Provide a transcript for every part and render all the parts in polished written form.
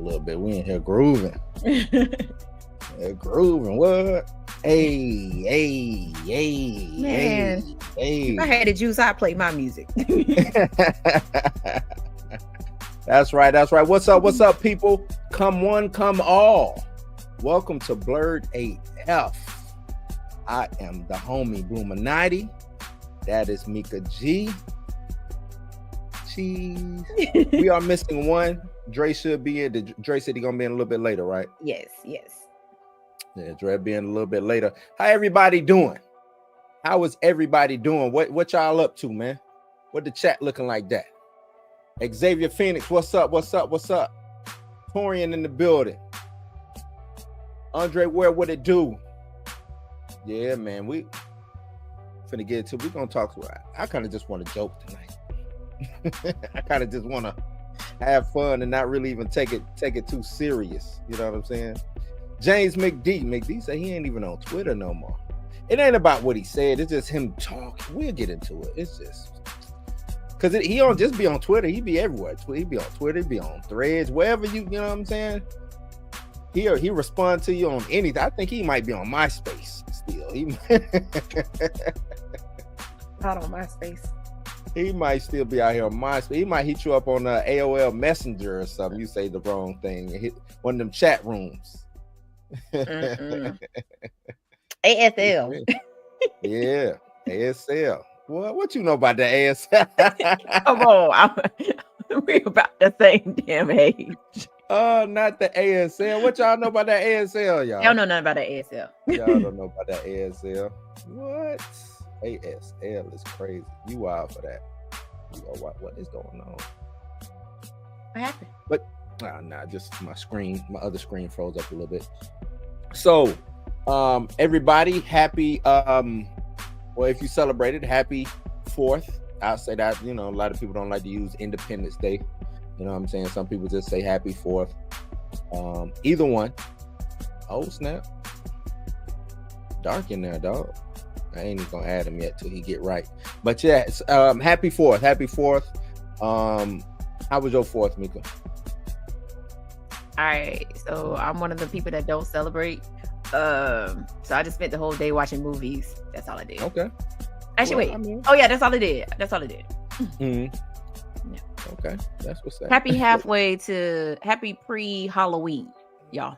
little bit. We in here grooving. Grooving. What? Hey. Man, hey. if I had the juice, I'd play my music. That's right. What's up, people? Come one, come all. Welcome to Blurred AF. I am the homie Bluminati. That is Mika G. Cheese. We are missing one. Dre should be in. Dre said he's gonna be in a little bit later, right? Yes. Yeah, Dre being a little bit later. How everybody doing? How is everybody doing? What y'all up to, man? What the chat looking like that? Xavier Phoenix, what's up? Torian in the building. Andre, what it do? Yeah, man, we finna get to. We gonna talk to her. I kind of just want to joke tonight. I kind of just want to have fun and not really even take it too serious. You know what I'm saying? James McD said he ain't even on Twitter no more. It ain't about what he said. It's just him talking. We'll get into it. It's just because he don't just be on Twitter. He be everywhere. He be on Twitter. He be on Threads. Wherever you know what I'm saying. He respond to you on anything. I think he might be on MySpace still. Not on MySpace. He might still be out here on MySpace. He might hit you up on AOL Messenger or something. You say the wrong thing. Hit one of them chat rooms. ASL. Yeah, ASL. What you know about the ASL? Come on, we're about the same damn age. Oh, not the ASL. What y'all know about that ASL, y'all? Y'all know nothing about that ASL. Y'all don't know about that ASL. What? ASL is crazy. You wild for that. You know what is going on? What happened? But nah, just my other screen froze up a little bit. So, everybody, happy. Well, if you celebrated, happy 4th. I'll say that. You know, a lot of people don't like to use Independence Day. You know what I'm saying? Some people just say happy 4th. Either one. Oh, snap. Dark in there, dog. I ain't even gonna add him yet till he get right. But yeah, happy 4th. Happy 4th. How was your 4th, Mika? All right, so I'm one of the people that don't celebrate. So I just spent the whole day watching movies. That's all I did. Okay. Actually, wait. Oh yeah, that's all I did. Mm-hmm. Yeah. Okay, that's what's up. Happy pre-Halloween, y'all.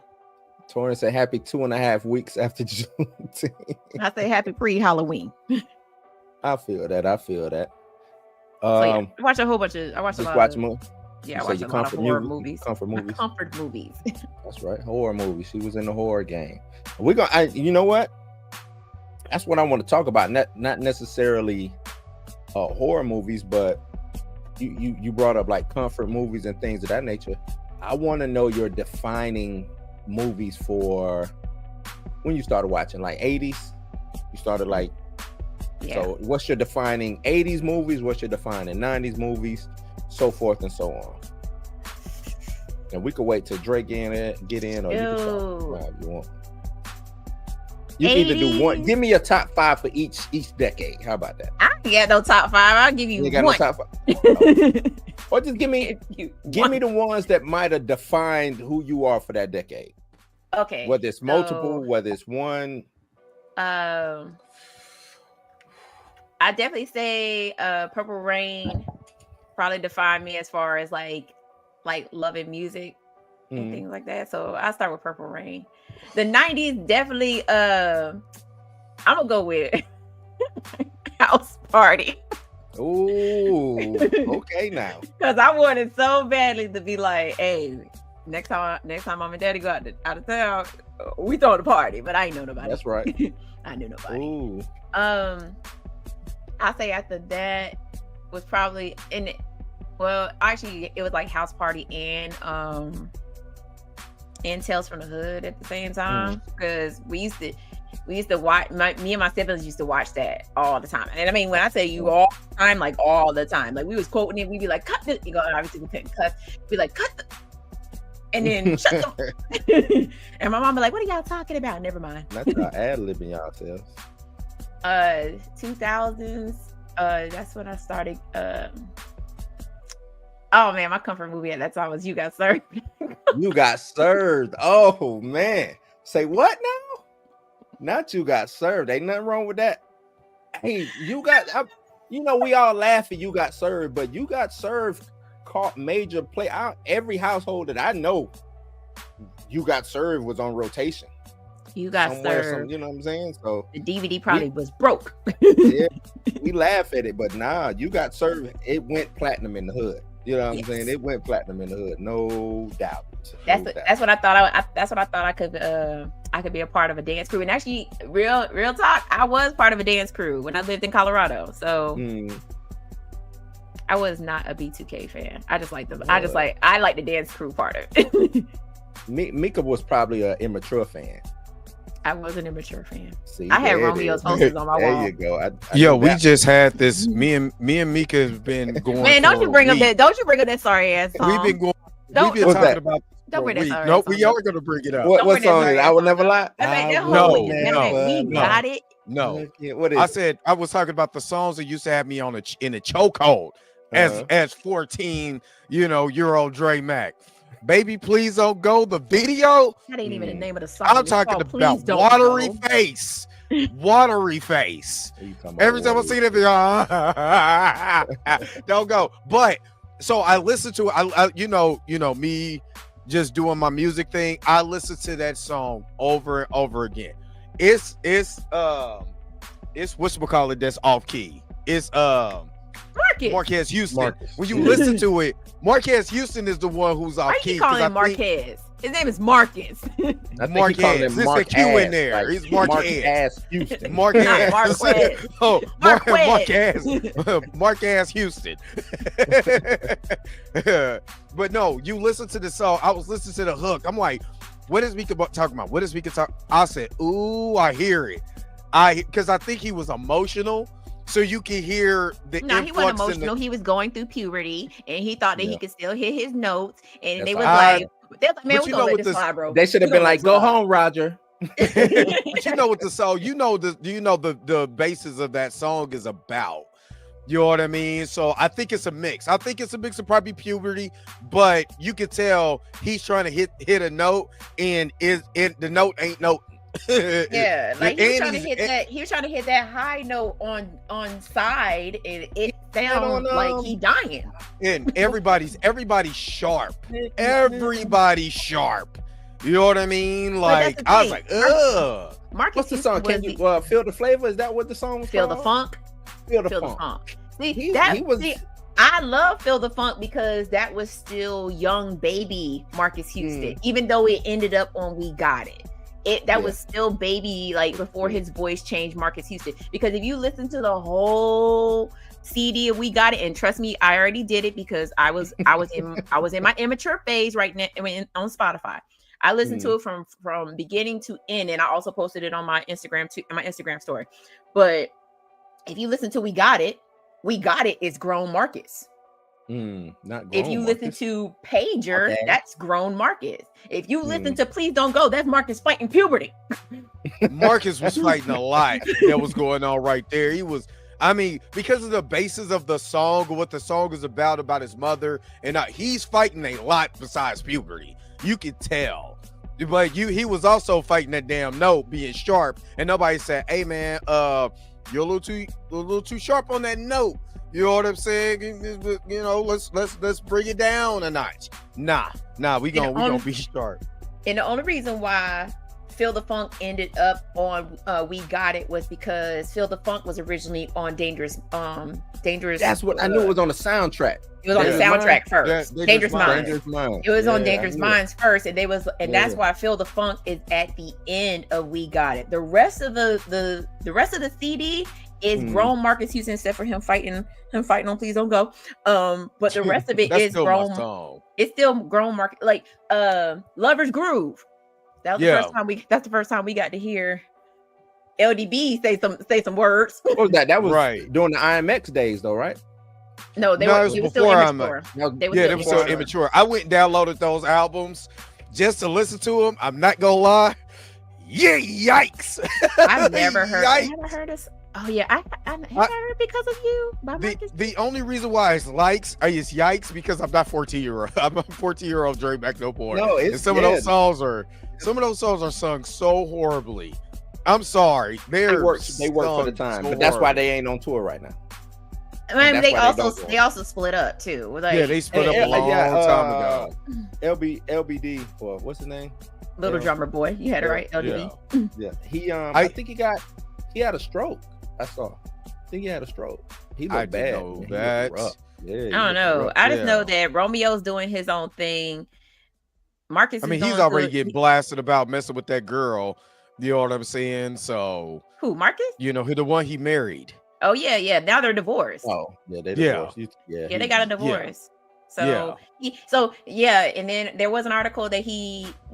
Torrance said happy 2.5 weeks after Juneteenth. I say happy pre-Halloween. I feel that. So yeah, I watched a lot of movies. Yeah, I watched a lot of horror movies. Comfort movies. Comfort movies. That's right, horror movies. She was in the horror game. You know what? That's what I want to talk about. Not necessarily horror movies, but you brought up like comfort movies and things of that nature. I want to know your defining movies for when you started watching, like 80s. You started like, yeah. So what's your defining 80s movies? What's your defining 90s movies? So forth and so on. And we could wait till Drake get in, or you can talk if you want. You can either do one. Give me a top 5 for each decade. How about that? I ain't got no top 5. I'll give you one. No top 5. Oh. Or just give me the ones that might have defined who you are for that decade. Okay. Whether it's multiple, whether it's one. I definitely say Purple Rain probably defined me as far as like loving music and things like that. So I'll start with Purple Rain. The 90s definitely I'm gonna go with House Party. Ooh, okay now. Because I wanted so badly to be like, hey, next time mom and daddy go out of town, we throwing a party, but I ain't know nobody. That's right. I knew nobody. Ooh. I say after that was probably actually it was like House Party and Tales from the Hood at the same time, because we used to watch, me and my siblings used to watch that all the time. And I mean, when I say you all the time, like all the time, like we was quoting it, we'd be like, cut this, you know, obviously we couldn't cut, be like, cut the, and then shut the and my mom be like, what are y'all talking about? Never mind. That's not ad-libbing yourselves. 2000s, that's when I started. Oh man, my comfort movie at that time was You Got Served. You got served. Oh man. Say what now? Not you got served. Ain't nothing wrong with that. Hey, we all laugh at you got served, but you got served caught major play. Every household that I know, you got served was on rotation. You got served. You know what I'm saying? So the DVD probably was broke. Yeah, we laugh at it, but nah, you got served. It went platinum in the hood. You know what I'm saying? It went platinum in the hood, no doubt. That's what I thought. That's what I thought I could be a part of a dance crew. And actually, real talk, I was part of a dance crew when I lived in Colorado. So I was not a B2K fan. I just like I like the dance crew part of it. Mika was probably an immature fan. I was an immature fan. See, I had Romeo's posters on my wall. There you go. Yo, we just had this. Me and Mika has been going. Man, don't you bring up that sorry ass song. We've been talking about. Don't bring that sorry. No, we are going to bring it up. What song is it? I Will Never Lie. No. We got it. No. What is it? I was talking about the songs that used to have me in a chokehold as 14-year-old Dre Mac. Baby, Please Don't Go. The video. That ain't even the name of the song. I'm talking about Watery Face. Watery Face. Every time I see that video, don't go. But so I listen to I me just doing my music thing. I listen to that song over and over again. It's whatchamacallit that's off key. It's Marquez Houston. When you listen to it, Marquez Houston is the one who's off key. Why are you calling him Marquez? His name is Marcus. Marquez. There's a Q in there. Like, he's Marquez Houston. Marquez. Oh, Marquez. Marquez Houston. But no, you listen to the song. I was listening to the hook. I'm like, what is Mika talking about? What is Mika talking? I said, ooh, I hear it. Because I think he was emotional. So you can hear the influx. He wasn't emotional. He was going through puberty, and he thought that he could still hit his notes. And they was like, "Man, we gonna let this slide, bro." They should have been like, "Go home, Roger." But you know what the song? The basis of that song is about. You know what I mean? So I think it's a mix. I think it's a mix of probably puberty, but you can tell he's trying to hit a note, and the note ain't note. Yeah, like he was trying to hit that high note on side, and it sounds like he dying. And everybody's sharp. Everybody's sharp. You know what I mean? Like I was like, ugh. Marcus, what's the song? Can you feel the flavor? Is that what the song was Feel called? the funk. Feel the funk. See, I love Feel the Funk because that was still young baby Marcus Houston, even though it ended up on We Got It. That was still baby, like before his voice changed, Marcus Houston. Because if you listen to the whole CD of We Got It, and trust me, I already did it because I was in my immature phase right now on Spotify. I listened to it from beginning to end, and I also posted it on my Instagram story. But if you listen to We Got It is grown Marcus. Not grown if you Marcus. listen to Pager, that's grown Marcus. If you listen to Please Don't Go, that's Marcus fighting puberty. Marcus was fighting a lot that was going on right there. He was, because of the basis of the song, what the song is about his mother, and he's fighting a lot besides puberty. You can tell. But he was also fighting that damn note, being sharp, and nobody said, "Hey man, you're a little too sharp on that note." You know what I'm saying? You know, let's bring it down a notch. Nah, we gonna be sharp. And the only reason why Feel the Funk ended up on We Got It was because Feel the Funk was originally on Dangerous. That's what I knew. It was on the soundtrack. It was on the soundtrack first. Dangerous Minds. Minds. It was on Dangerous Minds first, and that's why Feel the Funk is at the end of We Got It. The rest of the rest of the CD is grown Marcus Houston, except for him fighting on Please Don't Go. But the rest of it is grown. It's still grown Marcus, like Lover's Groove. That was the first time that's the first time we got to hear LDB say some words. What was that? That was during the IMX days, though, right? No, they were still immature. They were still immature. I went and downloaded those albums just to listen to them. I'm not gonna lie. Yeah, yikes. I've never heard. I Yikes. never heard this. Oh yeah, I heard it because of you. By Marcus. The only reason why it's yikes because I'm not 14-year-old. I'm a 14-year-old Dre back no more. No, and it's some of those songs are sung so horribly. I'm sorry. They work for the time, but that's why they ain't on tour right now. I mean, they also split up too. Like, yeah, they split up a long time ago. LBD or what's his name? Little Drummer Boy. You had it right. LBD. Yeah. He I think he had a stroke. I saw. I think he had a stroke. He looked bad. Know that. Yeah, I don't know. I just know that Romeo's doing his own thing. Marcus. He's already getting blasted about messing with that girl. You know what I'm saying? So who, Marcus? You know, the one he married. Oh yeah. Now they're divorced. Oh yeah, they divorced. Yeah, they got a divorce. So and then there was an article that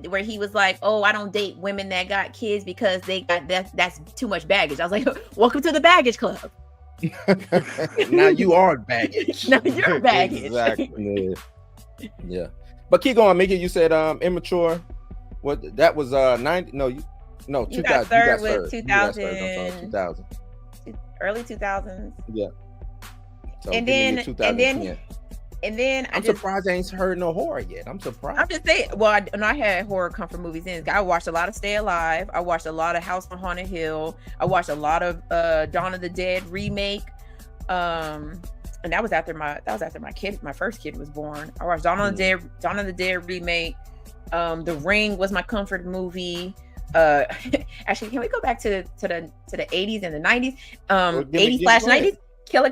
where he was like, "Oh, I don't date women that got kids because they got that's too much baggage." I was like, "Welcome to the baggage club." Now you are baggage. Now you're baggage. Exactly. Yeah. But keep going, Mickey. You said immature. What that was 90? No, 2000. You got third with 2000. 2000. Early 2000s. Yeah. So and then I'm surprised I ain't heard no horror yet. I'm surprised. I'm just saying. Well, I had horror comfort movies in. I watched a lot of Stay Alive. I watched a lot of House on Haunted Hill. I watched a lot of Dawn of the Dead remake. And that was after my first kid was born. I watched Dawn of the Dead remake. The Ring was my comfort movie. Actually, can we go back to the 80s and the 90s? 80s/90s. Killer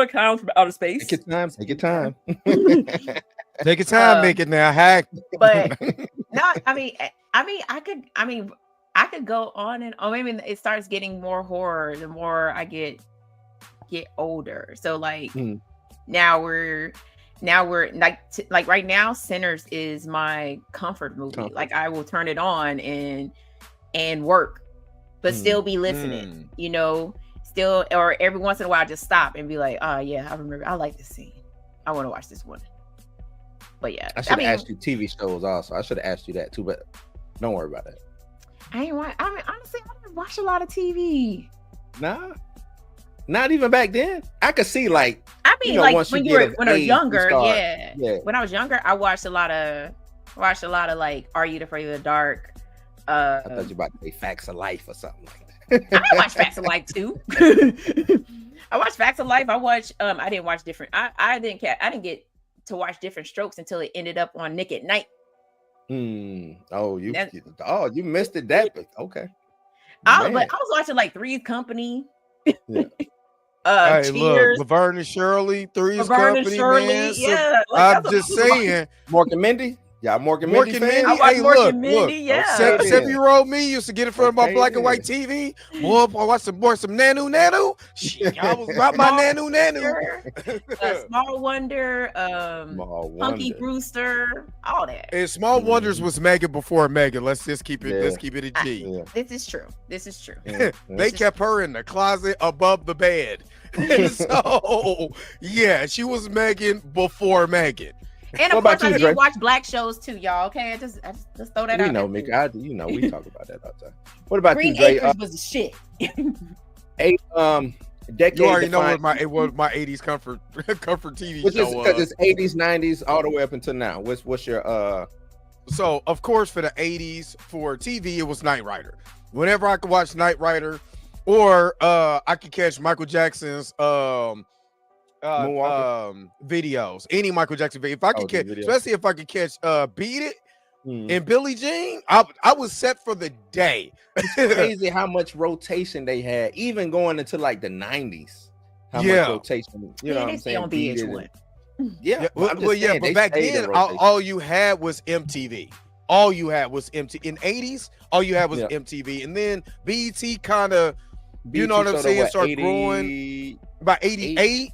Clowns from Outer Space. Take your time. Take your time, make it now, hack. But no, I could go on and on. I mean, it starts getting more horror the more I get older. So like now we're like right now, Sinners is my comfort movie. Like I will turn it on and work, but still be listening. You know. Still, or every once in a while, just stop and be like, "Oh yeah, I remember. I like this scene. I want to watch this one." But yeah, I should have asked you TV shows also. I should have asked you that too, but don't worry about that. Honestly, I didn't watch a lot of TV. Nah, not even back then. I could see like. Like when I was younger, yeah. When I was younger, I watched a lot of like Are You Afraid of the Dark? I thought you were about to say Facts of Life or something like that. I watched Facts of Life too. I watched Facts of Life. I watched. I didn't watch different. I didn't get to watch Different Strokes until it ended up on Nick at Night. Oh, you missed it. That okay. But I was watching like Three's Company. Yeah. Hey, Cheers. look, Laverne and Shirley, Three's Company, man. Yeah, I'm just saying. Mork and Mindy. Yeah, Mork and Mindy. I watched Mork and Mindy. Yeah. 7-year-old me used to get in front of my black and white TV. Boy, I watched some Nanu. Shit, I was about my Nanu. Small Wonder, Punky Brewster, all that. And Small Wonders was Megan before Megan. Let's just keep it. Let's keep it a G. This is true. They kept her in the closet above the bed. So yeah, she was Megan before Megan. And of course, I did watch black shows too, y'all. Okay, I just throw that out. We know, Mick. We talk about that all the time. What about Green you, Dre? Acres was the shit. Decade. You already know what my 80s comfort TV show was. Because it's 80s, 90s, all the way up until now. What's your So of course for the 80s for TV it was Knight Rider. Whenever I could watch Knight Rider, or I could catch Michael Jackson's videos, any Michael Jackson video. If I could catch, especially if I could catch Beat It and Billie Jean, I was set for the day. It's crazy how much rotation they had, even going into like the 90s. How much rotation, you know what I'm saying? On VH1. But back then all you had was MTV. All you had was MTV. In 80s, all you had was MTV, and then BET kind of, you know what I'm saying, started growing by 88.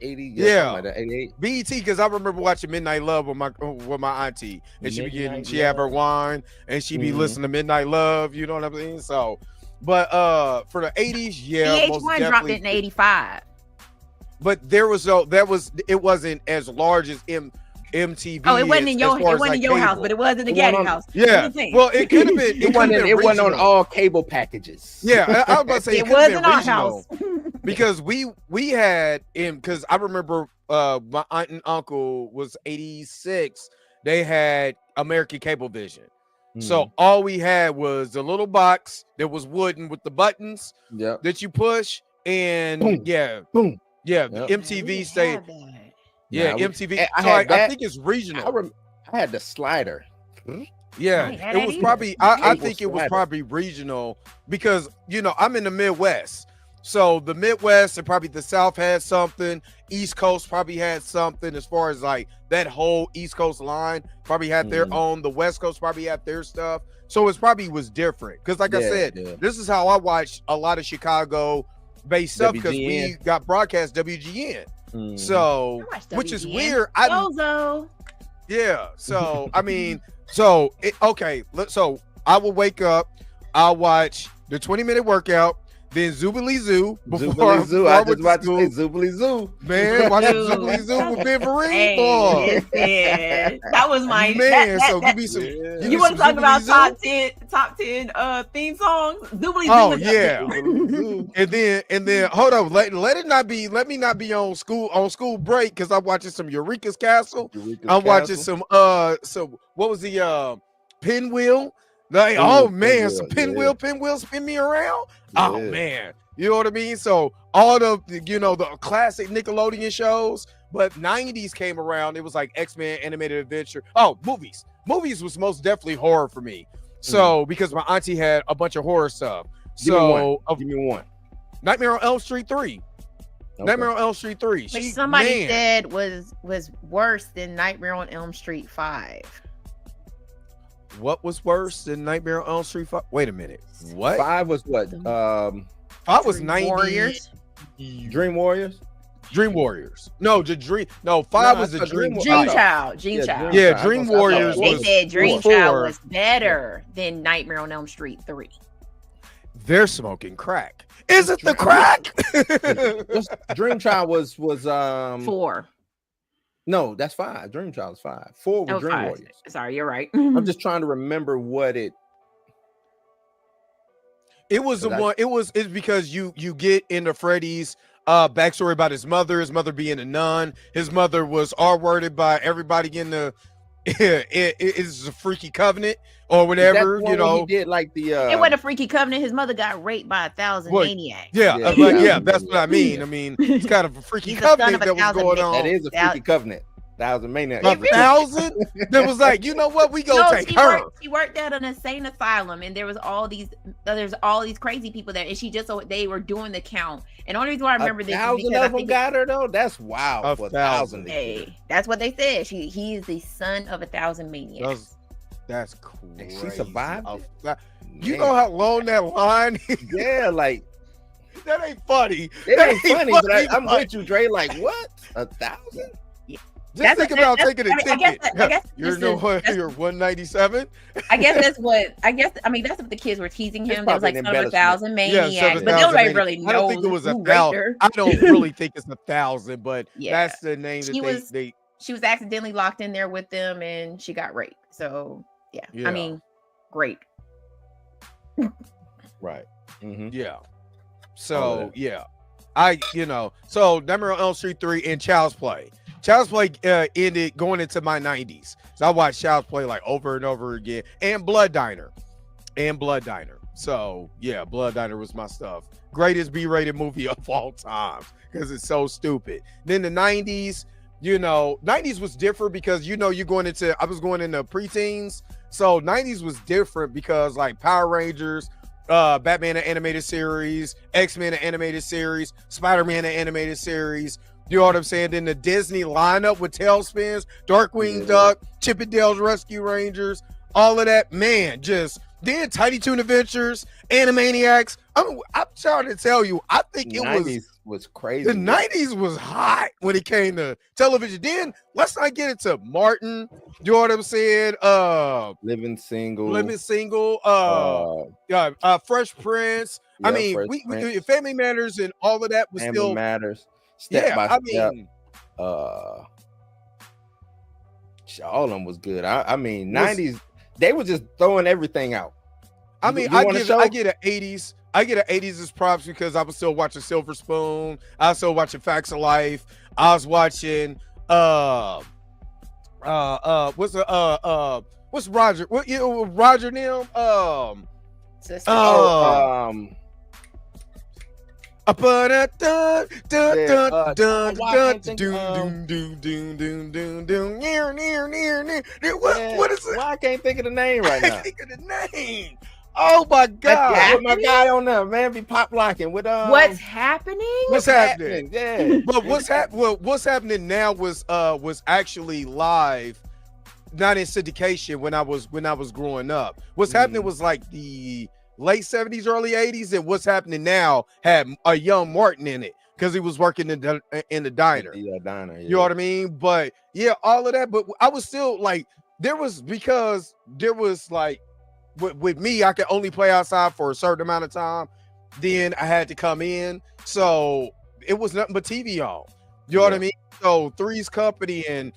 80, like 88. BET, because I remember watching Midnight Love with my auntie, and she have her wine, and she be listening to Midnight Love. You know what I'm saying? So, but for the 80s, VH1 dropped it in 85. But it wasn't as large as MTV. Oh, it wasn't in your, as far it as, wasn't like, in your house, cable. but it was in the It wasn't Gaddy on- house. Yeah, well, it could have been. It wasn't on all cable packages. Yeah, I was about to say It could have was been in our regional. house. Because we had in, because I remember my aunt and uncle was 86. They had American Cablevision. So all we had was the little box that was wooden with the buttons Yep. that you push, and Boom. the Yep. MTV stayed. Yeah, MTV. I So had I that. think it's regional. I had the slider. Yeah, I ain't had it that was either. probably. I Cable think it was slider. probably regional because I'm in the Midwest, so the Midwest and probably the South had something. East Coast probably had something as far as like that whole East Coast line probably had their own. The West Coast probably had their stuff, so it probably was different. Because like I said, this is how I watched a lot of Chicago-based stuff because we got broadcast WGN. So, which is weird. Yeah. So I mean, so I will wake up, I'll watch the 20-minute workout, then Zoobly Zoo before I was about to say Zoobly Zoo. Man, watching Zoobly Zoo with Ben Vereen, boy. That was my man. So give me some. You want to talk about top 10 theme songs? Zoobly Zoo. Oh yeah. and then hold on. Let me not be on school break because I'm watching some Eureka's Castle. Watching some what was the Pinwheel? Like, oh man, some Pinwheel spin me around. Oh man, you know what I mean? So all the the classic Nickelodeon shows, but 90s came around. It was like X-Men Animated Adventure. Oh, movies was most definitely horror for me. So because my auntie had a bunch of horror stuff. Give me one. Nightmare on Elm Street 3. Okay. Nightmare on Elm Street 3. Which somebody said was worse than Nightmare on Elm Street 5. What was worse than Nightmare on Elm Street 5? Wait a minute. What? 5 was what? 5 was 90. Warriors. Dream Warriors? Dream Warriors. No, No, 5 was the Dream Child. Yeah, Dream Warriors. They said Dream Child was better than Nightmare on Elm Street 3. They're smoking crack. Is it the crack? Dream Child was 4. No, that's 5. Dream Child is 5. 4 was Dream Warriors. Sorry, you're right. I'm just trying to remember what it. It was the one. It's because you get into Freddy's backstory about his mother being a nun. His mother was R-worded by everybody in the. It's a freaky covenant or whatever, He did like the. It wasn't a freaky covenant. His mother got raped by 1,000 maniacs. Yeah, that's what I mean. I mean, it's kind of a freaky covenant that was going on. That is a freaky covenant. 1,000 maniacs. 1,000? That was like, you know what? We gonna take her. She worked at an insane asylum, and there's all these crazy people there, and they were doing the count. And the only reason why I remember this is because 1,000 of them got her though. That's wild. 1,000. Hey, that's what they said. He is the son of 1,000 maniacs. That's crazy. She survived. You know how long that line? Yeah, like that ain't funny. It ain't funny, but I'm with you, Dre. Like what? 1,000? Just think about taking a ticket. I guess you're 197. I guess that's what the kids were teasing him. There was like 1,000 maniacs, yeah, but nobody really knows. I don't think it was 1,000. I don't really think it's 1,000, but that's the name that she was accidentally locked in there with them, and she got raped. So yeah. I mean, great. Right. Mm-hmm. Yeah. So so Nightmare on Elm Street 3 and Child's Play. Child's Play ended going into my 90s. So I watched Child's Play like over and over again. And Blood Diner. So yeah, Blood Diner was my stuff. Greatest B-rated movie of all time because it's so stupid. Then the 90s, 90s was different because I was going into preteens. So 90s was different because like Power Rangers, Batman the animated series, X-Men the animated series, Spider-Man the animated series. You know what I'm saying? Then the Disney lineup with Tailspins, Darkwing Duck, Chip 'n Dale's Rescue Rangers, all of that, man, then Tiny Toon Adventures, Animaniacs. I'm trying to tell you, I think it was crazy. The 90s was hot when it came to television. Then let's not get into Martin. You know what I'm saying? Living Single. Fresh Prince. I mean, we Family Matters and all of that was Family Matters. Step by Step. All of them was good. I mean, 90s, they were just throwing everything out. I mean, I get an 80s. I get an 80s as props because I was still watching Silver Spoon. I was still watching Facts of Life. I was watching what's Roger? What Roger and them? What is it? Why I can't think of the name right now? I can't think of the name. Oh my God! With my guy on there, man, be pop locking with What's happening? What's happening? Yeah, but what's happening now was actually live, not in syndication when I was growing up. What's happening was like the late 70s, early 80s, and what's happening now had a young Martin in it because he was working in the diner. Yeah, diner. Yeah. You know what I mean? But yeah, all of that. But I was still like, there was like. With me, I could only play outside for a certain amount of time. Then I had to come in, so it was nothing but TV on. You know what I mean? So Three's Company and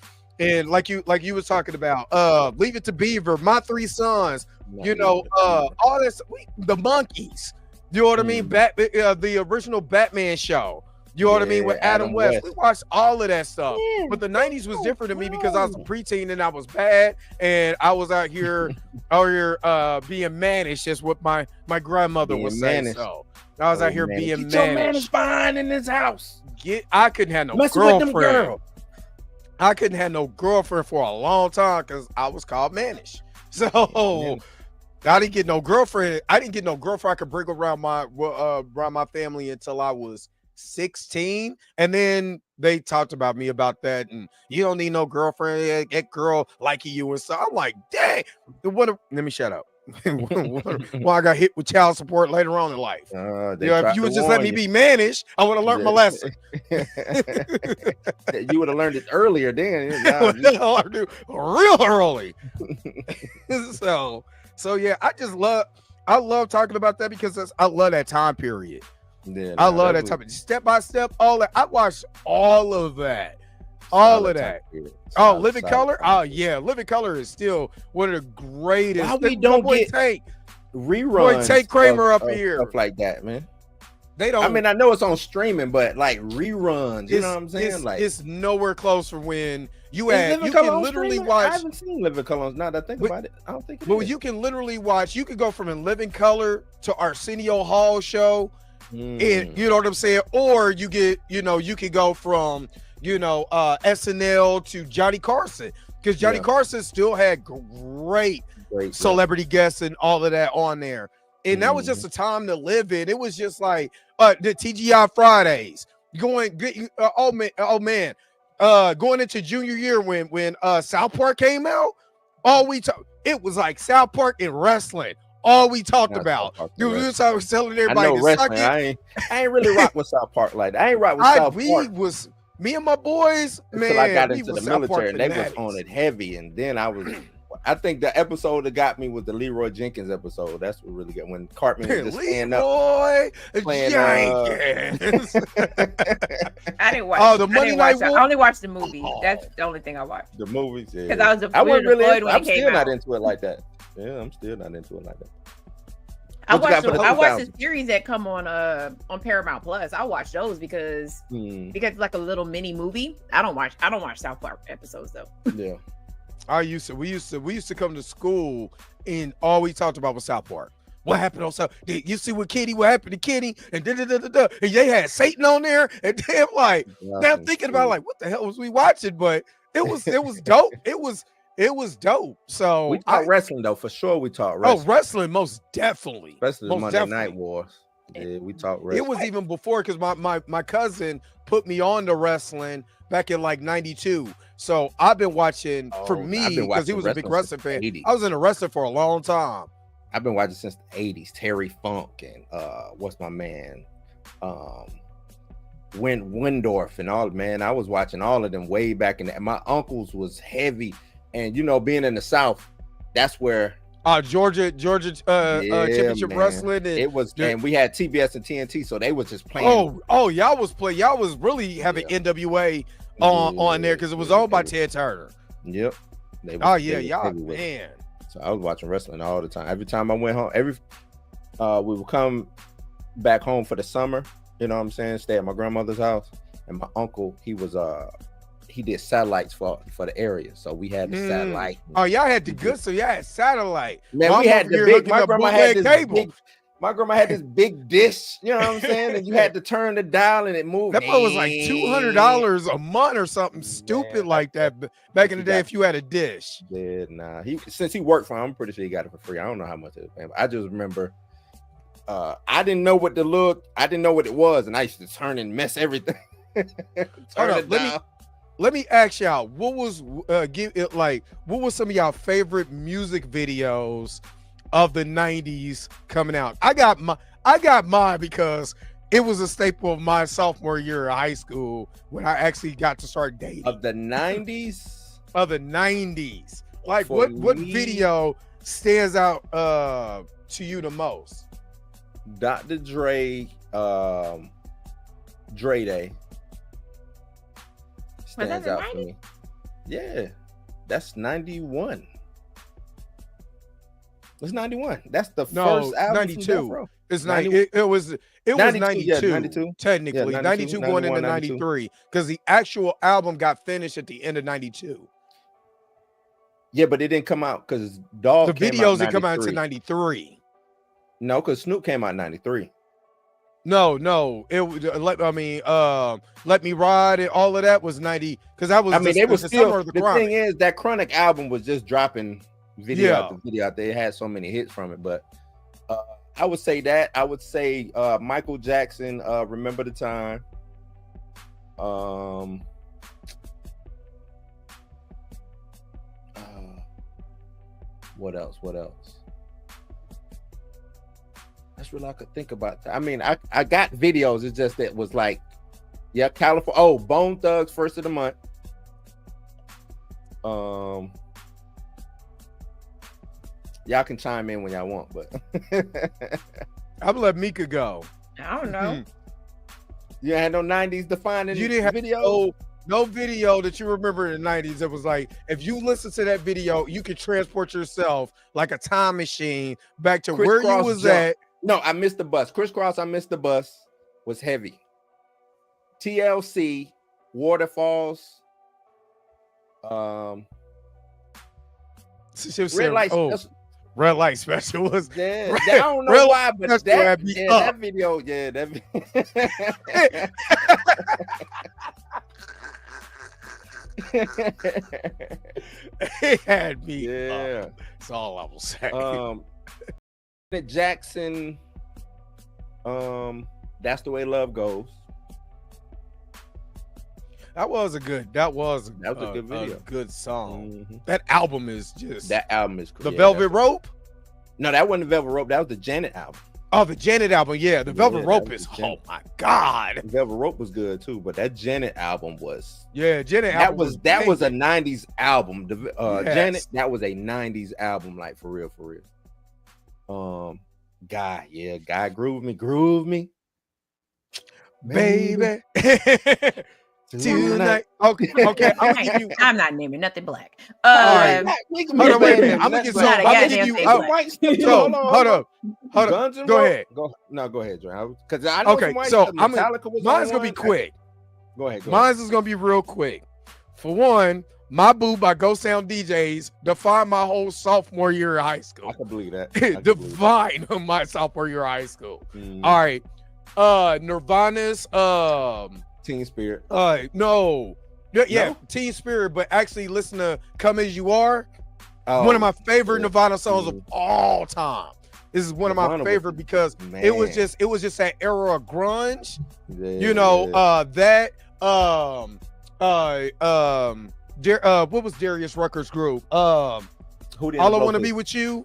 like you was talking about, Leave It to Beaver, My Three Sons. You know, all this, the Monkeys. You know what I mean? The original Batman show. You know what I mean? With Adam West. We watched all of that stuff. Yeah, but the 90s was different to me because I was a preteen and I was bad. And I was out here being managed, is what my grandmother was saying. So I was out here being managed. Your man is fine in this house. I couldn't have no girlfriend. I couldn't have no girlfriend for a long time because I was called managed. So I didn't get no girlfriend. I could bring around my family until I was 16, and then they talked about me about that, and you don't need no girlfriend, that girl liking you, and so I'm like, dang, let me shut up. Well, I got hit with child support later on in life. If you would just let me be managed, I would have learned my lesson. You would have learned it earlier then. Real early. So yeah, I love talking about that because I love that time period. Yeah, I love that type of step by step. All that I watched, all of that, Living Color. Oh yeah, Living Color is still one of the greatest. Why we don't get reruns? Take Kramer up here, stuff like that, man. They don't. I mean, I know it's on streaming, but like reruns, you know what I'm saying? It's nowhere close from when you can literally watch. I haven't seen Living Color. Now that I think about it, I don't think. Well, you can literally watch. You could go from In Living Color to Arsenio Hall show. And you know what I'm saying, or you could go from SNL to Johnny Carson, because Johnny Carson still had great celebrity guests and all of that on there, and that was just a time to live in. It was just like the TGI Fridays going into junior year when South Park came out. It was like South Park and wrestling. All we talked about. Dude, we was telling everybody to suck it. I ain't really rock with South Park like that. I ain't rock with South Park. Me and my boys, man. Until I got into the military, and they was on it heavy. And then I think the episode that got me was the Leroy Jenkins episode. That's what really got when Cartman was just stand up. Playing, Jenkins. I didn't watch. The Monday Night War. I only watched the movie. That's the only thing I watched. The movies, yeah. Because I wasn't really. I'm still not into it like that. Yeah, I'm still not into it like that. I watched the series that come on Paramount Plus. I watch those because it's like a little mini movie. I don't watch South Park episodes though. Yeah. We used to come to school and all we talked about was South Park. What happened on South? You see what happened to Kitty and and they had Satan on there, and then now I'm thinking about what the hell was we watching? But it was dope. It was dope. So we talk wrestling though, for sure. We talk wrestling. Oh, wrestling, most definitely. Especially Monday Night Wars. Yeah, we talk wrestling. It was even before because my cousin put me on to wrestling back in like '92. So I've been watching because he was a big wrestling fan. I was into wrestling for a long time. I've been watching since the '80s. Terry Funk and what's my man, Windorf and all. Man, I was watching all of them way back in. My uncles was heavy. And being in the South, that's where Georgia Championship Wrestling. And it was, and we had TBS and TNT, so they was just playing. Y'all was really having NWA on there because it was owned by Ted Turner. Yep. They Oh was, yeah, they was y'all, heavy with it. man. So I was watching wrestling all the time. Every time I went home, we would come back home for the summer. You know what I'm saying? Stay at my grandmother's house, and my uncle, he did satellites for the area, so we had the satellite. Oh, y'all had the good, so y'all had satellite. Man, we had the big. My grandma had this cable. big. My grandma had this big dish. You know what I'm saying? And you had to turn the dial, and it moved. That was like $200 a month or something stupid like that. Back in the day, if you had a dish. Yeah, nah. Since he worked for him, I'm pretty sure he got it for free. I don't know how much it was. I just remember. I didn't know what it was, and I used to turn and mess everything. Let me ask y'all, what was what was some of y'all favorite music videos of the 90s coming out? I got mine because it was a staple of my sophomore year of high school when I actually got to start dating. Of the 90s? Of the 90s. Like what video stands out to you the most? Dr. Dre, Dre Day stands out for me. Yeah, that's 91. It's 91. That's the first album. 92. It's 90. It was 92. Yeah, 92. Technically, Yeah, 92 going into 93 because the actual album got finished at the end of 92. Yeah, but it didn't come out because Dog. The videos didn't come out until 93. No, because Snoop came out in 93. No, it Let Me Ride and all of that was 90 because that was. I mean, they was still. The Chronic. Thing is, that Chronic album was just dropping video after video out there. It had so many hits from it, but I would say that. I would say Michael Jackson, Remember the Time. What else? That's really all I could think about. I mean, I got videos. It's just that was like, yeah, California. Oh, Bone Thugs, First of the Month. Y'all can chime in when y'all want, but I'm gonna let Mika go. I don't know. You had no 90s defining. You didn't have video. No video that you remember in the 90s. It was like, if you listen to that video, you could transport yourself like a time machine back to where you was at. No, I missed the bus. Crisscross, I missed the bus. Was heavy. TLC, Waterfalls. Red Light. Red Light Special was. Yeah, I don't know why, but that video, yeah, that. It had me. Yeah, that's all I will say. Jackson, That's the Way Love Goes. That was a good video. A good song. Mm-hmm. That album is cool. The Velvet Rope? No, that wasn't the Velvet Rope. That was the Janet album. Oh, the Janet album. Yeah, the Velvet Rope is. Oh my God. The Velvet Rope was good too, but that Janet album was. Yeah, Janet album. That was a 90s album. Janet, that was a 90s album, like for real. Guy, groove me, baby. Tonight. Okay. I'm not naming nothing black. Hold on, wait a minute. I'm gonna give you. Hold up. Go ahead. Go ahead, Dre. Because I know. Okay, so mine's gonna be quick. Go ahead. Mine's is gonna be real quick. For one, My Boo by Go Sound DJs defined my whole sophomore year of high school. I can believe that. Defined my sophomore year of high school. Mm. All right. Nirvana's Teen Spirit. No. Yeah, no? Teen Spirit, but actually listen to Come As You Are. One of my favorite Nirvana songs of all time. This is one of my favorite because it was just that era of grunge. Yeah. You know, what was Darius Rucker's group? All I Want to Be With You.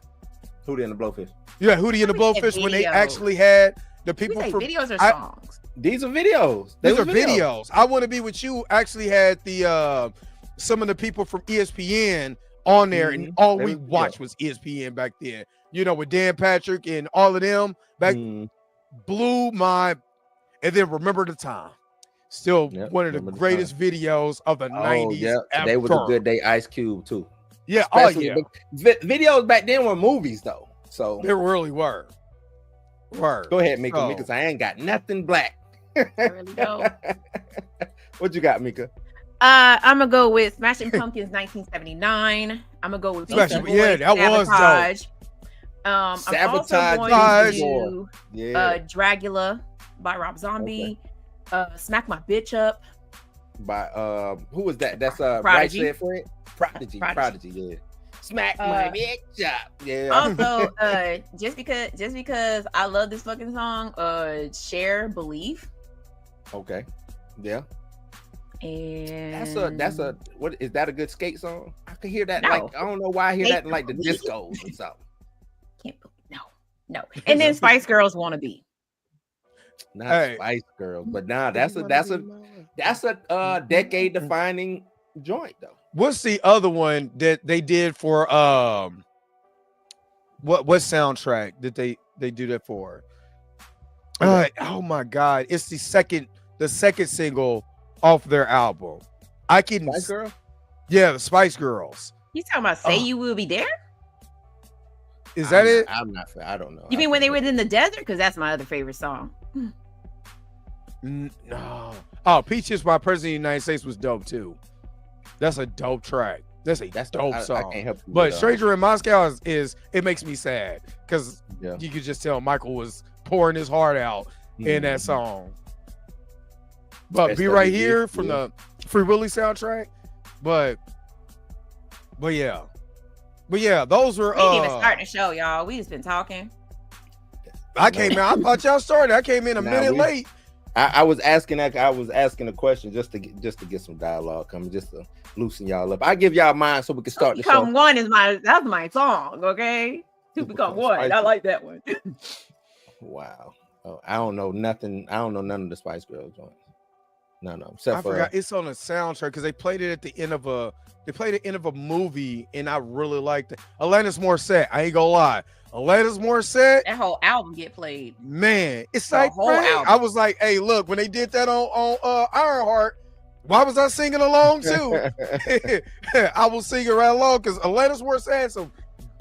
Hootie and the Blowfish. Yeah, Hootie and the Blowfish when they actually had the people from videos or songs. These are videos. These are videos. I Want to Be With You actually had the some of the people from ESPN on there, and all we watched was ESPN back then. You know, with Dan Patrick and all of them back, blew my. And then Remember the Time, still one of the greatest videos of the 90s. Yeah, Today Was a Good Day. Ice Cube too. Yeah. Especially, Oh, yeah. but videos back then were movies though. So They really were. go ahead, Mika, So, because I ain't got nothing black. I really don't. What you got, Mika? I'm gonna go with Smashing Pumpkins 1979. I'm gonna go with Smashing- Beastie Boys, yeah, that was dope. Sabotage. Sabotage, I'm also going to Yeah, Dragula by Rob Zombie. Smack My Bitch Up. by who was that? That's Right Prodigy. Said Fred? Prodigy, yeah. Smack my bitch up. Yeah. Also, just because I love this fucking song, Share Believe. Okay. Yeah. And That's a what is that a good skate song? I can hear that No. like I don't know why I hear that in like the Skate discos or something. can't no. And then Spice Girls Wanna Be. Not Hey. Spice Girls, but nah, that's a decade defining joint though. what's the other one that they did for what soundtrack did they do that for? Oh my god, it's the second single off their album. I can Spice Girl? Yeah, the Spice Girls. You talking about Say You Will Be There? Is that it? I'm not. I don't know. You mean when they were in the desert? Because that's my other favorite song. No. Oh, Peaches by President of the United States was dope too. That's a dope track. That's dope song. I can't help you But with, Stranger in Moscow is it makes me sad because yeah. you could just tell Michael was pouring his heart out in that Mhm. song. But Be SWV, Right Here from yeah. the Free Willy soundtrack. But yeah. Those were We didn't even start the show, y'all. We just been talking. I came in. I thought y'all started. I came in a minute late. I was asking a question just to get some dialogue coming, just to loosen y'all up. I give y'all mine so we can start the show. Become One that's my song, okay? To Become One. I like that one. Wow. Oh, I don't know nothing. I don't know none of the Spice Girls joints. No. Except I for forgot it's on a soundtrack because they played it at the end of a movie, and I really liked it. Alanis Morissette. I ain't gonna lie. Alanis Morissette. That whole album get played. Man, it's The like whole man, album. I was like, hey, look, when they did that on Ironheart, why was I singing along too? I was singing right along because Alanis Morissette had some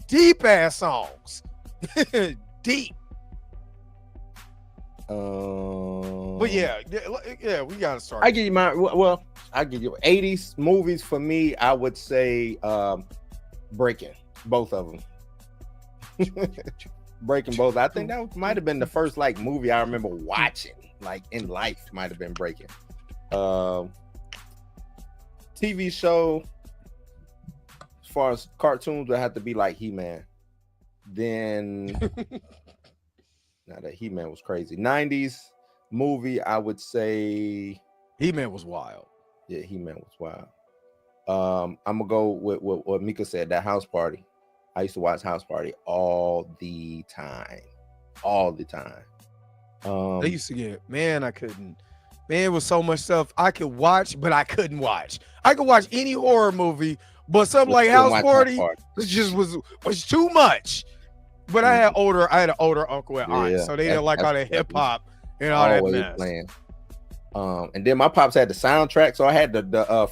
deep ass songs. Deep. But yeah, we gotta start. I give you my well. I give you 80s movies for me. I would say Breaking, both of them. Breaking both. I think that might have been the first like movie I remember watching like in life. Might have been Breaking. TV show. As far as cartoons, would have to be like He-Man. Then. Now that He-Man was crazy. 90s movie, I would say He-Man was wild. Yeah, He-Man was wild. I'm gonna go with what Mika said, that House Party. I used to watch House Party all the time. They used to get, man, I couldn't. Man, it was so much stuff I could watch, but I couldn't watch. I could watch any horror movie, but something like House Party just was too much. But I had an older uncle and aunt, so they didn't like all the hip hop and all that mess. Playing. And then my pops had the soundtrack, so I had the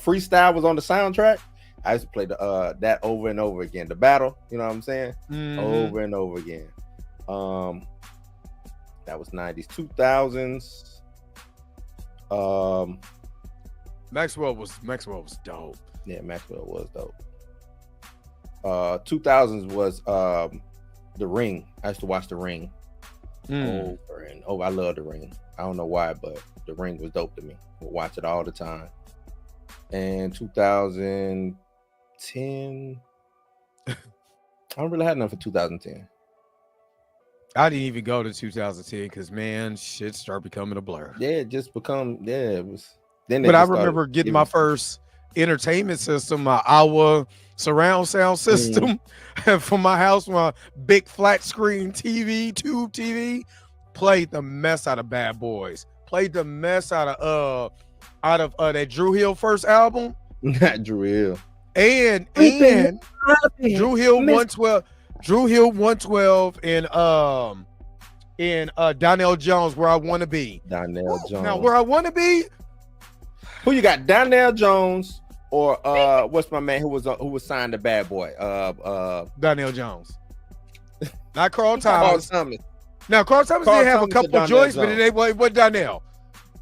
freestyle was on the soundtrack. I used to play that over and over again. The battle, you know what I'm saying? Over and over again. That was 90s, 2000s. Maxwell was dope. Yeah, Maxwell was dope. 2000s was The Ring. I used to watch The Ring over and over. I love The Ring. I don't know why, but The Ring was dope to me. I would watch it all the time. And 2010, I don't really have nothing for 2010. I didn't even go to 2010 because man, shit started becoming a blur. Yeah, it just become it was. Then, but I remember getting my first entertainment system, my AWA surround sound system from my house, my big flat screen TV, tube TV. Played the mess out of Bad Boys. Played the mess out of that Drew Hill first album. Not Drew Hill. And Drew Hill 112. Drew Hill 112 and Donnell Jones, Where I Want to Be. Donnell Jones. Now, Where I Want to Be. Who you got? Donnell Jones, Or what's my man who was signed to Bad Boy? Donnell Jones. Not Carl Carl Thomas. Thomas. Now Carl Thomas Carl did have Thomas a couple or joints, Donnell but it ain't what Donnell.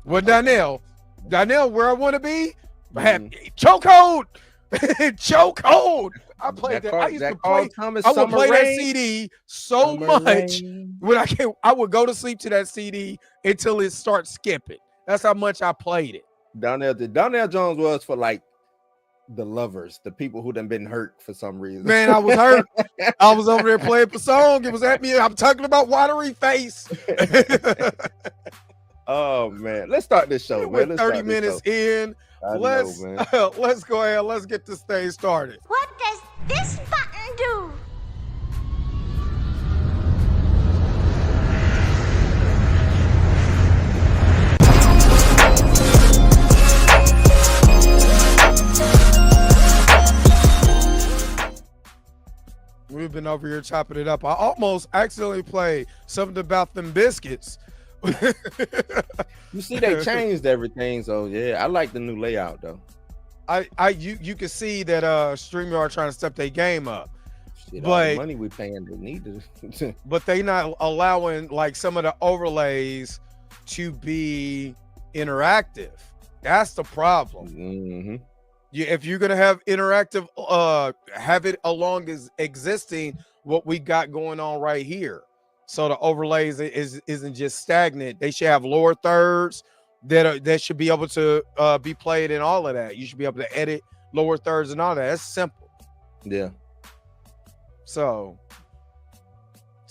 What Donnell? Donnell, where I want to be? Chokehold. Chokehold. I played that. I used to play. I would play that CD so much when I would go to sleep to that CD until it starts skipping. That's how much I played it. Donnell Jones was for like the lovers, the people who done been hurt for some reason. Man, I was hurt. I was over there playing the song. It was at me. I'm talking about watery face. Oh man, let's start this show, man. Let's 30 minutes in. Let's go ahead. Let's get this thing started. What does this button do? We've been over here chopping it up. I almost accidentally played something about them biscuits. You see, they changed everything, so yeah, I like the new layout though. You can see that StreamYard trying to step their game up. Shit, but all the money we paying, they need to. But they not allowing like some of the overlays to be interactive. That's the problem. Mm-hmm. If you're gonna have interactive, have it along as existing what we got going on right here. So the overlays isn't just stagnant. They should have lower thirds that should be able to be played and all of that. You should be able to edit lower thirds and all that. That's simple. Yeah. So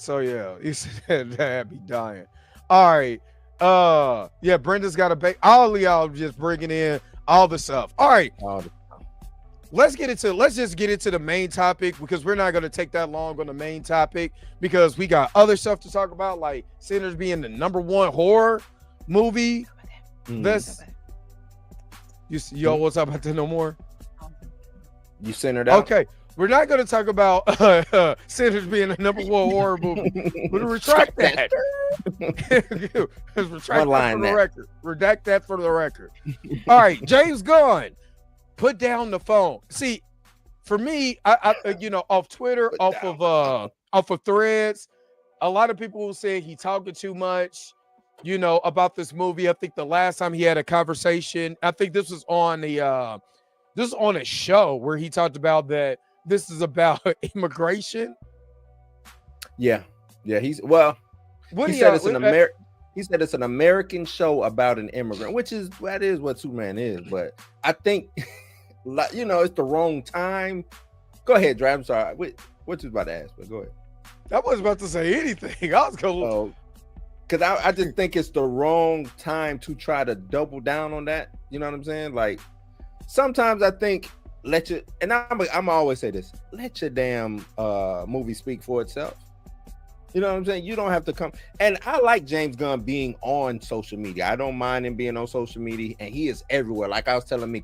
yeah, you said that be dying. All right. Yeah, Brenda's got a all of y'all just bringing in all the stuff. All right. Let's just get into the main topic, because we're not going to take that long on the main topic, because we got other stuff to talk about, like Sinners being the #1 horror movie. Let's you all want to talk about that no more? You centered out. Okay. We're not going to talk about Sinners being the #1 horror movie. We're going to retract that. Retract that for the record. Redact that for the record. All right, James Gunn, put down the phone. See, for me, I off Twitter, off of Threads, a lot of people will say he talking too much, about this movie. I think the last time he had a conversation, I think this was on a show where he talked about that this is about immigration. Yeah. He said it's an American show about an immigrant, that is what Superman is. But I think, it's the wrong time. Go ahead, Dre. I'm sorry. What you about to ask? But go ahead. I wasn't about to say anything. I was going because I just think it's the wrong time to try to double down on that. You know what I'm saying? Like, sometimes I think I'm always say this, let your damn movie speak for itself. You know what I'm saying? You don't have to come. And I like James Gunn being on social media. I don't mind him being on social media, and he is everywhere. Like I was telling me,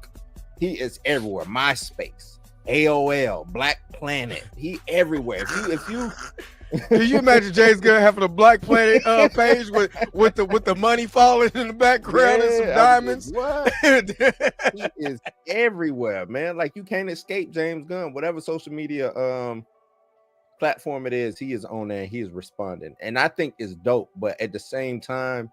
he is everywhere. MySpace, AOL, Black Planet. He everywhere. If you can you imagine James Gunn having a Black Planet page with the money falling in the background and some diamonds? What? He is everywhere, man. Like, you can't escape James Gunn. Whatever social media platform it is, he is on there. He is responding, and I think it's dope. But at the same time,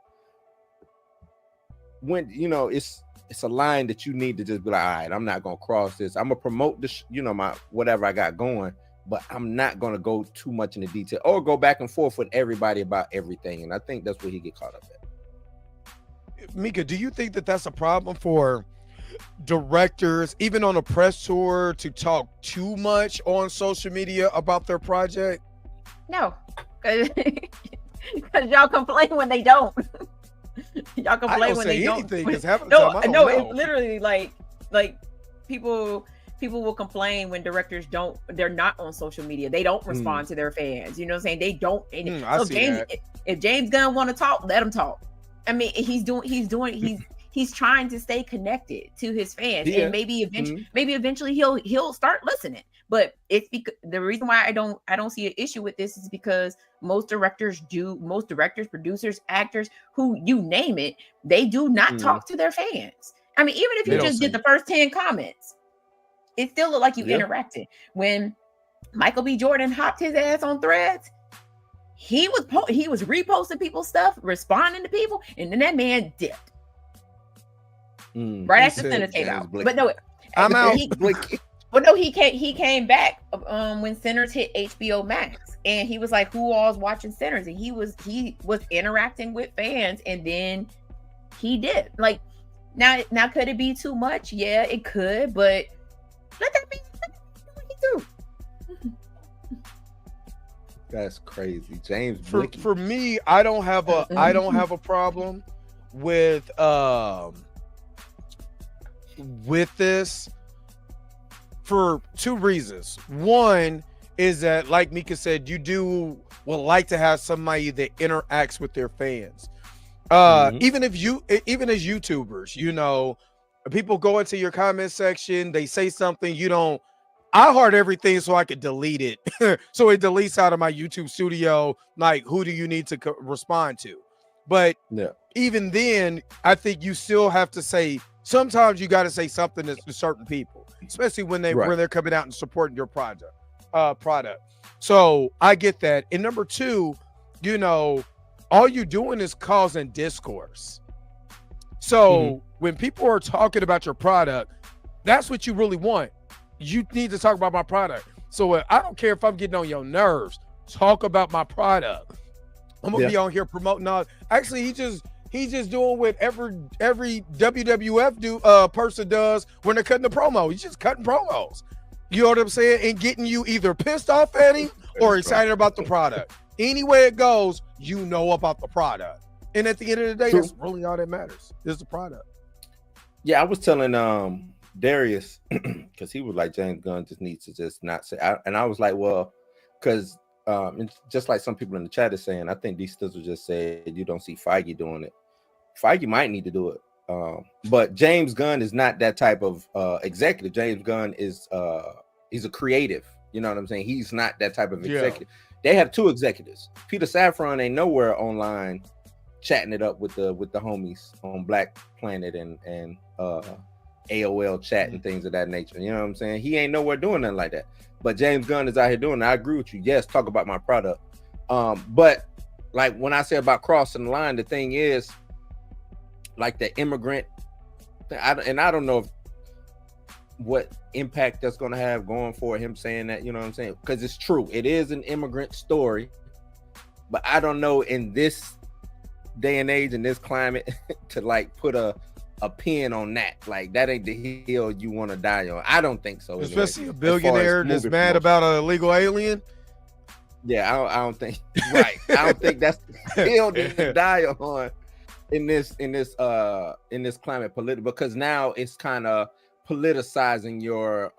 when it's a line that you need to just be like, all right, I'm not gonna cross this. I'm gonna promote this, my whatever I got going, but I'm not gonna go too much into detail or go back and forth with everybody about everything. And I think that's where he get caught up at. Mika, do you think that that's a problem for directors, even on a press tour, to talk too much on social media about their project? No, because y'all complain when they don't. Y'all complain when they don't. No, it's literally like people will complain when directors they're not on social media. They don't respond to their fans. You know what I'm saying? They don't. If James Gunn want to talk, let him talk. I mean, he's trying to stay connected to his fans, and maybe eventually he'll start listening. But it's because the reason why I don't see an issue with this is because most directors, producers, actors, who you name it, they do not talk to their fans. I mean, even if you just did the first 10 comments, it still looked like you Yeah. interacted. When Michael B. Jordan hopped his ass on Threads, he was reposting people's stuff, responding to people, and then that man dipped right He after said Sinners came James out. Blake. But no, I'm out. He came back when Sinners hit HBO Max, and he was like, "Who all's watching Sinners?" And he was interacting with fans, and then he did. Like, now could it be too much? Yeah, it could, but let that be what he do. That's crazy, James. For me, I don't have a problem with this for two reasons. One is that, like Mika said, you would like to have somebody that interacts with their fans. Even as YouTubers, you know, people go into your comment section, they say something, I heart everything so I could delete it. So it deletes out of my YouTube studio. Like, who do you need to respond to? But even then, I think you still have to say, sometimes you got to say something to certain people, especially when they're coming out and supporting your product. So I get that. And number two, you know, all you're doing is causing discourse. So when people are talking about your product, that's what you really want. You need to talk about my product. So I don't care if I'm getting on your nerves. Talk about my product. I'm gonna be on here promoting all. Actually, he's just doing what every WWF person does when they're cutting the promo. He's just cutting promos. You know what I'm saying? And getting you either pissed off at him or excited about the product. Any way it goes, you know about the product. And at the end of the day, that's really all that matters is the product. Yeah, I was telling Darius, because he was like, James Gunn just needs to just not say. And I was like, well, because just like some people in the chat is saying, I think these Stizzle just said you don't see Feige doing it. Feige might need to do it. But James Gunn is not that type of executive. James Gunn is he's a creative. You know what I'm saying? He's not that type of executive. They have two executives. Peter Safran ain't nowhere online chatting it up with the homies on Black Planet and AOL chat and things of that nature. You know what I'm saying? He ain't nowhere doing nothing like that. But James Gunn is out here doing it. I agree with you. Yes, talk about my product. But like when I say about crossing the line, the thing is, like the immigrant, I don't know what impact that's going to have going for him saying that, you know what I'm saying? Because it's true. It is an immigrant story. But I don't know in this day and age, in this climate, to like put a pin on that. Like that ain't the hill you want to die on. I don't think so. Especially a billionaire that's mad about an illegal alien. Yeah, I don't think right. I don't think that's the hill to die on in this climate political, because now it's kind of politicizing your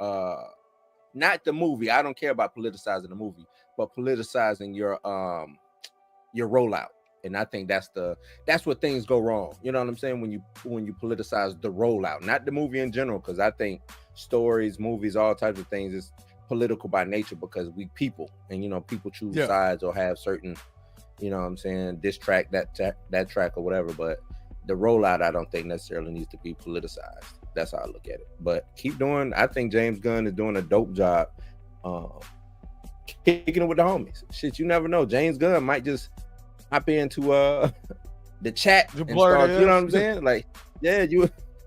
not the movie. I don't care about politicizing the movie, but politicizing your rollout. And I think that's where things go wrong. You know what I'm saying? When you politicize the rollout, not the movie in general, because I think stories, movies, all types of things is political by nature, because we people, and you know, people choose sides or have certain, you know what I'm saying, this track, that track or whatever. But the rollout, I don't think necessarily needs to be politicized. That's how I look at it. But I think James Gunn is doing a dope job kicking it with the homies. Shit, you never know. James Gunn might just hop into the chat and start, you know what I'm saying? Like, yeah,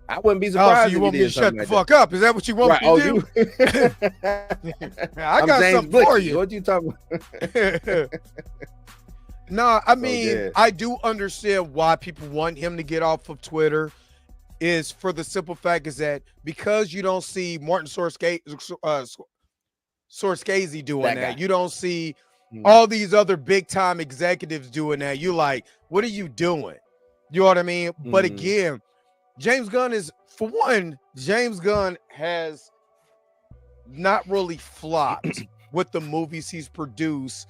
I wouldn't be surprised. So you want me to shut the fuck up? Is that what you want me to do? I got something for you. What you talking about? No, I mean, I do understand why people want him to get off of Twitter. Is for the simple fact is that because you don't see Martin Scorsese doing that, you don't see all these other big time executives doing that. You like, what are you doing? You know what I mean? But again, James Gunn has not really flopped with the movies he's produced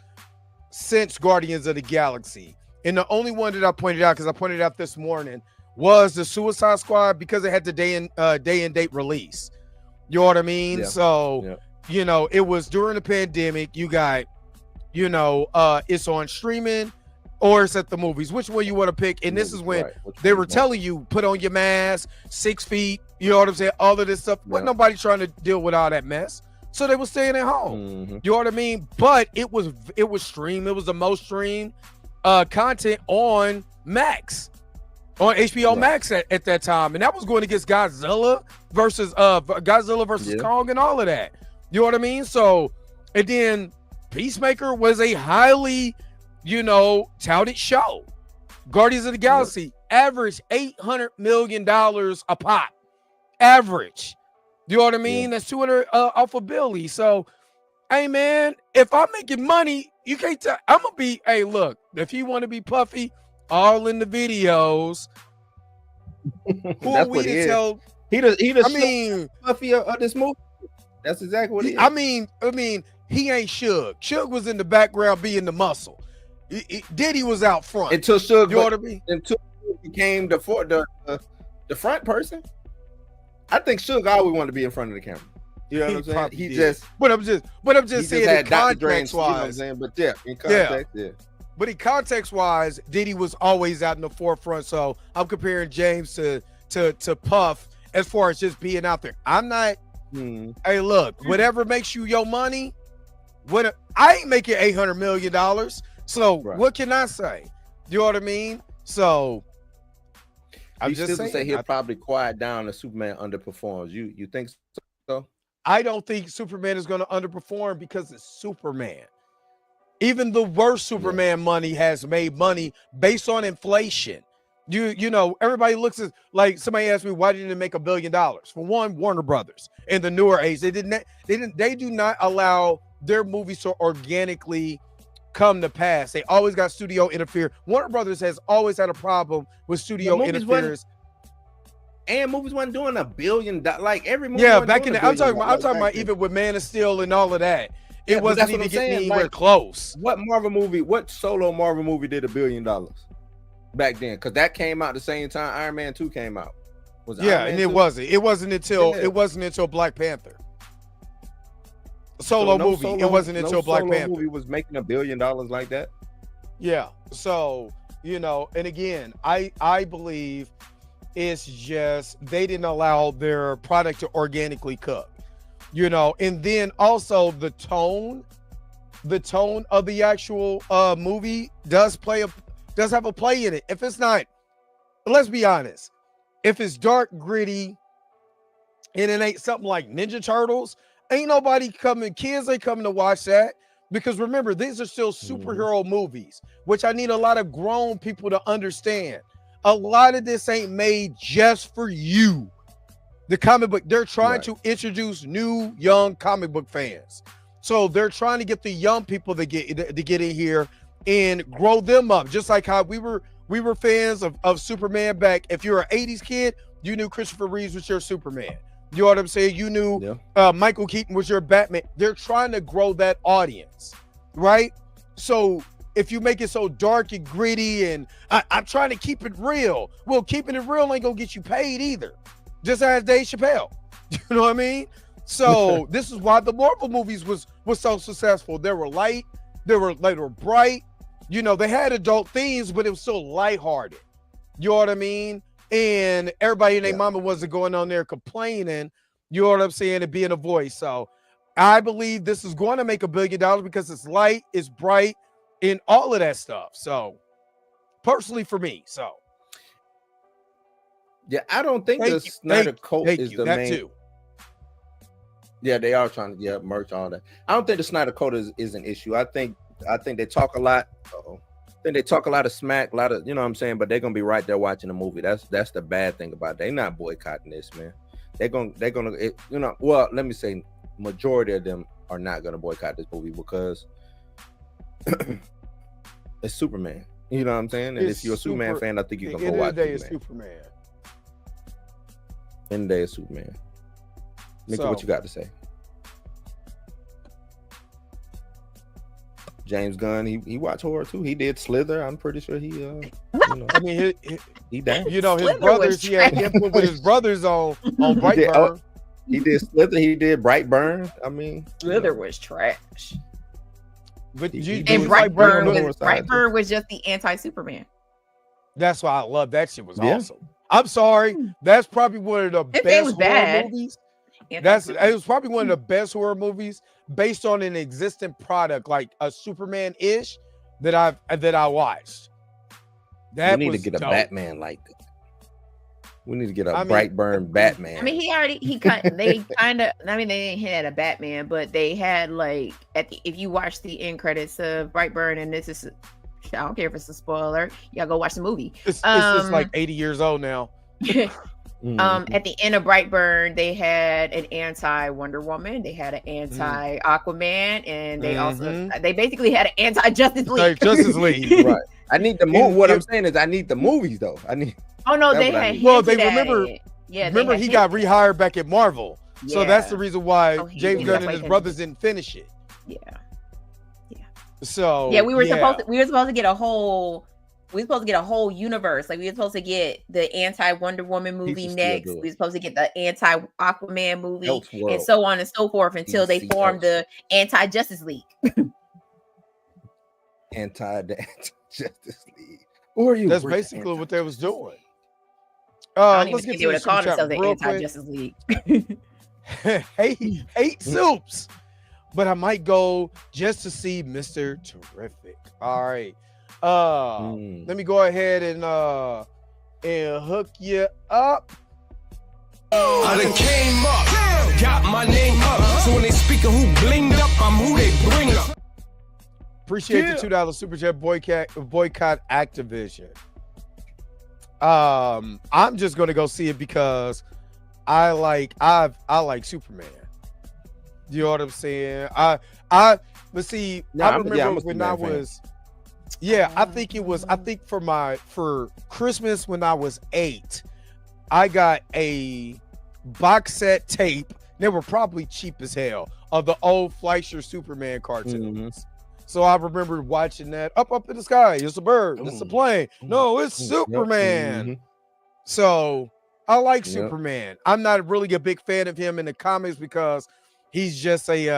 since Guardians of the Galaxy. And the only one that I pointed out, because I pointed out this morning, was the Suicide Squad, because it had the day and date release. You know what I mean? Yeah. So, you know, it was during the pandemic. You got, you know, it's on streaming or it's at the movies. Which one you want to pick? And this is when they were telling you, put on your mask, 6 feet, you know what I'm saying? All of this stuff. But nobody trying to deal with all that mess. So they were staying at home. You know what I mean? But it was streamed. It was the most streamed content on Max, on HBO Max at that time. And that was going against Godzilla versus Kong and all of that. You know what I mean? So, and then Peacemaker was a highly, touted show. Guardians of the Galaxy averaged $800 million a pop. Average. You know what I mean? That's 200 off of Billy. So, hey, man, if I'm making money, you can't tell. I'm going to be, hey, look, if you want to be Puffy, all in the videos, who are we to tell? He does Puffy of this movie. That's exactly what he is. I mean, he ain't Suge. Suge was in the background being the muscle. Diddy was out front. Until Suge, you know what I mean? Until he became the front person. I think Suge always wanted to be in front of the camera. You know what I'm saying? He just. But I'm just saying in context wise. You know what I'm saying? But in context, But in context wise, Diddy was always out in the forefront. So I'm comparing James to Puff as far as just being out there. I'm not. Hey, look, whatever makes you your money, I ain't making $800 million. So what can I say? You know what I mean? So I'm just saying he'll probably quiet down if Superman underperforms. You think so? I don't think Superman is going to underperform because it's Superman. Even the worst Superman money has made money based on inflation. You know, everybody looks at, like, somebody asked me, why didn't it make $1 billion? For one, Warner Brothers in the newer age, they do not allow their movies to organically come to pass. They always got studio interfere. Warner Brothers has always had a problem with studio interference. And movies wasn't doing $1 billion. Like every movie. Yeah, back in the, I'm talking about even with Man of Steel and all of that. It wasn't even getting anywhere close. What solo Marvel movie did $1 billion back then? Because that came out the same time Iron Man 2 came out. It wasn't until Black Panther. It wasn't until Black Panther movie was making $1 billion like that. Yeah. So, and again, I believe it's just they didn't allow their product to organically cook. And then also the tone of the actual movie does have a play in it. If it's not, let's be honest, if it's dark, gritty, and it ain't something like Ninja Turtles, ain't nobody kids ain't coming to watch that, because remember, these are still superhero movies, which I need a lot of grown people to understand. A lot of this ain't made just for you. The comic book, they're trying to introduce new young comic book fans. So they're trying to get the young people to get in here and grow them up. Just like how we were fans of Superman back. If you're an 80s kid, you knew Christopher Reeves was your Superman. You know what I'm saying? You knew Michael Keaton was your Batman. They're trying to grow that audience, right? So if you make it so dark and gritty and I'm trying to keep it real, well, keeping it real ain't gonna get you paid either. Just as Dave Chappelle. You know what I mean? So this is why the Marvel movies was so successful. They were light, they were bright. They had adult themes, but it was still lighthearted. You know what I mean? And everybody and their mama wasn't going on there complaining, you know what I'm saying, and being a voice. So I believe this is going to make $1 billion because it's light, it's bright, and all of that stuff. So personally for me, so. Yeah, I don't think the Snyder Code is the main. Too. Yeah, they are trying to merch all that. I don't think the Snyder Code is an issue. I think they talk a lot. I think they talk a lot of smack, a lot of, you know what I'm saying, but they're gonna be right there watching the movie. That's the bad thing about it. They're not boycotting this, man. They're gonna well, let me say, majority of them are not gonna boycott this movie because it's Superman. You know what I'm saying? And if you're a Superman fan, I think you can go watch Superman. End of the day is Superman. Nicky, what you got to say? James Gunn, he watched horror too. He did Slither. I'm pretty sure he I mean, he danced. His brothers, he had input with his brothers on Brightburn. He did Slither. He did Brightburn. I mean, Slither was trash. But He you And was like Brightburn Brightburn was- Brightburn was just the anti-Superman. That's why I love that shit was Yeah. awesome. I'm sorry, that's probably one of the If it was best horror bad. movies. It Anti-Superman. was probably one of the best horror movies based on an existing product, like a Superman-ish that I watched. That we need was to get a dope. Batman like that. We need to get a I mean, Brightburn Batman. I mean, they kind of. I mean, they didn't hit a Batman, but they had like if you watch the end credits of Brightburn, and this is, I don't care if it's a spoiler. Y'all go watch the movie. It's just like 80 years old now. At the end of Brightburn, they had an anti Wonder Woman, they had an anti Aquaman, and they basically had an anti Justice League. Like Justice League. Right. I need the movie. What I'm saying is, I need the movies though. I need. Oh no, That's they what I had. mean. Well, they hinted at remember- it. Yeah, Remember, he got rehired back at Marvel, so that's the reason why Oh, he James did. Gunn That's and why his he brothers didn't finish it. Yeah. So Yeah, we were supposed to get a whole. We were supposed to get a whole universe. Like we were supposed to get the anti Wonder Woman movie should still next. do it. We were supposed to get the anti Aquaman movie, Elseworld. and so on and so forth until they DC formed the anti Justice League. Anti-Justice League. Or you? That's basically what they was doing. I don't even Let's think get they would to have the called super chat themselves the real anti quick. Justice League. hate soups, but I might go just to see Mr. Terrific. All right. Let me go ahead and hook you up. I done came up, got my name up. So when they speaking who blinged up, I'm who they bring up. Appreciate the $2 super chat. Boycott Activision. I'm just gonna go see it because I like Superman. You know what I'm saying? But see, I remember when I was I think for Christmas when I was 8, I got a box set tape. They were probably cheap as hell of the old Fleischer Superman cartoons. So I remember watching that up in the sky. It's a bird. It's a plane. No, it's Superman. So I like Superman. I'm not really a big fan of him in the comics because he's just he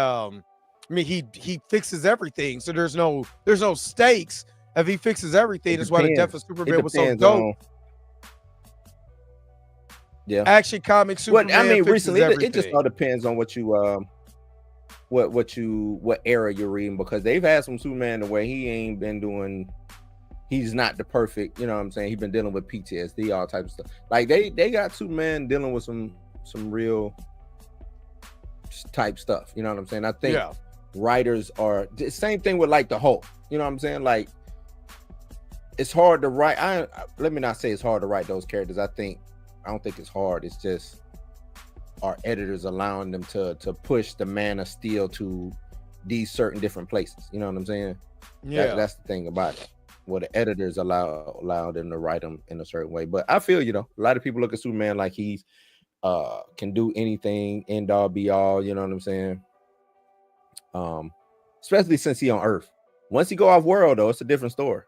fixes everything. So there's no stakes if he fixes everything. That's why the death of Superman was so dope. Action comic Superman. Well, I mean, recently everything. it just all depends on what you what era you're reading, because they've had some Superman the way he ain't been doing. He's not the perfect, you know what I'm saying? He's been dealing with PTSD, all types of stuff. Like they got Superman dealing with some real type stuff. You know what I'm saying? I think writers are the same thing with like the Hulk. You know what I'm saying? Like it's hard to write. Let me not say it's hard to write those characters. I don't think it's hard. It's just our editors allowing them to push the Man of Steel to these certain different places. You know what I'm saying? Yeah, that's the thing about it. Well, the editors allow them to write them in a certain way. But I feel, a lot of people look at Superman like he's can do anything, end all be all. You know what I'm saying? Especially since he on Earth. Once he go off world, though, it's a different story.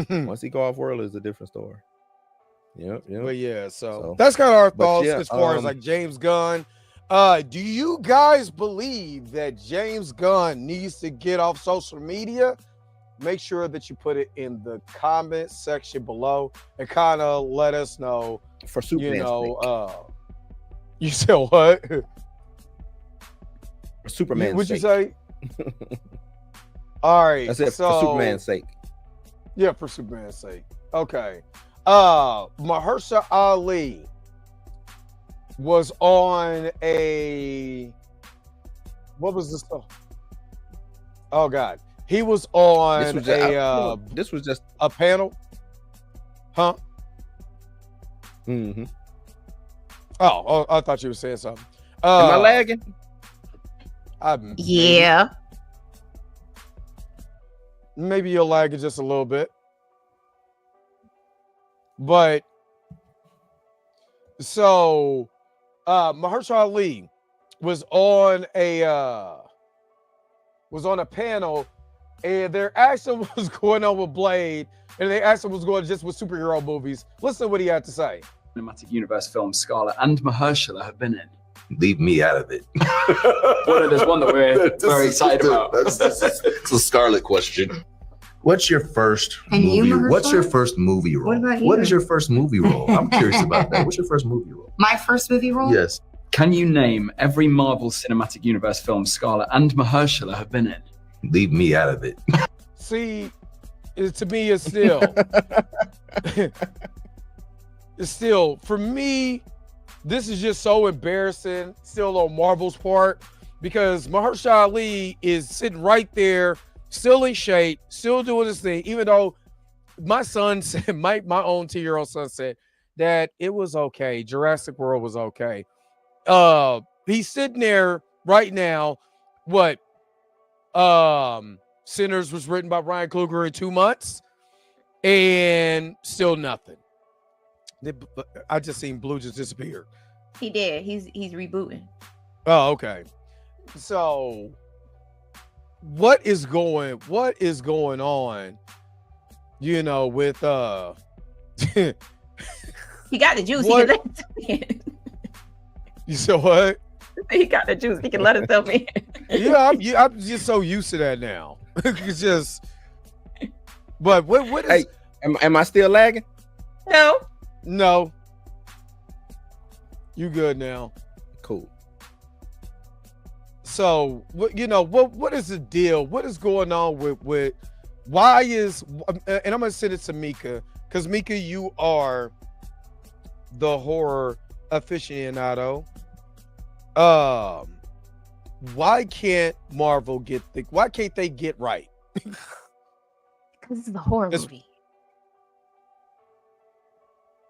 Once he go off world, it's a different story. Yep. But so that's kind of our thoughts as far as like James Gunn. Do you guys believe that James Gunn needs to get off social media? Make sure that you put it in the comment section below and kind of let us know. For Superman's sake. You said what? For Superman's What'd you sake. say? All right. That's it. For Superman's sake. Yeah, for Superman's sake. Okay. Mahershala Ali was on what was this? Oh God. He was on this was just a panel. Huh? Mm-hmm. Oh, I thought you were saying something. Am I lagging? Yeah. Maybe you're lagging just a little bit. But so Mahershala Ali was on a panel, and their action was going on with Blade, and they asked him what's going on just with superhero movies. Listen to what he had to say. Cinematic Universe film Scarlett and Mahershala have been in. Leave me out of it. Well, there's one that we're very excited about. It's a Scarlet question. What's your first And movie? you, Mahershala? What's your first movie role? What about What you? is your first movie role? I'm curious about that. What's your first movie role? My first movie role? Yes. Can you name every Marvel Cinematic Universe film Scarlett and Mahershala have been in? Leave me out of it. See, to me, it's still, it's still, for me, this is just so embarrassing still on Marvel's part, because Mahershala Ali is sitting right there, still in shape, still doing his thing, even though my son said, my own 2-year-old son said that it was okay. Jurassic World was okay. He's sitting there right now. What? Sinners was written by Ryan Coogler in 2 months, and still nothing. I just seen Blue just disappear. He did. He's rebooting. Oh, okay. So, what is going on? You know, with He got the juice. What? He can let you said what? he got the juice. He can let himself in. Yeah, I'm just so used to that now. It's just, but what is? Hey, am I still lagging? No, you good now. Cool. So what is the deal? What is going on with why is, and I'm gonna send it to Mika, because Mika, you are the horror aficionado. Why can't Marvel why can't they get right? Because this is a horror movie.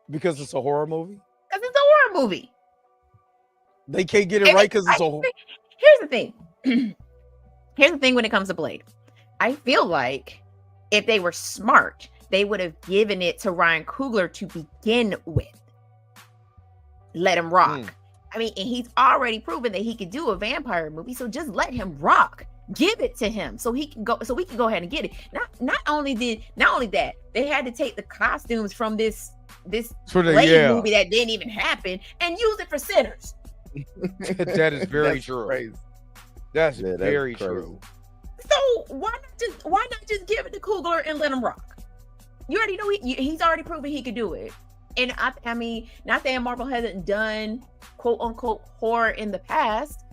Because it's a horror movie? Because it's a horror movie. They can't get it right because it's a horror. Here's the thing. Here's the thing when it comes to Blade. I feel like if they were smart, they would have given it to Ryan Coogler to begin with. Let him rock. I mean, and he's already proven that he could do a vampire movie, so just let him rock. Give it to him so he can go, so we can go ahead and get it. Not only that, they had to take the costumes from this Blade movie that didn't even happen and use it for Sinners. That is very true. Crazy. That's Yeah, very crazy. true. So why not just give it to Coogler and let him rock? You already know he's already proven he could do it. And I mean, not saying Marvel hasn't done quote unquote horror in the past.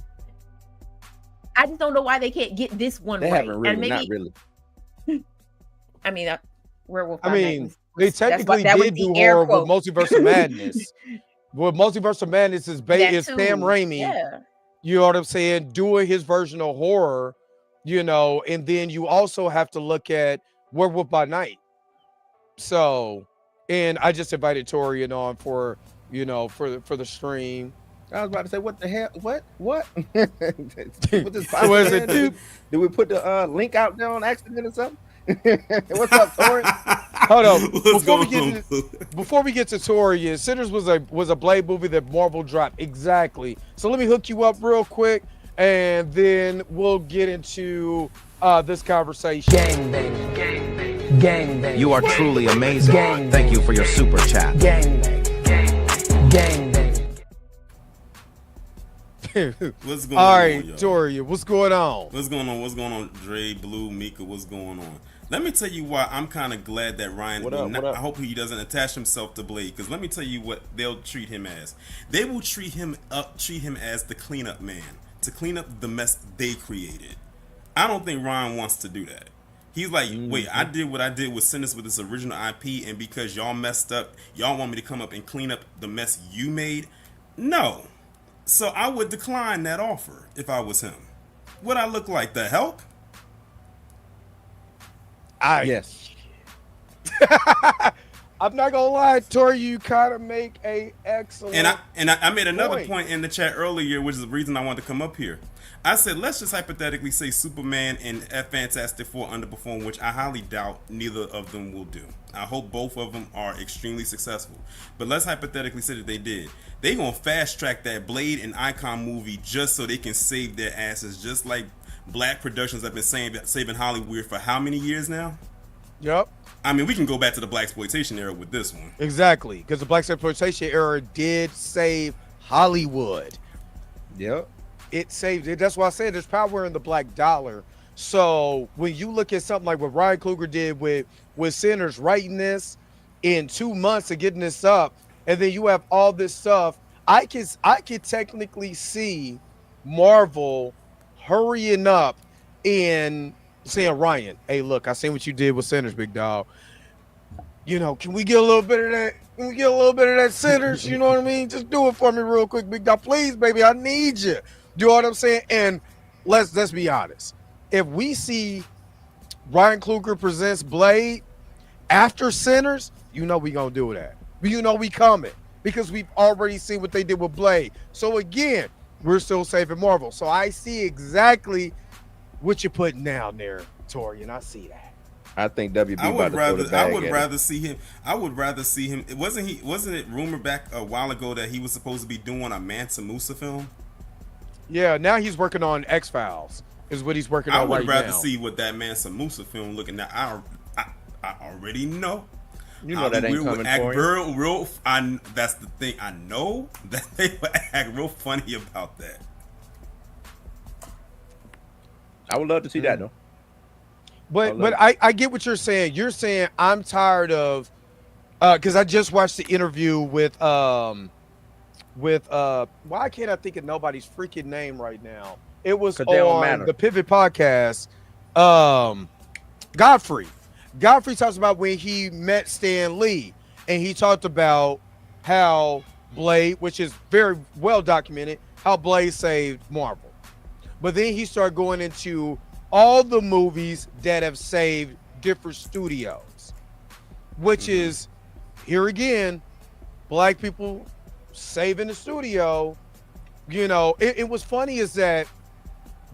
I just don't know why they can't get this one They right. haven't really, And maybe, not really. I mean, Werewolf. I by mean, Night they was- technically that was did the do air horror quote. with Multiverse of Madness. With Multiverse of Madness is That Sam too. Raimi. Yeah. You know what I'm saying? Doing his version of horror, and then you also have to look at Werewolf by Night. So, and I just invited Torian on for the stream. I was about to say, what the hell? What? What this Was it, dude? Did we put the link out there on accident or something? What's up, Tori? Hold on. Before we get to Torian, Sinners was a Blade movie that Marvel dropped. Exactly. So let me hook you up real quick, and then we'll get into this conversation. Gang bang, gang bang, gang bang. You are truly amazing. Gang Thank you for your super chat. Gang bang, gang bang. What's going All on? right, Y'all? Torian, what's going on? What's going on? What's going on? Dre, Blue, Mika, what's going on? Let me tell you why I'm kind of glad that Ryan. What up? I hope he doesn't attach himself to Blade, because let me tell you what they'll treat him as. They will treat him as the cleanup man to clean up the mess they created. I don't think Ryan wants to do that. He's like, wait, I did what I did with Sinners with this original IP, and because y'all messed up, y'all want me to come up and clean up the mess you made? No. So I would decline that offer if I was him. Would I look like the Help? Yes. I'm not gonna lie, Tori, you kind of make a excellent. And I made another point in the chat earlier, which is the reason I wanted to come up here. I said, let's just hypothetically say Superman and Fantastic Four underperform, which I highly doubt neither of them will do. I hope both of them are extremely successful. But let's hypothetically say that they did. They gonna fast track that Blade and Icon movie just so they can save their asses, just like Black Productions have been saving Hollywood for how many years now? Yep. I mean, we can go back to the Blaxploitation era with this one. Exactly, because the Blaxploitation era did save Hollywood. Yep. It saved it. That's why I said there's power in the black dollar. So when you look at something like what Ryan Coogler did with Sinners, writing this in 2 months and getting this up, and then you have all this stuff, I could technically see Marvel hurrying up and saying, Ryan, hey, look, I seen what you did with Sinners, big dog. You know, can we get a little bit of that? Can we get a little bit of that Sinners? You know what I mean? Just do it for me real quick, big dog. Please, baby, I need you. Do you know what I'm saying? And let's be honest. If we see Ryan Coogler presents Blade after Sinners, you know we gonna do that. You know we coming because we've already seen what they did with Blade. So again, we're still saving Marvel. So I see exactly what you're putting down there, Tori, and I see that. I think WB. I would rather see him. I would rather see him. Wasn't it rumored back a while ago that he was supposed to be doing a Mansa Musa film? Yeah, now he's working on X-Files. Is what he's working on right now. I would rather see what that Mansa Musa film looking at. I already know. You know that ain't coming for real. That's the thing. I know that they would act real funny about that. I would love to see that though. But I get what you're saying. You're saying I'm tired of because I just watched the interview with why can't I think of nobody's freaking name right now? It was on the Pivot podcast. Godfrey talks about when he met Stan Lee, and he talked about how Blade, which is very well documented, how Blade saved Marvel. But then he started going into all the movies that have saved different studios, which is, here again, black people saving the studio. You know, it was funny is that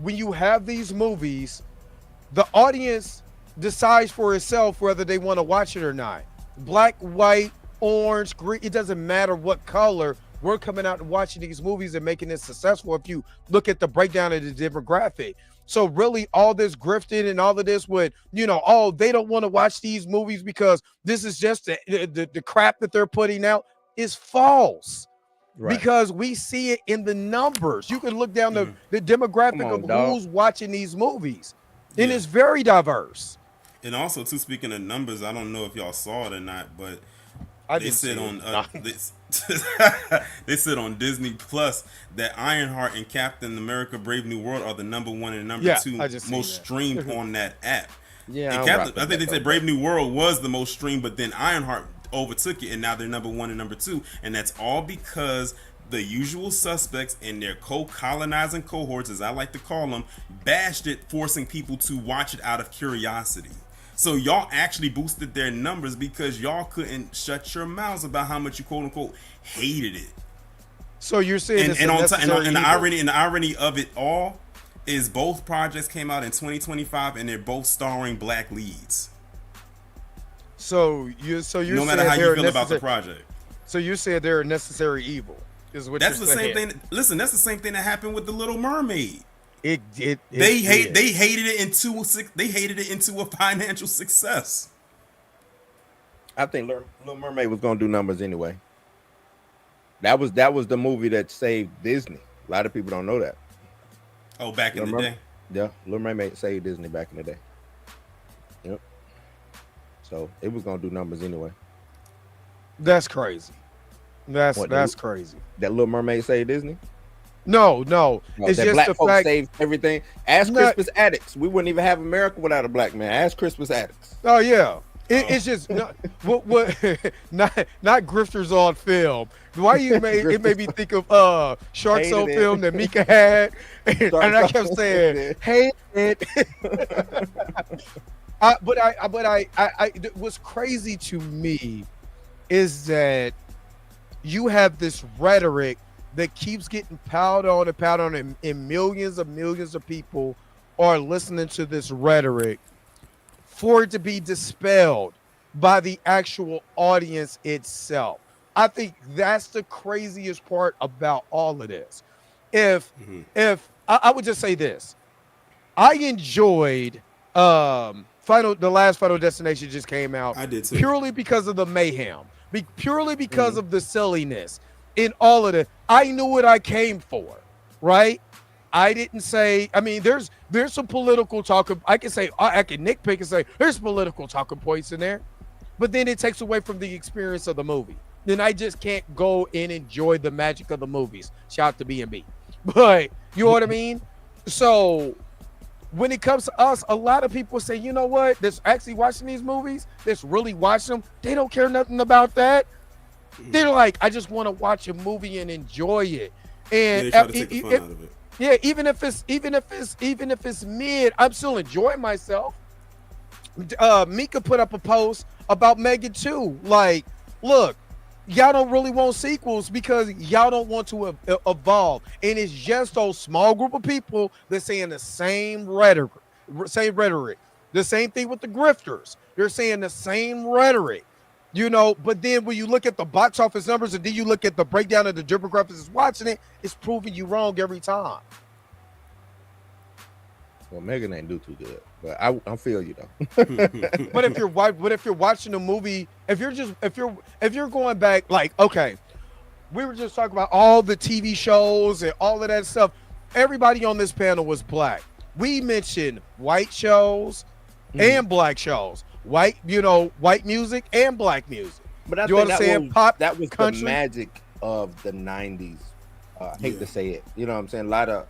when you have these movies, the audience decides for itself whether they want to watch it or not. Black, white, orange, green, it doesn't matter what color. We're coming out and watching these movies and making it successful if you look at the breakdown of the demographic. So really all this grifting and all of this with, you know, oh, they don't want to watch these movies because this is just the crap that they're putting out is false. Right. Because we see it in the numbers. You can look down the demographic of who's watching these movies. And it's very diverse. And also, too, speaking of numbers, I don't know if y'all saw it or not, but they said on Disney Plus that Ironheart and Captain America: Brave New World are the #1 and #2 most streamed on that app. Yeah, and I think they said Brave New World was the most streamed, but then Ironheart overtook it, and now they're #1 and #2, and that's all because the usual suspects and their co-colonizing cohorts, as I like to call them, bashed it, forcing people to watch it out of curiosity. So y'all actually boosted their numbers because y'all couldn't shut your mouths about how much you quote unquote hated it. So you're saying and the irony of it all is both projects came out in 2025 and they're both starring black leads. So you're no matter how you feel about the project. So you said they're a necessary evil. Is what that's you're the saying. same thing. Listen, that's the same thing that happened with The Little Mermaid. They hated it into a financial success. I think Little Mermaid was gonna do numbers anyway. That was the movie that saved Disney. A lot of people don't know that. Oh, back in the day. Yeah, Little Mermaid saved Disney back in the day. Yep. So it was gonna do numbers anyway. That's crazy. That's crazy. That Little Mermaid saved Disney? No. It's that just black the folks fact saved everything. Ask Crispus Attucks. We wouldn't even have America without a black man. Ask Crispus Attucks. Oh yeah. It's just not grifters on film. Why it made me think of Shark Soul film that Mika had, and I kept saying, "Hate it." But what's crazy to me is that you have this rhetoric that keeps getting piled on, and millions of people are listening to this rhetoric for it to be dispelled by the actual audience itself. I think that's the craziest part about all of this. If I would just say this, I enjoyed the last Final Destination just came out. I did too. Purely because of the mayhem, purely because of the silliness in all of it. I knew what I came for. right? I didn't say. I mean, there's some political talk. I can say I can nitpick and say there's political talking points in there, but then it takes away from the experience of the movie. Then I just can't go and enjoy the magic of the movies. Shout out to B&B, but you know what I mean. So when it comes to us, a lot of people say, you know what? That's actually watching these movies. That's really watching them. They don't care nothing about that. They're like, I just want to watch a movie and enjoy it. And they try to take the fun out of it. Yeah, even if it's mid, I'm still enjoying myself. Mika put up a post about Megan 2. Like, look, y'all don't really want sequels because y'all don't want to evolve. And it's just those small group of people that's saying the same rhetoric. The same thing with the grifters. They're saying the same rhetoric. You know, but then when you look at the box office numbers and then you look at the breakdown of the demographics that's watching it, it's proving you wrong every time. Well, Megan ain't do too good, but I feel you though. But if you're watching a movie, if you're going back, like, okay, we were just talking about all the TV shows and all of that stuff. Everybody on this panel was black. We mentioned white shows and black shows. White music and black music. But I think that was country? The magic of the 90s. I hate to say it. You know what I'm saying? A lot of,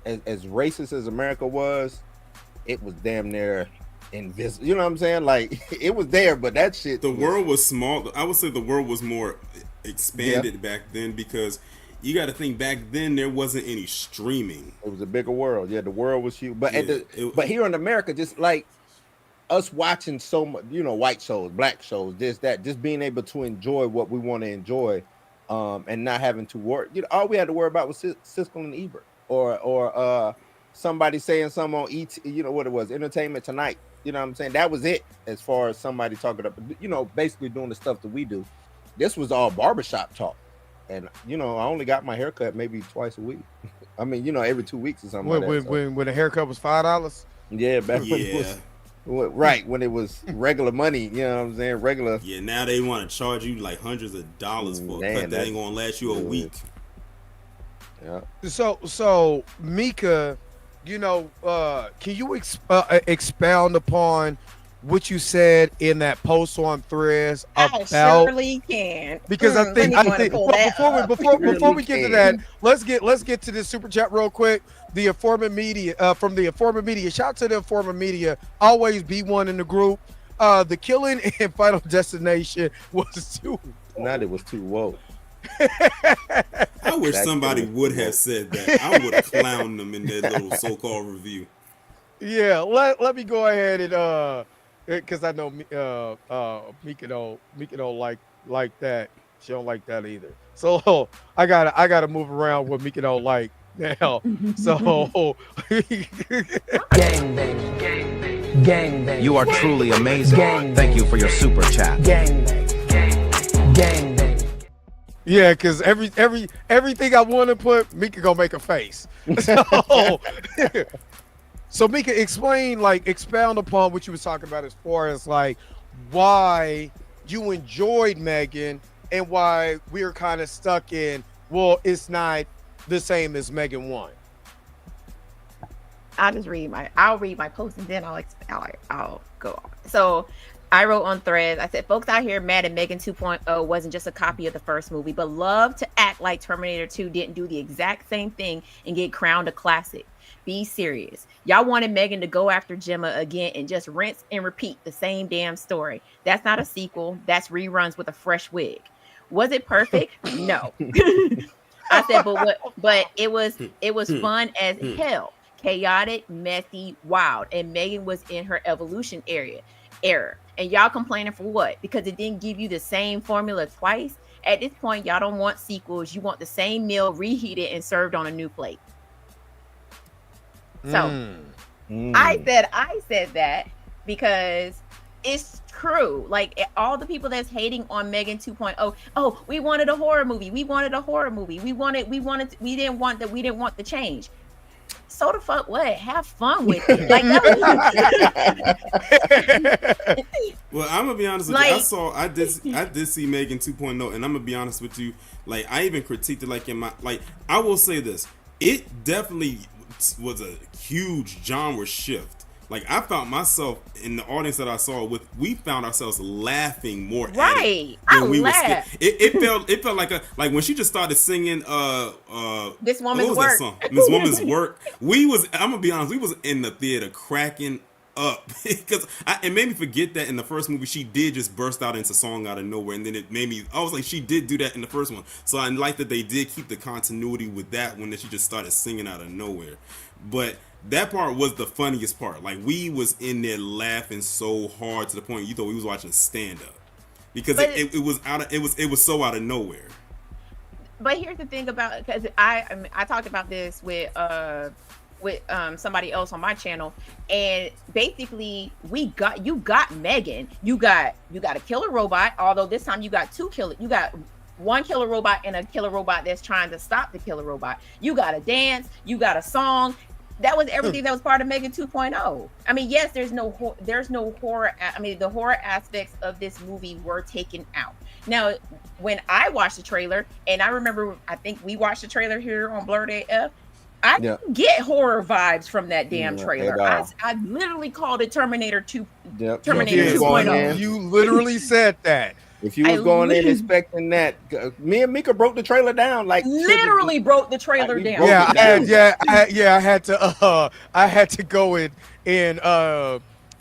as racist as America was, it was damn near invisible. You know what I'm saying? Like, it was there, but that shit. The world was small. I would say the world was more expanded back then because you got to think back then there wasn't any streaming. It was a bigger world. Yeah, the world was huge. But but here in America, just like us watching so much, you know, white shows, black shows, just being able to enjoy what we want to enjoy, and not having to worry. You know, all we had to worry about was Siskel and Ebert, or somebody saying something on ET. You know what it was, Entertainment Tonight. You know what I'm saying? That was it as far as somebody talking up. You know, basically doing the stuff that we do. This was all barbershop talk, and you know, I only got my haircut maybe twice a week. I mean, you know, every 2 weeks or something. When the haircut was $5. Yeah, back when it was. Right, when it was regular money, you know what I'm saying? Regular. Yeah, now they want to charge you like hundreds of dollars for a cut that ain't gonna last you a week. Yeah. So Mika, you know, can you expound upon what you said in that post on Threads about? I surely can. Because I think before we get to that, let's get to this super chat real quick. The Informant Media, from the Informant Media. Shout out to the Informant Media. Always be one in the group. The killing in Final Destination was too. Not it was too woke. I wish somebody would have said that. I would have clowned them in their little so-called review. Yeah, let me go ahead and because I know Mika don't like that. She don't like that either. So I gotta move around what Mika don't like now. So Gang bang. Gang bang. You are truly amazing. Thank you for your super chat. Gang bang. Gang bang. yeah, because everything I want to put, Mika gonna make a face. So Mika, expound upon what you was talking about as far as like why you enjoyed Megan and why we're kind of stuck in, well, it's not the same as Megan 1. I'll read my post and then I'll go on. So I wrote on Threads, I said, folks out here mad at Megan 2.0 wasn't just a copy of the first movie, but love to act like Terminator 2 didn't do the exact same thing and get crowned a classic. Be serious. Y'all wanted Megan to go after Gemma again and just rinse and repeat the same damn story. That's not a sequel. That's reruns with a fresh wig. Was it perfect? No. I said, but it was fun as hell. Chaotic, messy, wild. And Megan was in her evolution era. And y'all complaining for what? Because it didn't give you the same formula twice? At this point, y'all don't want sequels. You want the same meal reheated and served on a new plate. So I said that because it's true. Like all the people that's hating on Megan 2.0, oh, we wanted a horror movie. We didn't want the change. So the fuck what? Have fun with it. Like that was... Well, I'm gonna be honest with you. I did see Megan 2.0, and I'm gonna be honest with you. Like I even critiqued it. Like I will say this: It definitely was a huge genre shift. Like I found myself in the audience that I saw with, we found ourselves laughing more at it than we were scared. It felt like when she just started singing This Woman's what was Work. that song? This Woman's Work. I'm gonna be honest, we was in the theater cracking up because it made me forget that in the first movie she did just burst out into song out of nowhere, and then it made me, I was like, she did do that in the first one. So I like that they did keep the continuity with that one, that she just started singing out of nowhere. But that part was the funniest part. Like we was in there laughing so hard to the point you thought we was watching stand up, because it was so out of nowhere. But here's the thing about, because I talked about this with somebody else on my channel, and basically you got Megan, you got a killer robot, although this time you got one killer robot and a killer robot that's trying to stop the killer robot. You got a dance, you got a song. That was everything that was part of Megan 2.0. I mean, yes, there's no horror. I mean, the horror aspects of this movie were taken out. Now, when I watched the trailer, and I remember, I think we watched the trailer here on Blurred AF, I didn't get horror vibes from that damn trailer. I literally called it Terminator 2. Terminator 2.0. You literally said that. If you was going in expecting that, me and Mika broke the trailer down. Like literally broke the trailer down. I had to go in and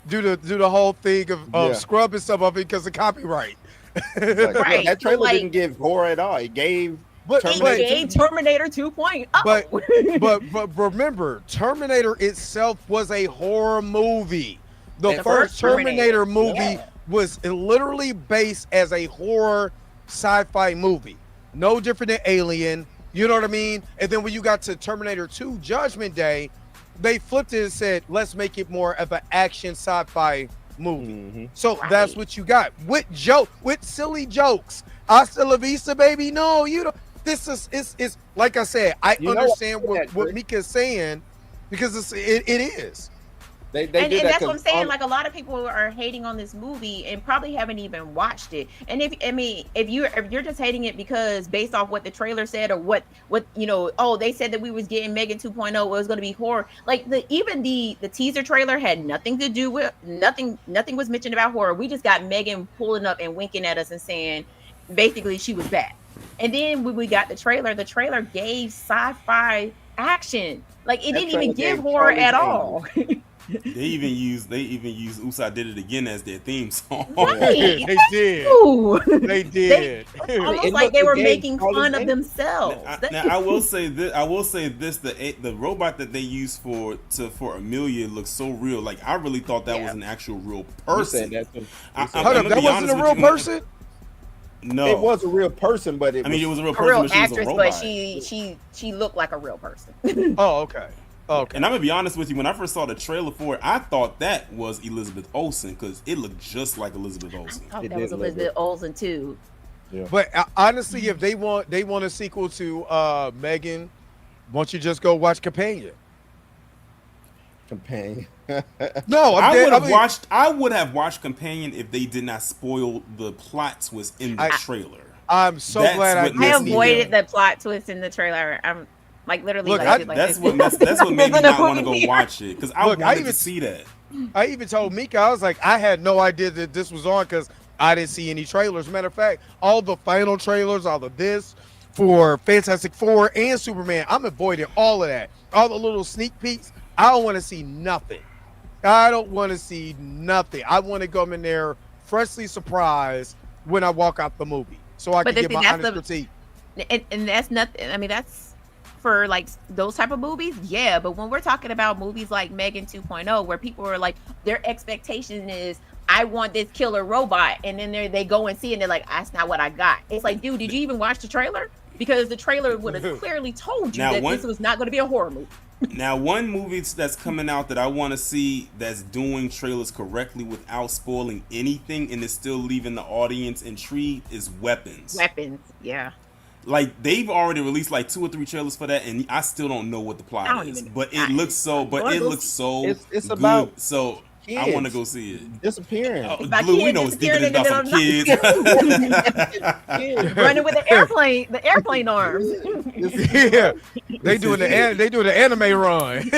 do the whole thing of scrubbing some of it because of copyright. Right. That trailer didn't give horror at all. It gave Terminator 2.0. But remember, Terminator itself was a horror movie. The first Terminator movie was literally based as a horror sci-fi movie. No different than Alien. You know what I mean? And then when you got to Terminator 2 Judgment Day, they flipped it and said, let's make it more of an action sci-fi movie. Mm-hmm. So that's what you got. With silly jokes. Hasta la vista, baby. No, you don't. This is like I said, I understand what Mika is saying, because it is. And that's what I'm saying. Like, a lot of people are hating on this movie and probably haven't even watched it. And if you're just hating it because based off what the trailer said, or what they said that we was getting Megan 2.0, it was going to be horror. Like even the teaser trailer had nothing to do with nothing was mentioned about horror. We just got Megan pulling up and winking at us and saying basically she was bad. And then when we got the trailer gave sci-fi action. Like it didn't even give horror at all. They even used Oops, I Did It Again as their theme song. Right. They did. They did. Almost like they were making fun of themselves. Now I will say this: the robot that they used for Amelia looks so real. Like I really thought that was an actual real person. Hold up, that wasn't a real person? No, it was a real person, but it was a real person. A real actress, but she looked like a real person. Oh, okay. Okay. And I'm gonna be honest with you, when I first saw the trailer for it, I thought that was Elizabeth Olsen because it looked just like Elizabeth Olsen. I thought that was Elizabeth Olsen too. Yeah. But honestly, if they want a sequel to Megan, why don't you just go watch Companion? No, I would have watched Companion if they did not spoil the plot twist in the trailer. I'm so glad I avoided the plot twist in the trailer. I'm like literally. That's what made me not want to go watch it, because I wanted to see that. I even told Mika, I was like, I had no idea that this was on because I didn't see any trailers. Matter of fact, all the final trailers, all of this for Fantastic Four and Superman, I'm avoiding all of that. All the little sneak peeks. I don't want to see nothing. I want to go in there freshly surprised when I walk out the movie, so I can get my honest critique. And that's nothing. I mean, that's for like those type of movies, yeah. But when we're talking about movies like Megan 2.0, where people are like, their expectation is, I want this killer robot, and then they go and see it and they're like, that's not what I got. It's like, dude, did you even watch the trailer? Because the trailer would have clearly told you this was not going to be a horror movie. Now, one movie that's coming out that I want to see that's doing trailers correctly without spoiling anything and is still leaving the audience intrigued is Weapons. Yeah. Like, they've already released like 2 or 3 trailers for that, and I still don't know what the plot is. But it looks so. But it looks so. It's good. about. So I want to go see it. Disappearing. Blue, we know it's deeper than that for kids. Running with the airplane arms. Yeah, they doing the anime run.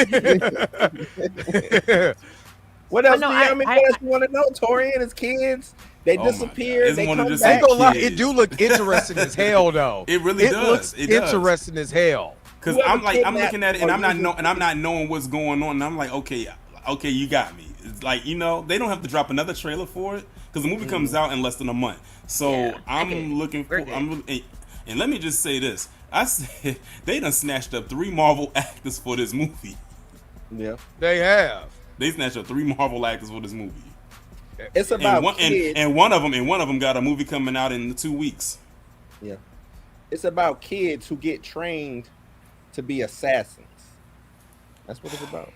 What else? What else you want to know? Tori and his kids. They disappeared. They come back. It do look interesting as hell, though. It really does. It does. Interesting as hell. Because I'm looking at it, and I'm not knowing what's going on. And I'm like, okay, you got me. It's like, they don't have to drop another trailer for it because the movie comes out in less than a month. So I'm looking for. And let me just say this: I said they done snatched up 3 Marvel actors for this movie. Yeah, they have. They snatched up 3 Marvel actors for this movie. It's about kids. And one of them got a movie coming out in 2 weeks. Yeah, it's about kids who get trained to be assassins. That's what it's about.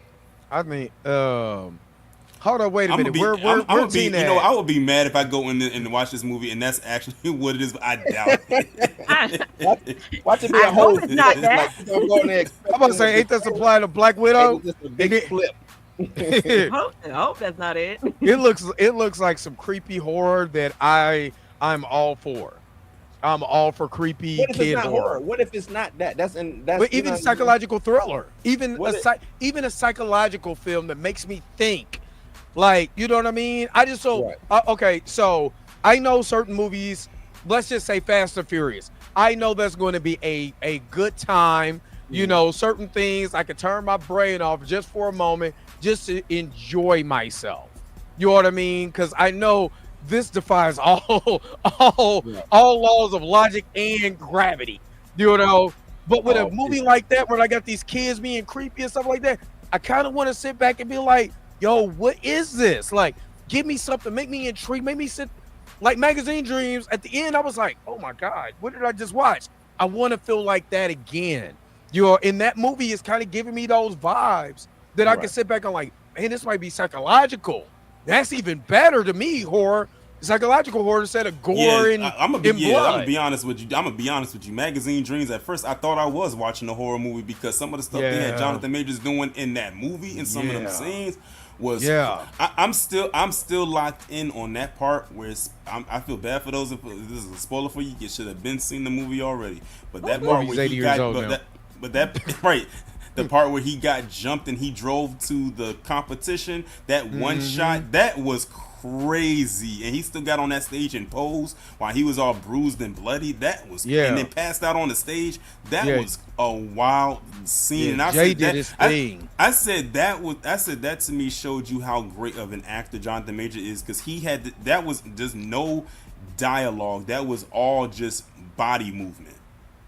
I mean, hold on, wait a minute. We're I would be mad if I go in and watch this movie and that's actually what it is, but I doubt it. Watch it be a whole. It's not that. I'm about to say, ain't that supply to Black Widow? Just a big flip. I hope that's not it. It looks like some creepy horror that I'm all for. I'm all for creepy kid horror. What if it's not that? That's but even psychological thriller, even a psychological film that makes me think, like, you know what I mean? I just okay. So I know certain movies. Let's just say Fast and Furious. I know that's going to be a good time. You know, certain things I can turn my brain off just for a moment, just to enjoy myself. You know what I mean? Because I know this defies all laws of logic and gravity. You know, but with a movie like that, where I got these kids being creepy and stuff like that, I kind of want to sit back and be like, "Yo, what is this? Like, give me something, make me intrigued, make me sit." Like Magazine Dreams. At the end, I was like, "Oh my God, what did I just watch?" I want to feel like that again. You know, in that movie, it's kind of giving me those vibes that I can sit back and like, man, this might be psychological. That's even better to me, horror. Psychological horror instead of gore and blood. I'm gonna be honest with you. Magazine Dreams. At first, I thought I was watching a horror movie because some of the stuff they had Jonathan Majors doing in that movie and some of them scenes was. I'm still locked in on that part where I feel bad for those. If this is a spoiler for you, you should have been seen the movie already. But that part where he got, the part where he got jumped and he drove to the competition, that one shot, that was crazy. And he still got on that stage and posed while he was all bruised and bloody. That was and then passed out on the stage. That was a wild scene. And I said that to me showed you how great of an actor Jonathan Major is, because he had that was just no dialogue. That was all just body movement.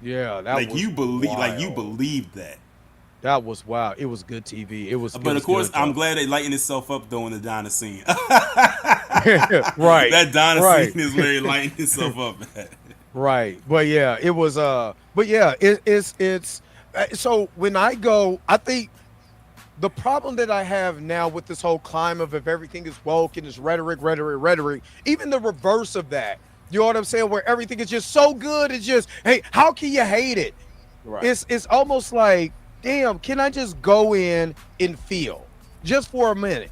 Yeah, that like was you believe, wild. like you believed that. That was wild. It was good TV. It was. But of course, I'm glad they lightened itself up though in the Donna scene. Right. That Donna scene is where it lightened itself up. Right. But yeah, it was. But yeah, it's. So when I go, I think the problem that I have now with this whole climate of if everything is woke and it's rhetoric, even the reverse of that. You know what I'm saying? Where everything is just so good. It's just, hey, how can you hate it? Right. It's almost like, damn, can I just go in and feel just for a minute?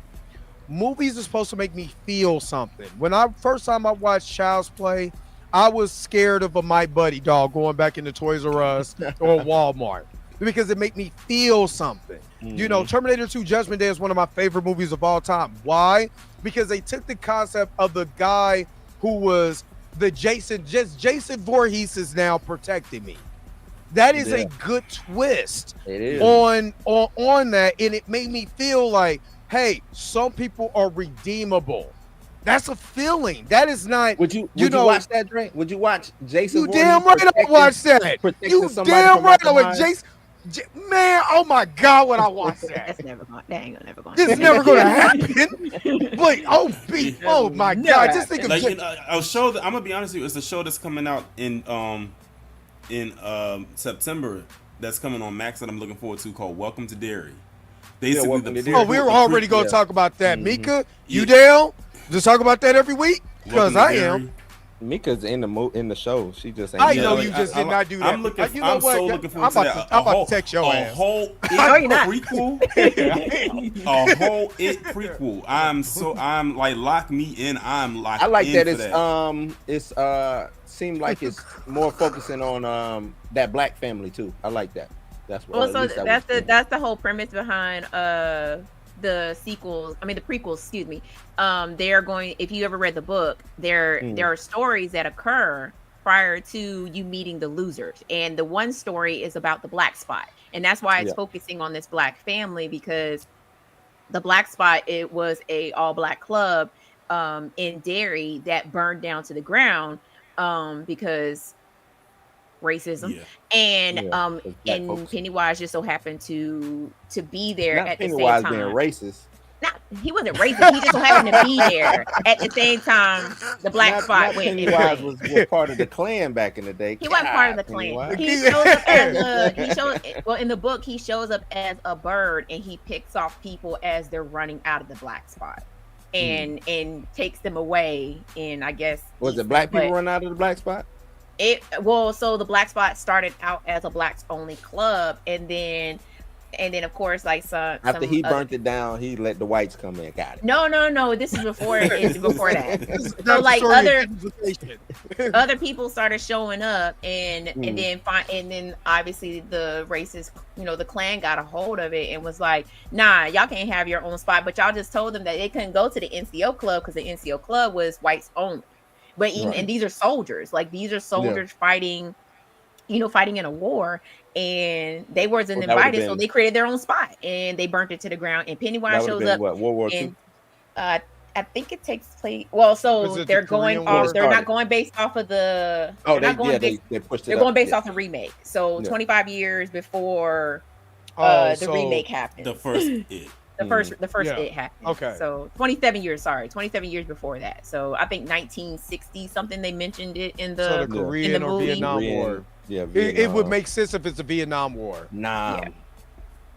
Movies are supposed to make me feel something. When first time I watched Child's Play, I was scared of a My Buddy doll going back into Toys R Us or Walmart because it made me feel something. You know, Terminator 2 Judgment Day is one of my favorite movies of all time. Why? Because they took the concept of the guy who was the Jason Voorhees is now protecting me. That is a good twist on that, and it made me feel like, hey, some people are redeemable. That's a feeling. That is not. Would you watch that, Drake? Would you watch Jason? You damn right I watch that. You damn right I would. Jason, man, oh my God, would I watch that? That's never going. That ain't never going. This is never going to happen. But oh my God, just think of a show that I'm gonna be honest with you. It's a show that's coming out in September. That's coming on Max that I'm looking forward to, called Welcome to Derry. Basically, we were already going to talk about that. Mika, you down? Just talk about that every week? Because I am. Mika's in the show. She just ain't. I know you just did not do that. I'm looking. You know I'm what? so looking forward I'm to about that. to, I'm about to text your ass. A whole No, you're not. prequel. A whole prequel. I'm like lock me in. I'm locked. I like in that. for It's seemed like it's more focusing on that black family too. I like that. That's what. Well, so that's the whole premise behind the sequels. I mean the prequels. Excuse me. They are going. If you ever read the book, there are stories that occur prior to you meeting the losers, and the one story is about the black spot, and that's why it's focusing on this black family, because the black spot, it was a all black club in Derry that burned down to the ground because racism, and and Pennywise just so happened to be there at the same time. Pennywise being racist. No, he wasn't racist. He just so happened to be there at the same time. The black spot went. Pennywise was part of the Klan back in the day. He wasn't part of the Klan. He shows up as well in the book. He shows up as a bird, and he picks off people as they're running out of the black spot, and takes them away. And I guess was it black people run out of the black spot? So the black spot started out as a blacks only club, and then of course, like after he burnt it down, he let the whites come in. Got it. No. This is before before that. So like other people started showing up, and then obviously the racist, the Klan got a hold of it and was like, nah, y'all can't have your own spot, but y'all just told them that they couldn't go to the NCO club because the NCO club was whites only. But even and these are soldiers, fighting, fighting in a war, and they wasn't invited, so they created their own spot and they burnt it to the ground. And Pennywise shows up. What, World War II? I think it takes place. Well, so they're going off. They're not going based off of the. They pushed it. They're going based off the remake. So 25 years before the remake happened. The first it. The first it happened. Okay. So 27 years before that. So I think 1960 something, they mentioned it in the Korean or Vietnam War. Yeah, it would make sense if it's a Vietnam War.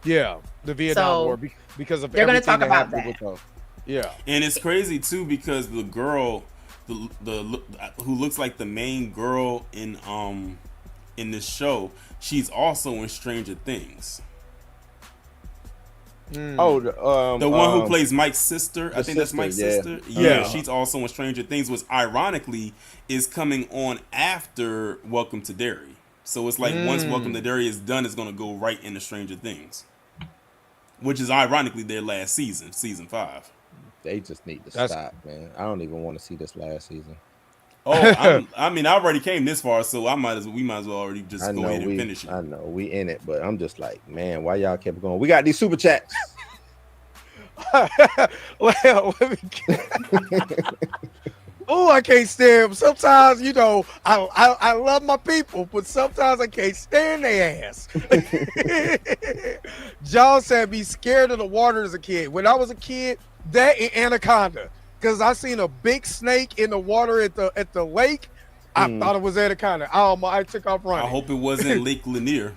Yeah, the Vietnam War, because of they're going to talk about that. Yeah, and it's crazy too because the girl, the who looks like the main girl in this show, she's also in Stranger Things. The one who plays Mike's sister, I think that's Mike's sister. Yeah, she's also in Stranger Things, which ironically is coming on after Welcome to Derry. So it's like once Welcome to Derry is done, it's going to go right into Stranger Things, which is ironically their last season, season 5. They just need to stop, man. I don't even want to see this last season. I already came this far, so we might as well already just go ahead and finish it. I know we in it, but I'm just like, man, why y'all kept going? We got these super chats. Well, I can't stand. Sometimes, I love my people, but sometimes I can't stand their ass. John said, "Be scared of the water as a kid." When I was a kid, that and anaconda. Because I seen a big snake in the water at the lake. I thought it was anaconda. I took off running. I hope it wasn't Lake Lanier.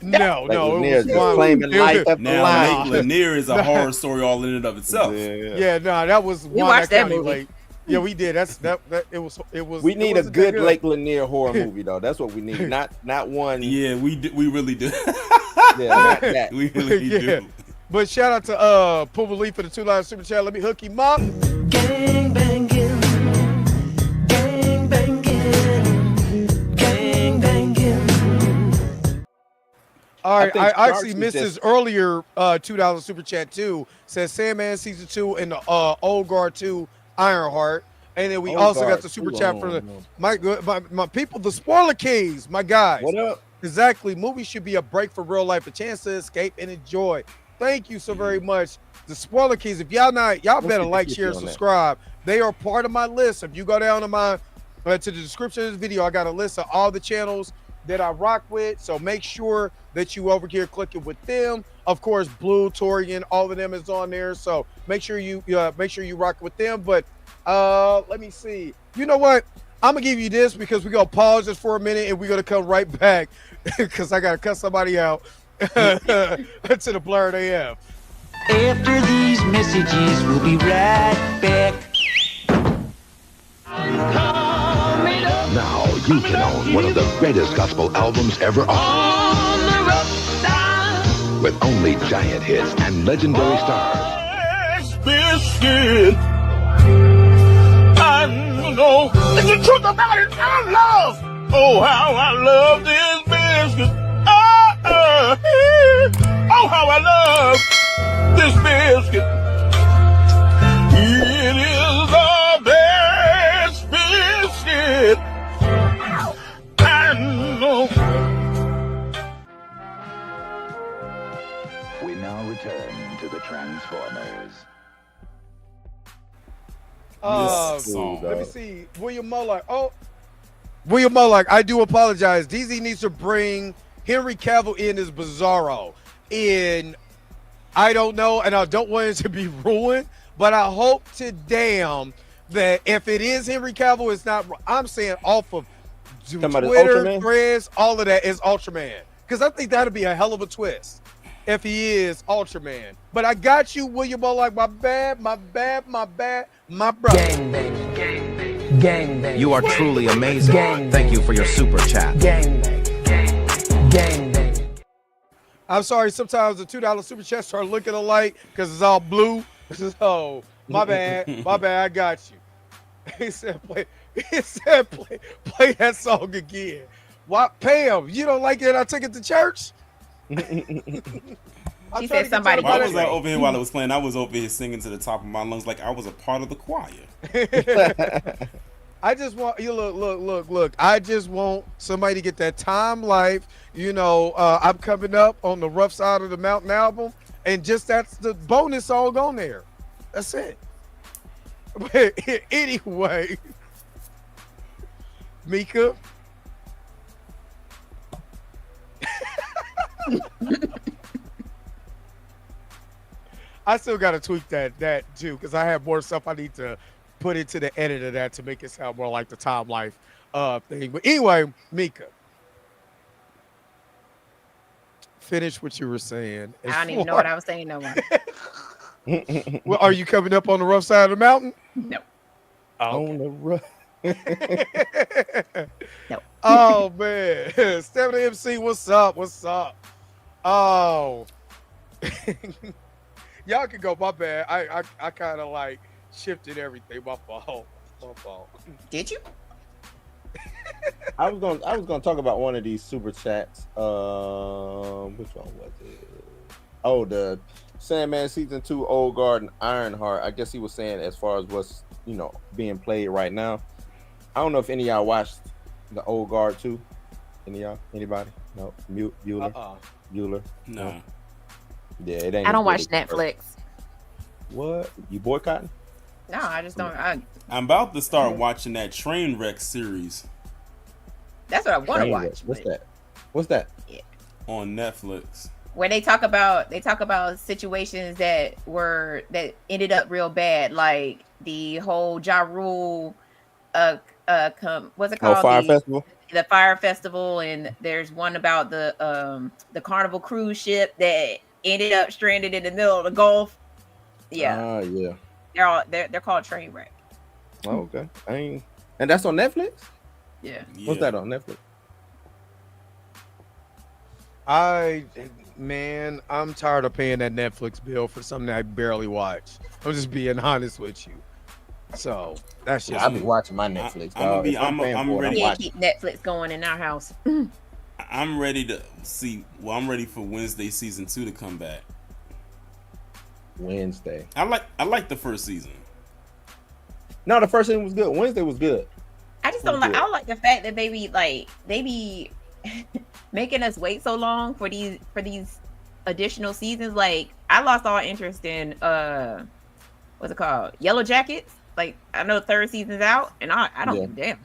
No, it was claiming life after life. Lake Lanier is a horror story all in and of itself. That was we watched that movie. Lake. Yeah, we did. It was. We need a good Lake Lanier horror movie though. That's what we need. Not one. Yeah, we really do. Not that. We really do. But shout out to Puma Lee for the $2 super chat. Let me hook him up. Gang banging, gang banging, gang banging. All right, I actually missed his earlier $2 super chat too. Says Sandman season 2 and the Old Guard 2 Ironheart. And then we also got the super chat for my people, the spoiler keys, my guys. What up? Exactly. Movies should be a break for real life, a chance to escape and enjoy. Thank you so very much. The spoiler keys, if y'all better like, share, subscribe. They are part of my list. If you go down to to the description of this video, I got a list of all the channels that I rock with. So make sure that you over here click it with them. Of course, Blue, Torian, all of them is on there. So make sure you rock with them. But let me see. You know what? I'm gonna give you this because we're gonna pause just for a minute and we're gonna come right back because I gotta cut somebody out to the blurred AF. After these messages, we'll be right back. Now you can own one of the greatest gospel albums ever On the rough side. with only giant hits and legendary stars. Biscuit. I know it's the truth about it. I love. Oh, how I love this biscuit. Oh, how I love this biscuit. It is the best biscuit. I know. We now return to the Transformers. Let me see. William Mullock. William Mullock, I do apologize. DZ needs to bring Henry Cavill in as Bizarro. And I don't know, and I don't want it to be ruined, but I hope to damn that if it is Henry Cavill, it's not. I'm saying off of Twitter, threads, all of that is Ultraman. Because I think that'd be a hell of a twist if he is Ultraman. But I got you, William Mullock. My bad, my brother. Gang bang, gang bang, gang bang. You are truly amazing. Thank you for your super chat. Gang bang, gang bang, gang bang. I'm sorry, sometimes the $2 super chats start looking alike because it's all blue. So my bad, I got you. He said play that song again. What, Pam, you don't like it? I took it to church? She said somebody. Why was I over here while it was playing? I was over here singing to the top of my lungs like I was a part of the choir. I just want you look. I just want somebody to get that Time Life. You know, I'm coming up on the Rough Side of the Mountain album, and just that's the bonus song on there. That's it. But anyway, Mika. I still got to tweak that too, because I have more stuff I need to put into the edit of that to make it sound more like the Time Life thing. But anyway, Mika, finish what you were saying. I don't even know what I was saying no more. Well, are you coming up on the rough side of the mountain? No. Oh, On the rough. No. Oh man, Stephanie MC, what's up? What's up? Oh, y'all can go. My bad. I kind of like shifted everything. My fault. Did you? I was gonna talk about one of these super chats. Which one was it? Oh, the Sandman season 2 Old Guard and Ironheart. I guess he was saying as far as what's being played right now. I don't know if any of y'all watched the Old Guard 2. Any of y'all? Anybody? No. Bueller. Bueller. No. Yeah, it ain't. I don't watch Netflix. What? You boycotting? No, I just don't. I'm about to start watching that Trainwreck series That's what I want to watch. What's that? Yeah. on Netflix. Where they talk about situations that ended up real bad, like the whole Ja Rule, what's it called? Fire Festival. The Fire Festival, and there's one about the Carnival cruise ship that ended up stranded in the middle of the Gulf. Yeah. Yeah. They're called Trainwreck. Oh, okay. And that's on Netflix? Yeah. What's that on Netflix? I'm tired of paying that Netflix bill for something I barely watch. I'm just being honest with you. So that's just. I've been watching my Netflix. I'm ready to keep Netflix going in our house. I'm ready to see. Well, I'm ready for Wednesday season 2 to come back. Wednesday. I like the first season. No, the first season was good. Wednesday was good. I just don't like. I don't like the fact that they be making us wait so long for these additional seasons. Like, I lost all interest in what's it called? Yellow Jackets. Like, I know the third season's out, and I don't damn.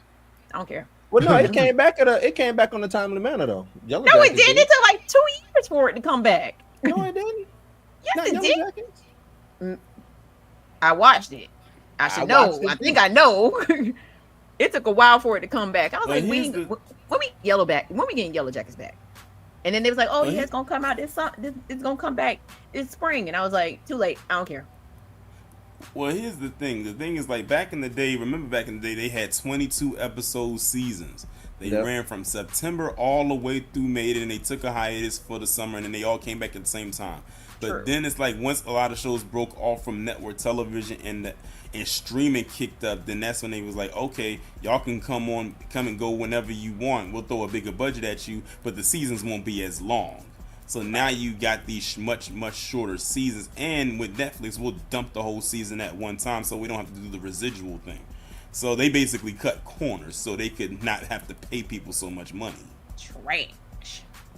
I don't care. Well, no, it came back on the timely manner though. No, it didn't. It took like 2 years for it to come back. No, it didn't. Yes, it did. I watched it. I should know. I think I know. It took a while for it to come back. I was like, when we getting Yellow Jackets back? And then they was like, oh yeah, it's gonna come out it's gonna come back this spring. And I was like, too late. I don't care. Well, here's the thing. The thing is, like, back in the day, remember back in the day, they had 22 episode seasons. They ran from September all the way through May, and they took a hiatus for the summer, and then they all came back at the same time. But then it's like once a lot of shows broke off from network television and streaming kicked up, then that's when they was like, okay, y'all can come and go whenever you want. We'll throw a bigger budget at you, but the seasons won't be as long. So now you got these much shorter seasons, and with Netflix, we'll dump the whole season at one time, so we don't have to do the residual thing. So they basically cut corners so they could not have to pay people so much money.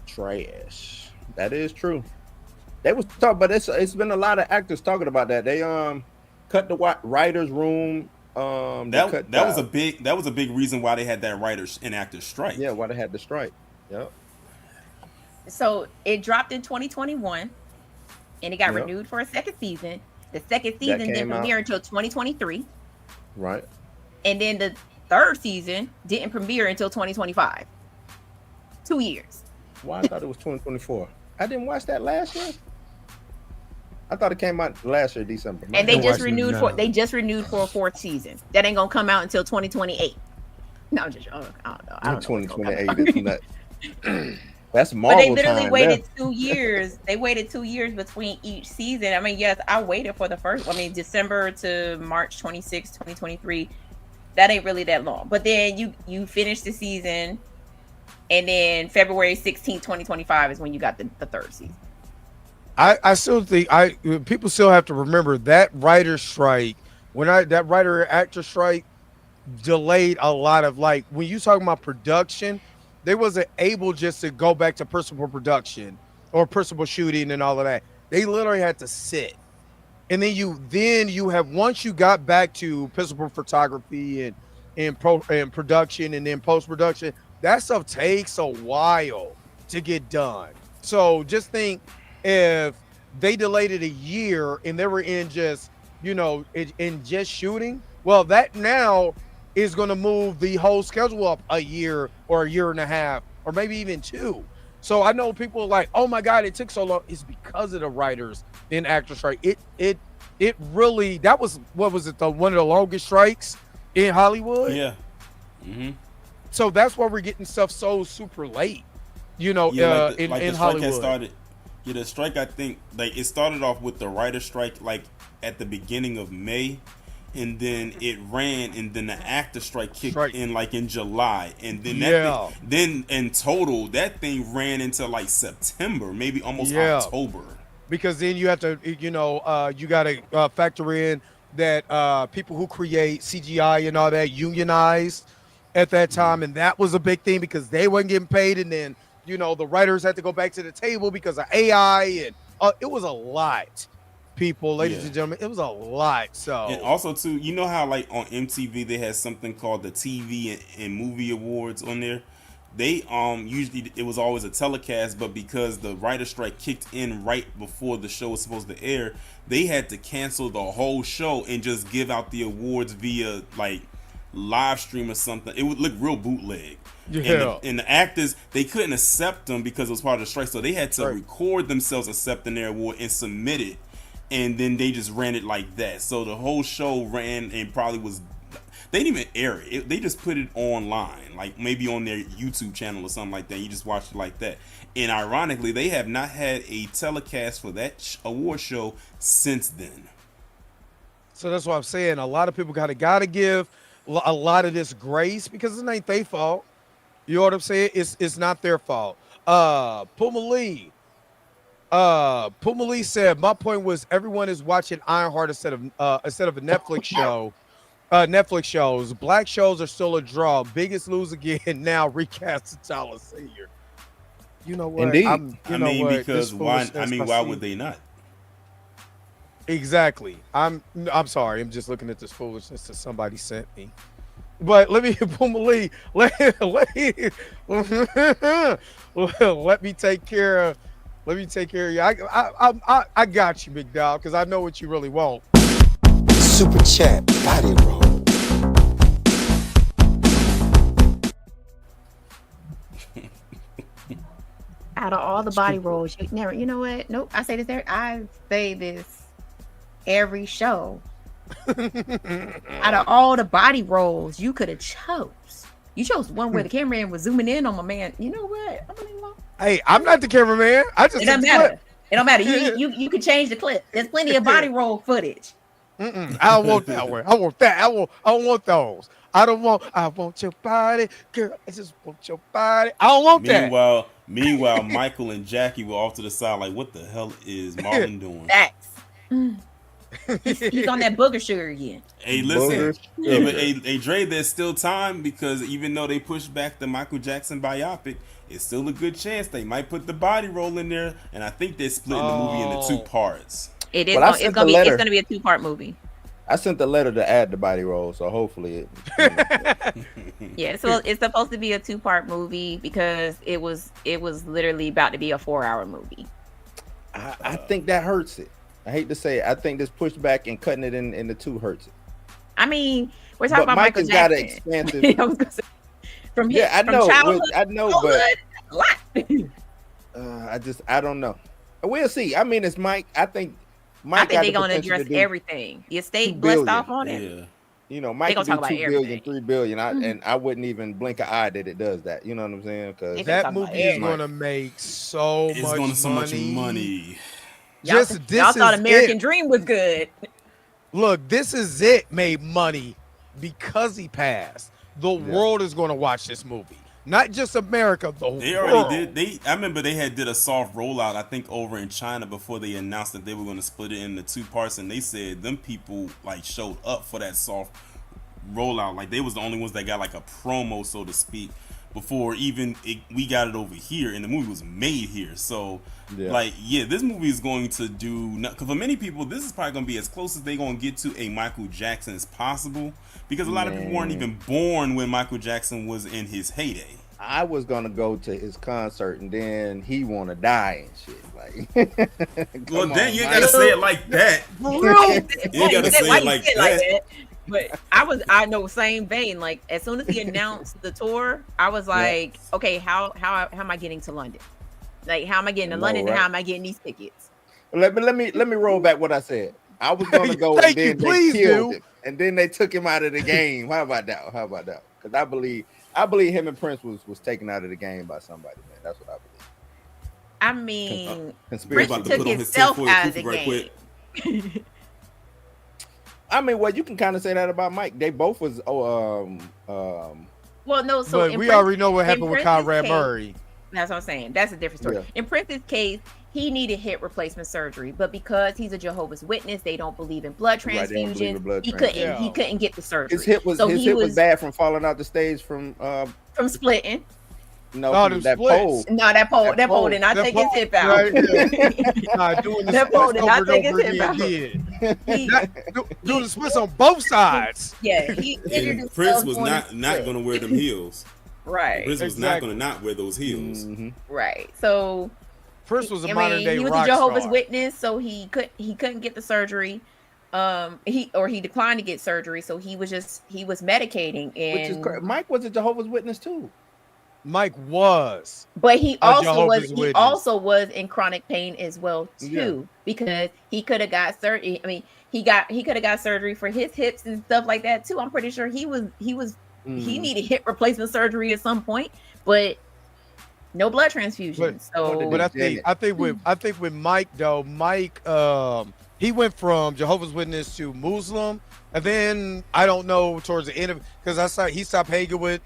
Trash. That is true. They was talking, but it's been a lot of actors talking about that. They cut the writers' room. That was a big reason why they had that writers and actors strike. Yeah, why they had the strike. Yep. So it dropped in 2021, and it got renewed for a second season. The second season didn't premiere until 2023. Right. And then the third season didn't premiere until 2025. 2 years. Why? I thought it was 2024. I didn't watch that last year. I thought it came out last year, December. And they just renewed for a fourth season. That ain't gonna come out until 2028. No, I'm just I don't know. 2028. That's Marvel. But they literally time waited 2 years. They waited 2 years between each season. I mean, yes, I waited for the first. I mean, December to March 26, 2023. That ain't really that long. But then you finish the season, and then February 16, 2025 is when you got the third season. I still think people still have to remember that writer strike. That writer actor strike delayed a lot of, like, when you talking about production, they wasn't able just to go back to principal production or principal shooting and all of that. They literally had to sit. And then you have, once you got back to principal photography and production and then post-production, that stuff takes a while to get done. So just think, if they delayed it a year and they were in just, in just shooting, well, that now is going to move the whole schedule up a year or a year and a half, or maybe even 2. So I know people are like, oh my God, it took so long. It's because of the writers and actors strike. It really, that was, what was it, one of the longest strikes in Hollywood? Yeah. Mm-hmm. So that's why we're getting stuff so super late, in Hollywood. The strike, I think, like, it started off with the writer strike, like, at the beginning of May, and then it ran, and then the actor strike kicked in, like, in July, and then then in total, that thing ran into, like, September, maybe almost October. Because then you have to, you got to factor in that people who create CGI and all that unionized at that time, and that was a big thing because they weren't getting paid, and then the writers had to go back to the table because of AI, and it was a lot, people, ladies and gentlemen. It was a lot. So, and also too, you know how, like, on MTV they had something called the TV and movie awards on there. They usually it was always a telecast, but because the writer strike kicked in right before the show was supposed to air, they had to cancel the whole show and just give out the awards via, like, live stream or something. It would look real bootleg. Yeah. And the actors, they couldn't accept them because it was part of the strike, so they had to record themselves accepting their award and submit it, and then they just ran it like that. So the whole show ran and probably was, they didn't even air it. They just put it online, like maybe on their YouTube channel or something like that. You just watched it like that. And ironically, they have not had a telecast for that award show since then. So that's what I'm saying. A lot of people gotta give a lot of this grace because it ain't their fault. You know what I'm saying? It's not their fault. Puma Lee said, my point was everyone is watching Ironheart instead of a Netflix show. Netflix shows. Black shows are still a draw. Biggest Lose again now. Recast T'Challa Senior. You know what? Indeed. Because why? Why would they not? Exactly. I'm sorry. I'm just looking at this foolishness that somebody sent me. But let me, Puma Lee, let me take care of you. I got you, big dog, because I know what you really want. Super chat, body roll. Out of all the body rolls, you know what? Nope. I say this every show. Out of all the body rolls you could have you chose one where the cameraman was zooming in on my man. You know what? Hey, I'm not the cameraman. I just it don't matter. It don't matter. You can change the clip. There's plenty of body roll footage. I don't want that one. I want that. I don't want those. I want your body, girl. I just want your body. I don't want that. Meanwhile, Michael and Jackie were off to the side, like, what the hell is Marlon doing? Facts. He's on that booger sugar again. Hey, listen. Hey, Dre, there's still time because even though they pushed back the Michael Jackson biopic, it's still a good chance they might put the body roll in there, and I think they're splitting the movie into 2 parts. It is. It's gonna be a 2-part movie. I sent the letter to add the body roll, so hopefully Yeah, so it's supposed to be a 2-part movie because it was literally about to be a 4-hour movie. I think that hurts it. I hate to say it. I think this pushback and cutting it in the 2 hurts it. I mean, we're talking about Michael Jackson. Got an expansive. I was gonna say, I know, but a lot. I don't know. We'll see. I mean, it's Mike. I think they're gonna address everything. The estate blessed off on it. Yeah. You know, Mike can do 2 billion, 3 billion, and I wouldn't even blink an eye that it does that. You know what I'm saying? Because that movie is gonna make so much money. Y'all thought American Dream was good. Look, This Is It made money because he passed. The world is going to watch this movie. Not just America, the world. They already did. I remember they did a soft rollout, I think, over in China before they announced that they were going to split it into 2 parts, and they said them people like showed up for that soft rollout. Like they was the only ones that got like a promo, so to speak, before even we got it over here, and the movie was made here. So this movie is going to do, because for many people this is probably going to be as close as they're going to get to a Michael Jackson as possible, because a lot of people weren't even born when Michael Jackson was in his heyday. I was gonna go to his concert and then he wanna die and shit. Like, well, then you ain't gotta say it like that. You gotta say it like that. But I know same vein. Like as soon as he announced the tour, I was like, okay, how am I getting to London? Like how am I getting to London and how am I getting these tickets? Let me roll back what I said. I was gonna go and then they killed him, and then they took him out of the game. How about that? Because I believe him and Prince was taken out of the game by somebody, man. That's what I believe. I mean, Prince took himself out of the game. I mean, well, you can kind of say that about Mike. They both was well, no, so but we already know what happened with Conrad Murray. That's what I'm saying. That's a different story. In Prince's case, he needed hip replacement surgery, but because he's a Jehovah's Witness, they don't believe in blood transfusions. He couldn't get the surgery. His hip was bad from falling out the stage from splitting. No, that pole. No, that pole did not take his hip out. That pole did not take his hip out. Do the splits on both sides. Yeah, Prince was not going to wear them heels. Right. Prince was not going to not wear those heels. Mm-hmm. Right. So Prince was a modern day rock star. He was a Jehovah's Witness, so he couldn't get the surgery. He declined to get surgery, so he was medicating. And which is Mike was a Jehovah's Witness too. Mike was, but he also was in chronic pain as well too, because he could have got surgery. I mean, he could have got surgery for his hips and stuff like that too. I'm pretty sure he needed hip replacement surgery at some point, but no blood transfusions. But I think with Mike though, he went from Jehovah's Witness to Muslim, and then I don't know towards the end of, because he stopped hanging with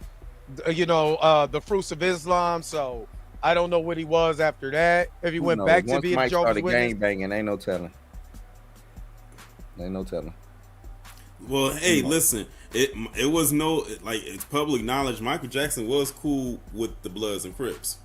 the fruits of Islam, so I don't know what he was after that. If he went back to being Jehovah's Witness, gang banging, ain't no telling. Well, hey, listen, it was it's public knowledge. Michael Jackson was cool with the Bloods and Crips.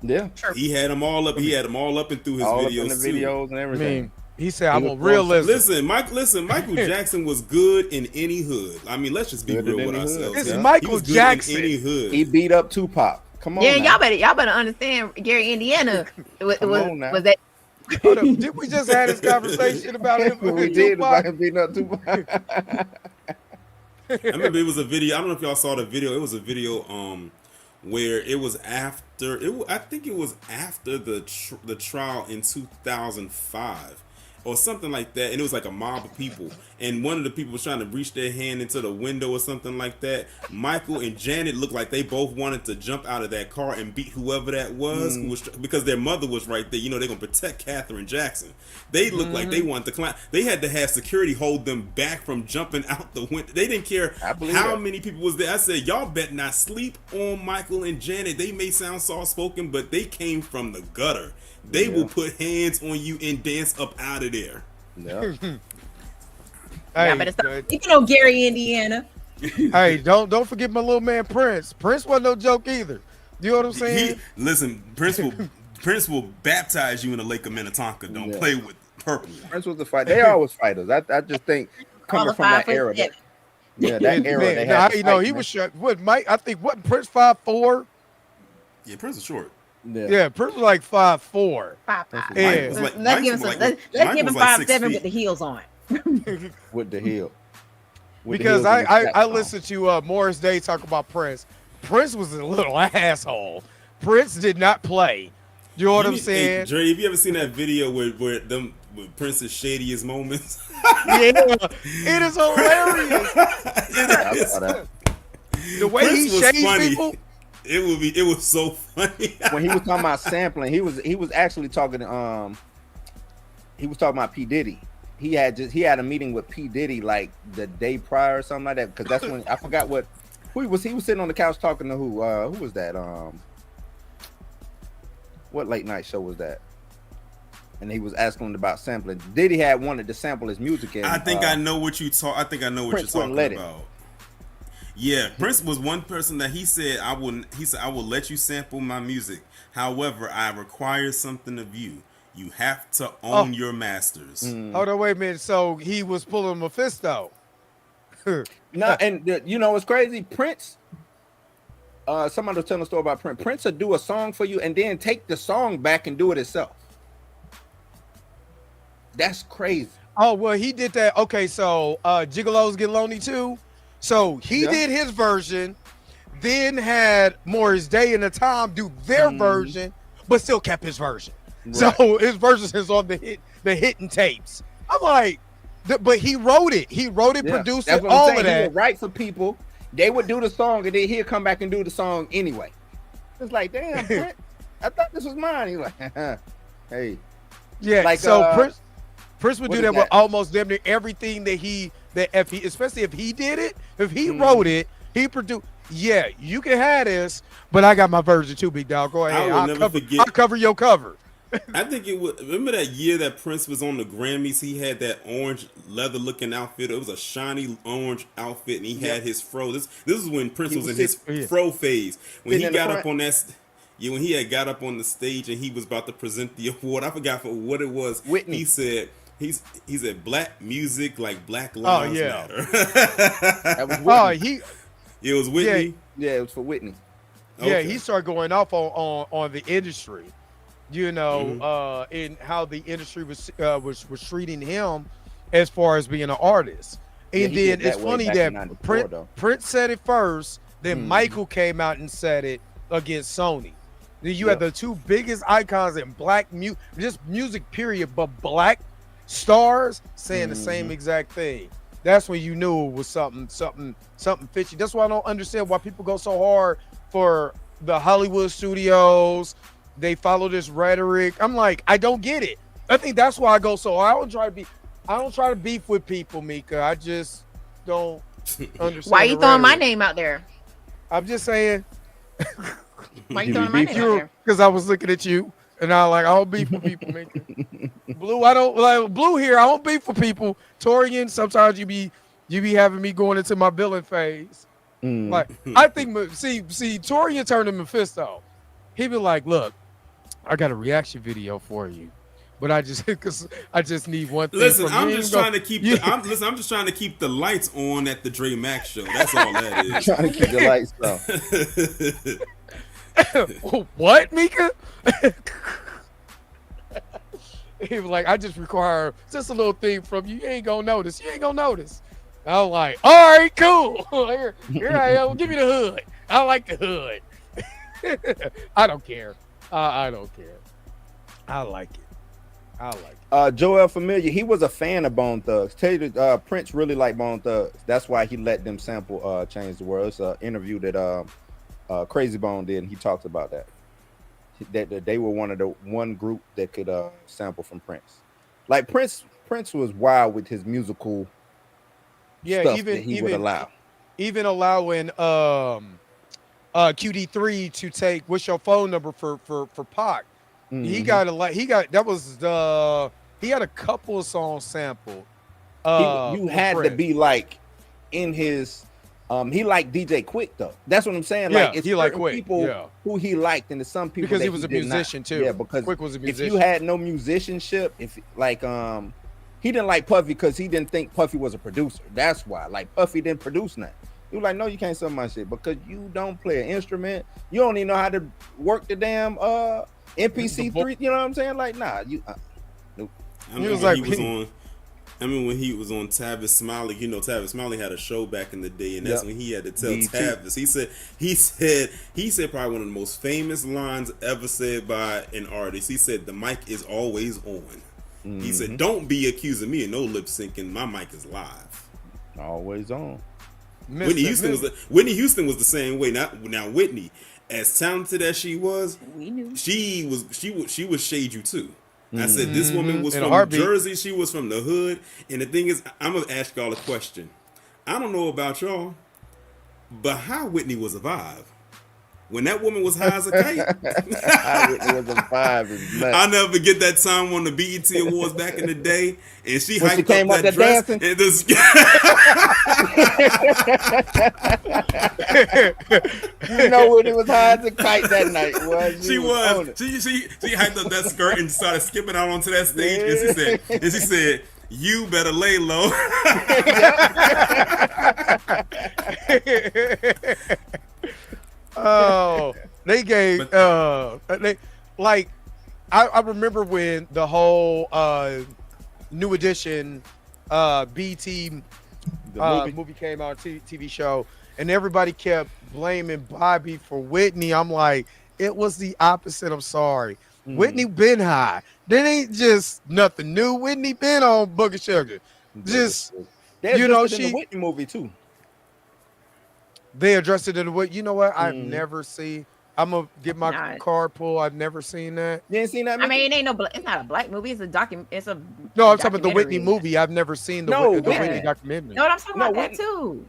Yeah, he had them all up. He had them all up and through his videos and everything. He said, "I'm a realist." Michael Jackson was good in any hood. I mean, let's just be real with ourselves. It's Michael Jackson. In any hood. He beat up Tupac. Come on. Yeah, y'all better understand. Gary, Indiana was that. Hold up. Did we just have this conversation about him? We did about him beating up Tupac. I remember it was a video. I don't know if y'all saw the video. It was a video where it was after. I think it was after the trial in 2005. or something like that, and it was like a mob of people, and one of the people was trying to reach their hand into the window or something like that. Michael and Janet looked like they both wanted to jump out of that car and beat whoever that was, who was because their mother was right there. You know, they're gonna protect Katherine Jackson. They looked like they wanted to climb. They had to have security hold them back from jumping out the window. They didn't care how many people was there. I said, y'all bet not sleep on Michael and Janet. They may sound soft spoken, but they came from the gutter. They will put hands on you and dance up out of there. Yeah. But it's not, you know, Gary, Indiana. Hey, don't forget my little man Prince. Prince wasn't no joke either. You know what I'm saying? Listen, Prince will baptize you in the lake of Minnetonka. Don't play with purple. Prince was the fighter. They always fighters. I just think coming from that era. That era. Man, they had you know, he was short. What Mike? I think what Prince 5'4". Yeah, Prince is short. Yeah, Prince was like 5'4". 5'5". Yeah. Let's give him 5'7" with the heels on. With the heel. Because I listened to Morris Day talk about Prince. Prince was a little asshole. Prince did not play. You know what I'm saying? Hey, Dre, have you ever seen that video with Prince's shadiest moments? Yeah, it is hilarious. The way Prince he shades people. It was so funny. When he was talking about sampling, he was actually talking he was talking about P. Diddy. He had a meeting with P. Diddy like the day prior or something like that, because that's when I forgot who he was sitting on the couch talking to who was that? What late night show was that? And he was asking him about sampling. Diddy had wanted to sample his music, and I think I know what you're talking about. Yeah, Prince was one person that he said I will let you sample my music. However, I require something of you. You have to own your masters. Hold on, wait a minute. So he was pulling Mephisto. No, and you know what's crazy? Prince. Somebody was telling a story about Prince. Prince would do a song for you and then take the song back and do it himself. That's crazy. Oh well, he did that. Okay, so Gigolos Get Lonely too. So he did his version, then had Morris Day and the Time do their version, but still kept his version. Right. So his version is on the hidden tapes. I'm like, but he wrote it. He wrote it, produced it, all of that. He would write for people. They would do the song, and then he'd come back and do the song anyway. It's like, damn, Prince, I thought this was mine. He's like, hey, yeah. Like, so Prince would do that with almost damn near everything especially if he did it, if he wrote it, he produced. Yeah, you can have this, but I got my version too, big dog. Go ahead. I'll cover your cover. I think it was. Remember that year that Prince was on the Grammys? He had that orange leather-looking outfit. It was a shiny orange outfit, and he had his fro. This is when Prince was in his fro phase. When he got up on that. Yeah, when he had got up on the stage and he was about to present the award, I forgot for what it was. Whitney. He said. He said black music like Black Lives Matter. That was Whitney. It was Whitney. Yeah, it was for Whitney. Okay. Yeah, he started going off on the industry, you know, in how the industry was treating him as far as being an artist. And then it's funny that Prince said it first, then Michael came out and said it against Sony. Then you had the two biggest icons in black music period, but black stars saying the same exact thing. That's when you knew it was something fishy. That's why I don't understand why people go so hard for the Hollywood studios. They follow this rhetoric. I'm like, I don't get it. I think that's why I go so hard. I don't try to beef with people, Mika. I just don't understand. Why you throwing my name out there? I'm just saying. Why you throwing my name out there? Because I was looking at you. And I don't beef with people, man. Blue, I don't like Blue here. I don't beef for people. Torian, sometimes you be having me going into my villain phase. Like I think, see, Torian turned to Mephisto. He be like, "Look, I got a reaction video for you, but I just need one thing." Listen, I'm just trying to keep the lights on at the Dre Max show. That's all that is. Trying to keep the lights on. What, Mika? He was like, I just require just a little thing from you. You ain't gonna notice. I was like, all right, cool. Here I am. Give me the hood. I like the hood. I don't care. I don't care. I like it. I like Joel Familiar, he was a fan of Bone Thugs. Tell you Prince really liked Bone Thugs. That's why he let them sample Change the World. It's an interview that Crazy Bone did, and he talks about that. That they were one group that could sample from Prince. Like Prince was wild with his musical stuff that he would allow. Even allowing QD3 to take what's your phone number for Pac. Mm-hmm. He had a couple of songs sampled. You had to be like in his he liked DJ Quick though. That's what I'm saying. Yeah, like it's he liked Quick. People who he liked, and there's some people because he was a musician too. Yeah, because Quick was a musician. If you had no musicianship, if like he didn't like Puffy because he didn't think Puffy was a producer. That's why. Like Puffy didn't produce nothing. He was like, no, you can't sell my shit because you don't play an instrument. You don't even know how to work the damn MPC3. You know what I'm saying? Like, nah, you. Nope. When he was on Tavis Smiley, you know, Tavis Smiley had a show back in the day, and that's when he had to tell Tavis. He said probably one of the most famous lines ever said by an artist. He said, "The mic is always on." Mm-hmm. He said, "Don't be accusing me of no lip syncing. My mic is live, always on." Whitney Houston was the same way. Now Whitney, as talented as she was, we knew she would shade you too. I said this woman was from Jersey. She was from the hood. And the thing is, I'm gonna ask y'all a question. I don't know about y'all, but how Whitney was a vibe when that woman was high as a kite. Whitney was a vibe. I'll never forget that time on the BET Awards back in the day, and she when hyped up that dress. And you know when it was high as a kite that night. She hyped up that skirt and started skipping out onto that stage, and she said, "You better lay low." Oh, they gave I remember when the whole New Edition BT movie came out, TV show, and everybody kept blaming Bobby for Whitney. I'm like, it was the opposite. I'm sorry. Whitney been high. That ain't just nothing new. Whitney been on Booger Sugar. Just she in the Whitney movie too. They addressed it in the way. You know what? I've never seen. I'm gonna get my card pull. I've never seen that. You ain't seen that? I mean, it ain't it's not a black movie. It's a It's a no. I'm talking about the Whitney movie. I've never seen the Whitney documentary. No, I'm talking about that too.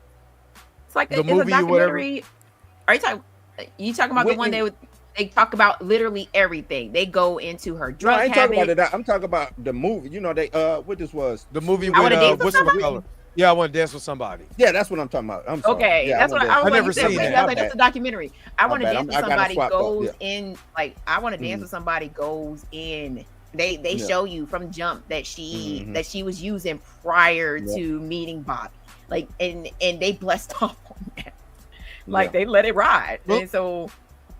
It's like the movie, it's a documentary. Are you talking about Whitney? The one they talk about literally everything. They go into her drug habit. I ain't talking about that. I'm talking about the movie. You know, what this was. The movie with What's the color? Yeah, I want to dance with somebody. Yeah, that's what I'm talking about. I'm sorry. Okay, yeah, that's what I was never seen that. I was like, that's a documentary. I want to dance with somebody goes in. Like, I want to dance with somebody goes in. They show you from jump that she was using prior to meeting Bobby. Like, and they blessed off on that. Like, they let it ride. Well, and so.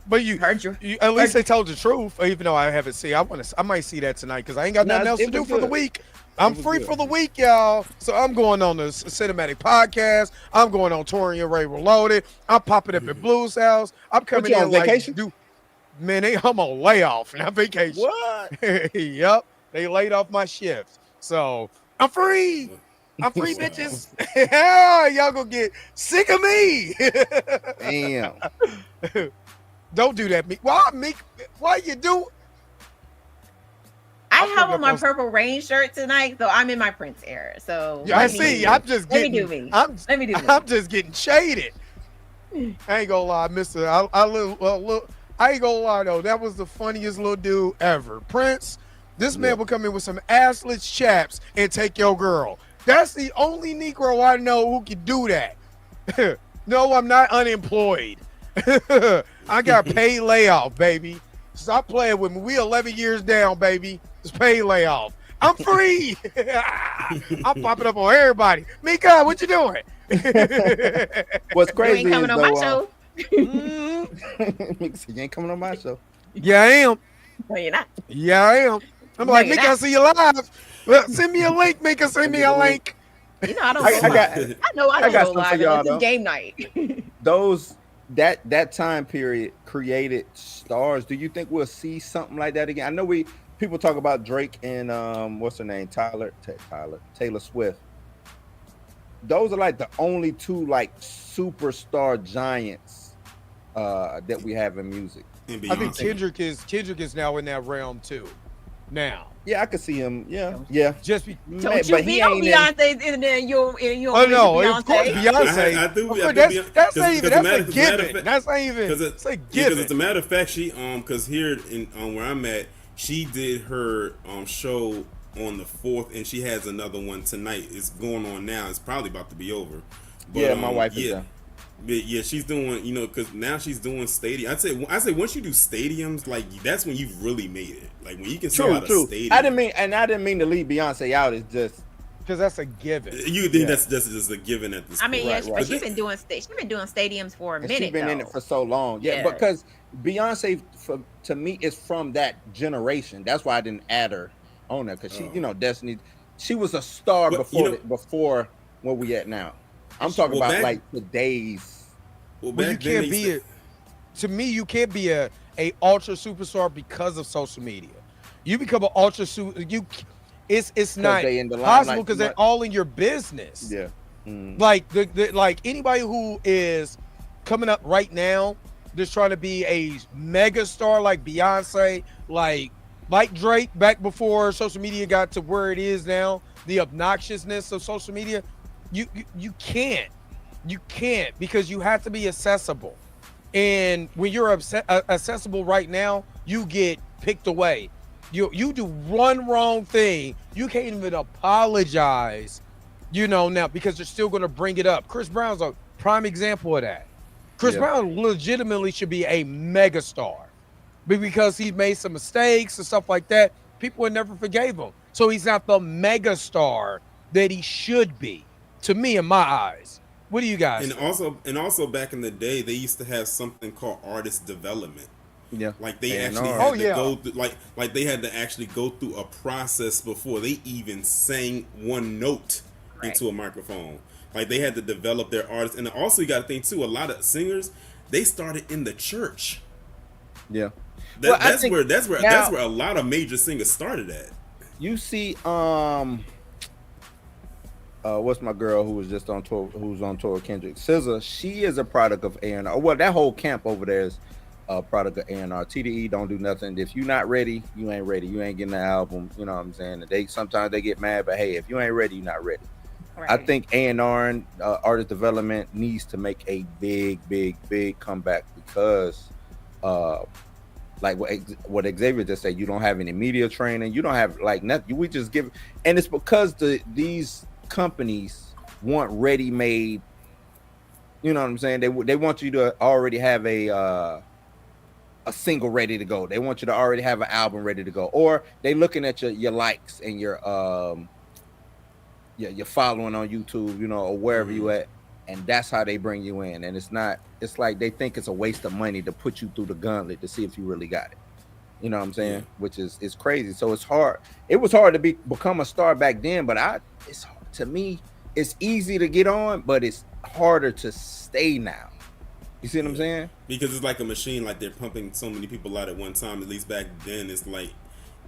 But you at least they told the truth, even though I haven't seen. I might see that tonight because I ain't got nothing else to do for the week. I'm free for the week, y'all. So I'm going on the cinematic podcast. I'm going on Tori and Ray Reloaded. I'm popping up at Blue's house. I'm coming in on vacation. Man, I'm on layoff, not vacation. What? Yep, they laid off my shifts, so I'm free. I'm free, bitches. Y'all gonna get sick of me. Damn. Don't do that, Meek. Why you do? I have on my Purple Rain shirt tonight, so I'm in my Prince era. So yeah, I see. I'm just getting. Let me do me. I'm just getting shaded. I ain't gonna lie, Mister. I ain't gonna lie though. That was the funniest little dude ever. Prince. This man will come in with some assless chaps and take your girl. That's the only Negro I know who can do that. No, I'm not unemployed. I got paid layoff, baby. Stop playing with me. We 11 years down, baby. It's paid layoff. I'm free. I'm popping up on everybody. Mika, what you doing? What's crazy you ain't coming on my show. You ain't coming on my show. Yeah, I am. No, you're not. Yeah, I am. I'm like, Mika, I see you live. Well, send me a link, Mika. Send me a link. You know, I don't go live. I know I don't go live. It's game night. Those that time period created stars. Do you think we'll see something like that again? I know people talk about Drake and what's her name, Taylor Swift. Those are like the only two like superstar giants that we have in music. I think Kendrick is now in that realm too. Now, yeah, I could see him. Yeah. Just but he ain't Beyonce in there. You oh no, of course Beyonce. I do. That's not even. That's a given. That's not even. It's a given. Because as a matter of fact, she because here in where I'm at, she did her show on the 4th, and she has another one tonight. It's going on now. It's probably about to be over. But, yeah, my wife is there. Yeah, she's doing, because now she's doing stadium. I say once you do stadiums, like that's when you've really made it. Like when you can sell out a stadium. I didn't mean to leave Beyonce out. It's just because that's a given. You think that's just a given at this point? I mean, but she's been doing stadiums for a minute. She's been in it for so long. Yeah, because Beyonce, to me, is from that generation. That's why I didn't add her on there, because she, Destiny. She was a star before where we at now. I'm talking about like today's. Well, you can't be to me, you can't be a ultra superstar because of social media. You become an ultra super. It's not possible because they're all in your business. Yeah. Like like anybody who is coming up right now, just trying to be a mega star like Beyonce, like Drake back before social media got to where it is now. The obnoxiousness of social media. You can't because you have to be accessible, and when you're accessible right now, you get picked away. You do one wrong thing, you can't even apologize, now because they're still going to bring it up. Chris Brown's a prime example of that. Chris Brown legitimately should be a mega star, but because he made some mistakes and stuff like that, people would never forgave him. So he's not the mega star that he should be. To me, in my eyes. What do you guys think? And also back in the day, they used to have something called artist development. Yeah. Like they actually had to go through, like they had to actually go through a process before they even sang one note into a microphone. Like they had to develop their artists. And also you got to think too, a lot of singers, they started in the church. Yeah. That's where a lot of major singers started at. You see, what's my girl who was just on tour, who's on tour with Kendrick? SZA. She is a product of A&R. Well, that whole camp over there is a product of A&R. TDE don't do nothing. If you're not ready, you ain't ready. You ain't getting the album. You know what I'm saying? Sometimes they get mad, but hey, if you ain't ready, you're not ready. Right. I think A&R and artist development needs to make a big comeback because, like what Xavier just said, you don't have any media training. You don't have like nothing. We just give, and it's because these companies want ready-made, you know what I'm saying? They want you to already have a single ready to go. They want you to already have an album ready to go, or they looking at your likes and your following on YouTube, or wherever you at, and that's how they bring you in. And it's like they think it's a waste of money to put you through the gauntlet to see if you really got it. You know what I'm saying? Yeah. Which is crazy. So it's hard. It was hard to become a star back then, but to me, it's easy to get on, but it's harder to stay now. You see what I'm saying? Because it's like a machine, like they're pumping so many people out at one time. At least back then, it's like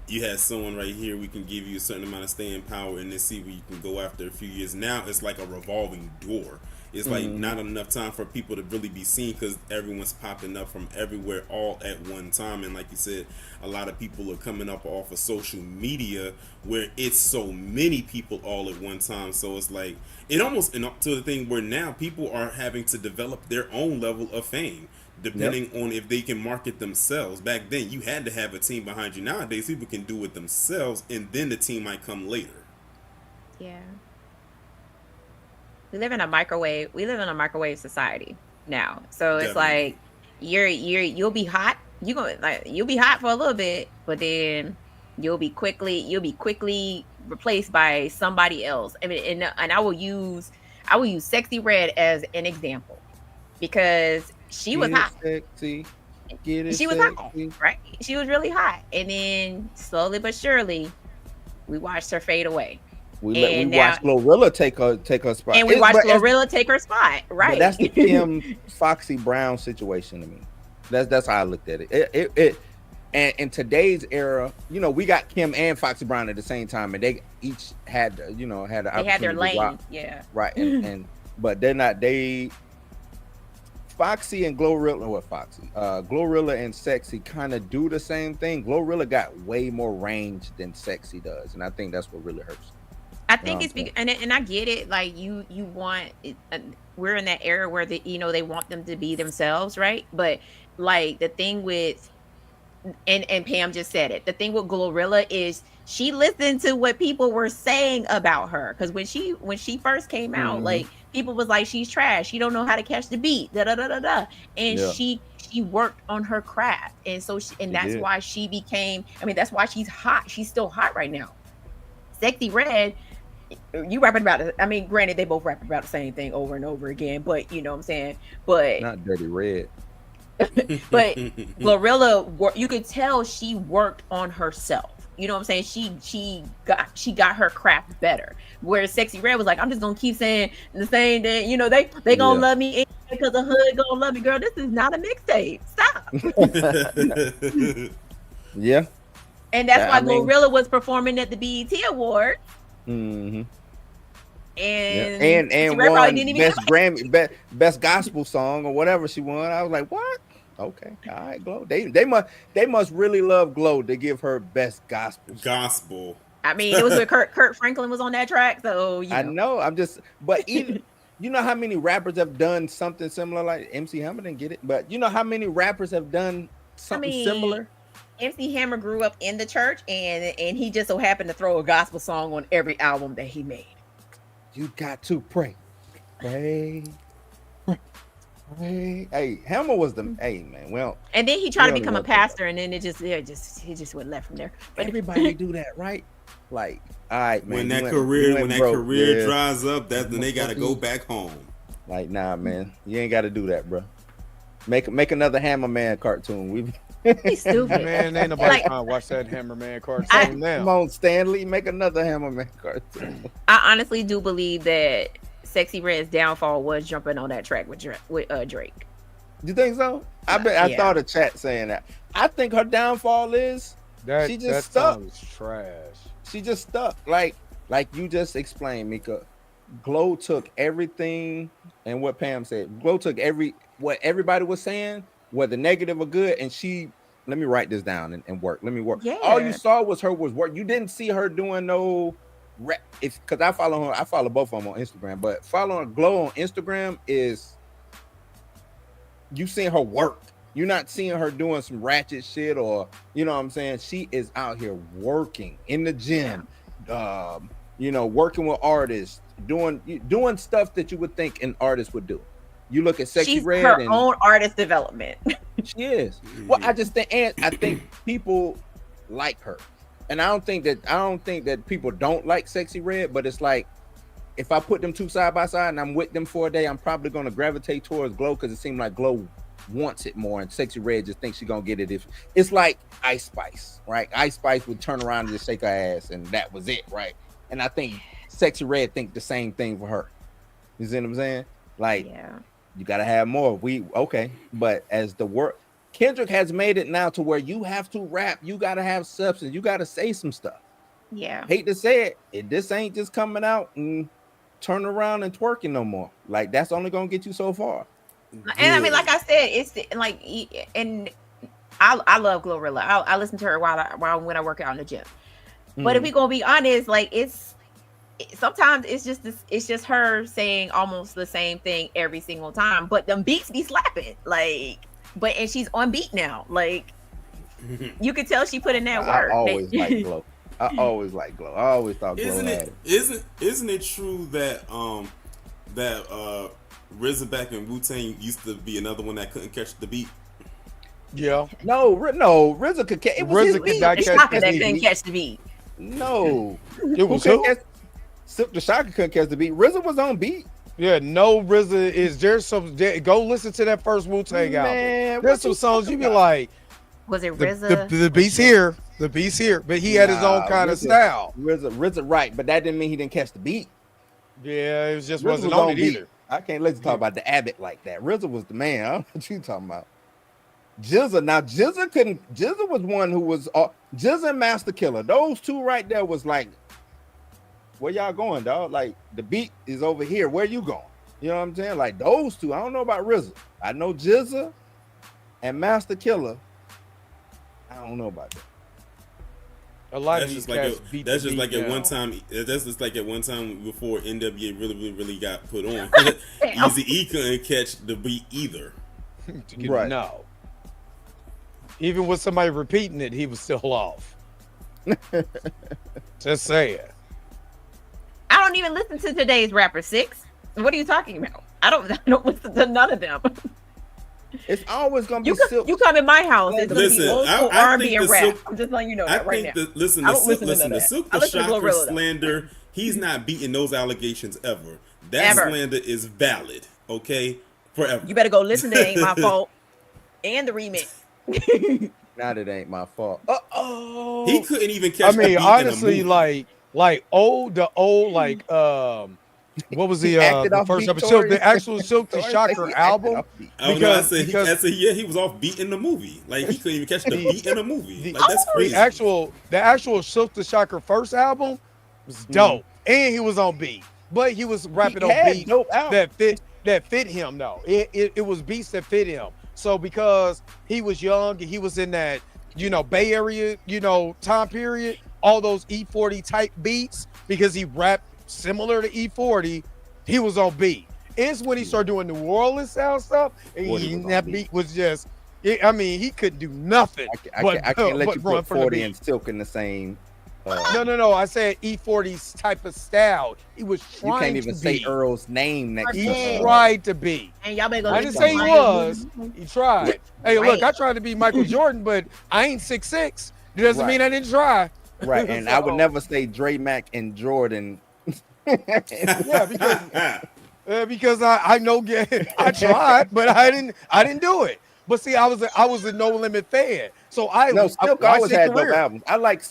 you had someone right here, we can give you a certain amount of staying power and then see where you can go after a few years. Now it's like a revolving door. It's like not enough time for people to really be seen because everyone's popping up from everywhere all at one time. And like you said, a lot of people are coming up off of social media where it's so many people all at one time. So it's like it almost to the thing where now people are having to develop their own level of fame depending on if they can market themselves. Back then you had to have a team behind you. Nowadays people can do it themselves and then the team might come later. Yeah. We live in a microwave society now. So it's like you'll be hot. You'll be hot for a little bit, but then you'll be quickly replaced by somebody else. I mean, and I will use Sexy Red as an example because she was hot. She was hot, right? She was really hot, and then slowly but surely, we watched her fade away. We watched Glorilla take her spot, and we watched Glorilla take her spot. Right. But that's the Kim Foxy Brown situation to me. That's how I looked at it. And in today's era, you know, we got Kim and Foxy Brown at the same time, and they each had, you know, had the they had their opportunity to lane, rock. yeah, right. And but they're not. Foxy and Glorilla and Sexy kind of do the same thing. Glorilla got way more range than Sexy does, and I think that's what really hurts. I think it's and I get it. Like you want, we're in that era where they want them to be themselves, right? But like the thing with, and Pam just said it. The thing with Glorilla is she listened to what people were saying about her, because when she first came out, like people was like, she's trash. She don't know how to catch the beat. Da da da da da. And she worked on her craft, and so that's why she became. I mean, that's why she's hot. She's still hot right now. Sexy Red. You rapping about it. I mean, granted, they both rap about the same thing over and over again, but you know what I'm saying. But not Dirty Red. But Glorilla, you could tell she worked on herself. You know what I'm saying? She got her craft better. Whereas Sexy Red was like, I'm just gonna keep saying the same thing. You know, they gonna love me because the hood gonna love me. Girl, this is not a mixtape. Stop. Yeah. And that's why Glorilla was performing at the BET Awards. Mm-hmm. And won best gospel song or whatever she won. I was like, what? Okay, all right, Glow. They must really love Glow to give her best gospel. I mean, it was where Kurt Franklin was on that track, so I know. But even you know how many rappers have done something similar? Like MC Hammer didn't get it, but you know how many rappers have done something similar? MC Hammer grew up in the church, and he just so happened to throw a gospel song on every album that he made. You got to pray. Hey, Hammer was the man. Well, and then he tried to become a pastor, and then he just went left from there. But everybody do that, right? Like, all right, man. When that career dries up, that's when they got to go back home. Like, nah, man, you ain't got to do that, bro. Make another Hammer Man cartoon. He's stupid. Man, ain't nobody trying to watch that Hammer Man cartoon now. Come on, Stanley, make another Hammer Man cartoon. I honestly do believe that Sexy Red's downfall was jumping on that track with Drake. You think so? I thought a chat saying that. I think her downfall is she just stuck. Song is trash. She just stuck. Like you just explained, Mika. Glow took everything, and what Pam said. Glow took what everybody was saying, whether negative or good, and let me write this down and work. Let me work. Yeah. All you saw was work. You didn't see her doing no rap. Because I follow her. I follow both of them on Instagram, but following Glow on Instagram is you seeing her work. You're not seeing her doing some ratchet shit, or you know what I'm saying. She is out here working in the gym, working with artists, doing stuff that you would think an artist would do. You look at Sexy Red, her own artist development. She is. Well, I think people like her, and I don't think that people don't like Sexy Red, but it's like if I put them two side by side and I'm with them for a day, I'm probably going to gravitate towards Glow because it seems like Glow wants it more, and Sexy Red just thinks she's gonna get it. If it's like Ice Spice, right? Ice Spice would turn around and just shake her ass, and that was it, right? And I think Sexy Red think the same thing for her. You see what I'm saying? Like, you gotta have more. But as the work, Kendrick has made it now to where you have to rap. You gotta have substance. You gotta say some stuff. Yeah. Hate to say it, this ain't just coming out and turn around and twerking no more. Like that's only gonna get you so far. And I mean, like I said, it's like, and I love Glorilla. I listen to her when I work out in the gym. But if we gonna be honest, like sometimes it's just her saying almost the same thing every single time. But them beats be slapping, and she's on beat now. Like you could tell she put in that work. I always like Glow. I always thought Glow had it. Isn't it true that RZA back in Wu-Tang used to be another one that couldn't catch the beat? Yeah. No, RZA could catch. It was RZA could not catch the beat. No, it was who? Silk the Shocker couldn't catch the beat. RZA was on beat. Yeah, no, RZA is there. Go listen to that first Wu-Tang album. There's some songs you be like, was it RZA? The beat's here. The beat's here, but he had his own kind of style. RZA, right, but that didn't mean he didn't catch the beat. Yeah, it just RZA wasn't was on it beat. either. I can't let you talk about the Abbott like that. RZA was the man. I don't know what you talking about. Jizza, now Jizza was one who was Jizza and Master Killer. Those two right there was like, where y'all going, dog? Like the beat is over here. Where you going? You know what I'm saying? Like those two. I don't know about RZA. I know Jizza and Master Killer. I don't know about that. A lot That's of just these like cats beat that's the just beat like at down. one time. That's just like at one time before NWA really got put on. Easy E couldn't catch the beat either. Right. No. Even with somebody repeating it, he was still off. Just saying. I don't even listen to today's rapper 6. What are you talking about? I don't listen to none of them. It's always gonna be Silk. You come in my house, it's gonna be old school R&B and rap. Silk, I'm just letting you know that right now. Listen, I the don't listen to Silk, that. the Silk I the listen to Shocker Glorilla, though. slander. He's not beating those allegations ever. That Ever. slander is valid. Okay, forever. You better go listen to Ain't My Fault and the remix. Now that ain't my fault. Oh, He couldn't even catch. I mean, the beat honestly, in a movie. like old what was the first episode? The actual Silk the Shocker album. I said yeah, he was off beat in the movie. Like he couldn't even catch the beat in the movie. Like that's crazy. The actual Silk the Shocker first album was dope, and he was on beat, but he was rapping on beats that fit him though. It was beats that fit him. So because he was young and he was in that Bay Area time period, all those E40 type beats, because he rapped similar to E40, he was on beat. It's when he started doing New Orleans sound stuff, and that beat was just, he couldn't do nothing. I can't let you put 40 and Silk in the same. No. I said E40's type of style. He was trying to be. You can't even say Earl's name next to He tried to be. And y'all better go I didn't say he was. He tried. Hey, look, I tried to be Michael Jordan, but I ain't 6'6". It doesn't mean I didn't try. Right, and I would never say Dre Mac and Jordan. Yeah, because I know I tried, but I didn't do it. But see, I was a No Limit fan, so Silk always had dope albums. I like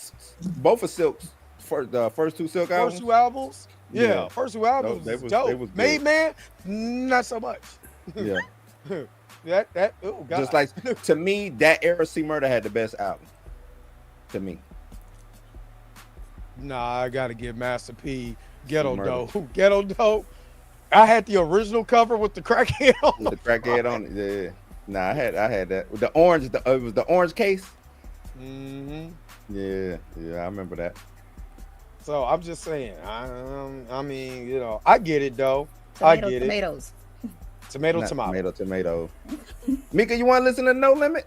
both of Silk's the first two Silk albums. First two albums, yeah. First two albums was dope. They was Made Man, not so much. Yeah, that oh god. Just like to me, that era C Murder had the best album. To me. Nah, I gotta give Master P Ghetto Dope. Ghetto Dope. I had the original cover with the crackhead on. With the crackhead on it. Yeah. Nah, I had that. The orange. It was the orange case. Mm-hmm. Yeah, I remember that. So I'm just saying. I mean, I get it though. I get tomatoes. it. Tomato. Mika, you want to listen to No Limit?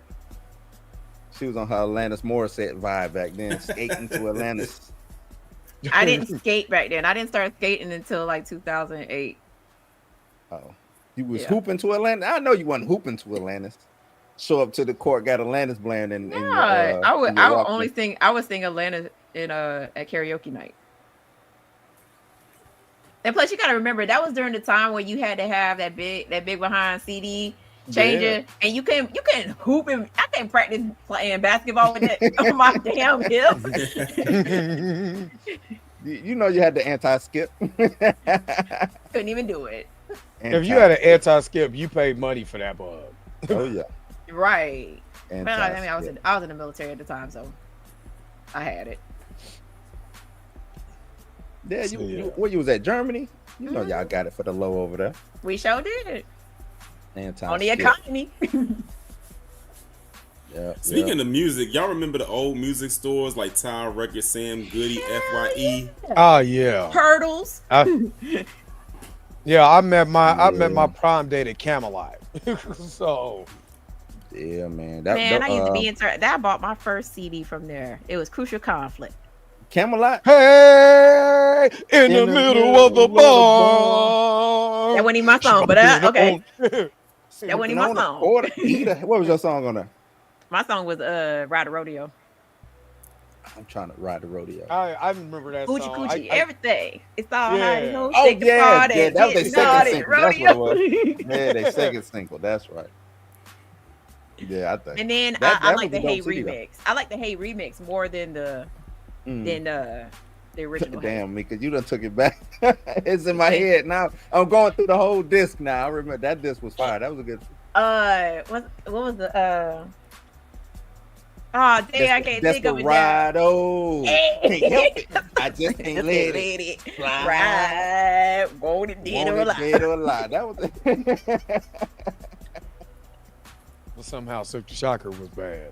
She was on her Alanis Morissette vibe back then, skating to Alanis. I didn't skate back then. I didn't start skating until like 2008. Oh, you was hooping to Atlantis? I know you wasn't hooping to Atlantis. Show up to the court, got Atlantis playing, and I would only sing. I would sing Atlantis in at karaoke night. And plus, you gotta remember that was during the time where you had to have that big behind CD changer, and you couldn't hoop and I couldn't practice playing basketball with that on my damn hip. You know you had the anti-skip. Couldn't even do it. If you had an anti-skip, you paid money for that bug. Oh yeah. Right. But I mean, I was in the military at the time, so I had it. Yeah, where you was at? Germany? You know y'all got it for the low over there. We sure did. On the economy. Yeah. Speaking of music, y'all remember the old music stores like Tower Records, Sam Goody, FYE? Oh yeah. Hurdles. Yeah, I met my prime date at Camelot. So yeah, man. I used to be in that. I bought my first CD from there. It was Crucial Conflict. Camelot. Hey, in the middle of the bar. That wasn't even my song, but okay. That wasn't even my song. What was your song on there? My song was Ride the Rodeo. I'm trying to ride the rodeo. I remember that Coochie song. Coochie, everything. It's all Yeah. how Oh shake the party, yeah, that was their second single. That's what it was. rodeo. Yeah, their second single. That's right. Yeah, I think. And then That I was like the a dope Hey CD, though. remix. I like the Hey remix more than the original. Damn, Mika, you done took it back. It's in my head now. I'm going through the whole disc now. I remember that disc was fire. That was a good. What was the oh dang, I can't think of it now. Desperado. Can't help it. I just can't let it. Right. Want it dead or alive. Dead or alive. That was But somehow Super Shocker was bad.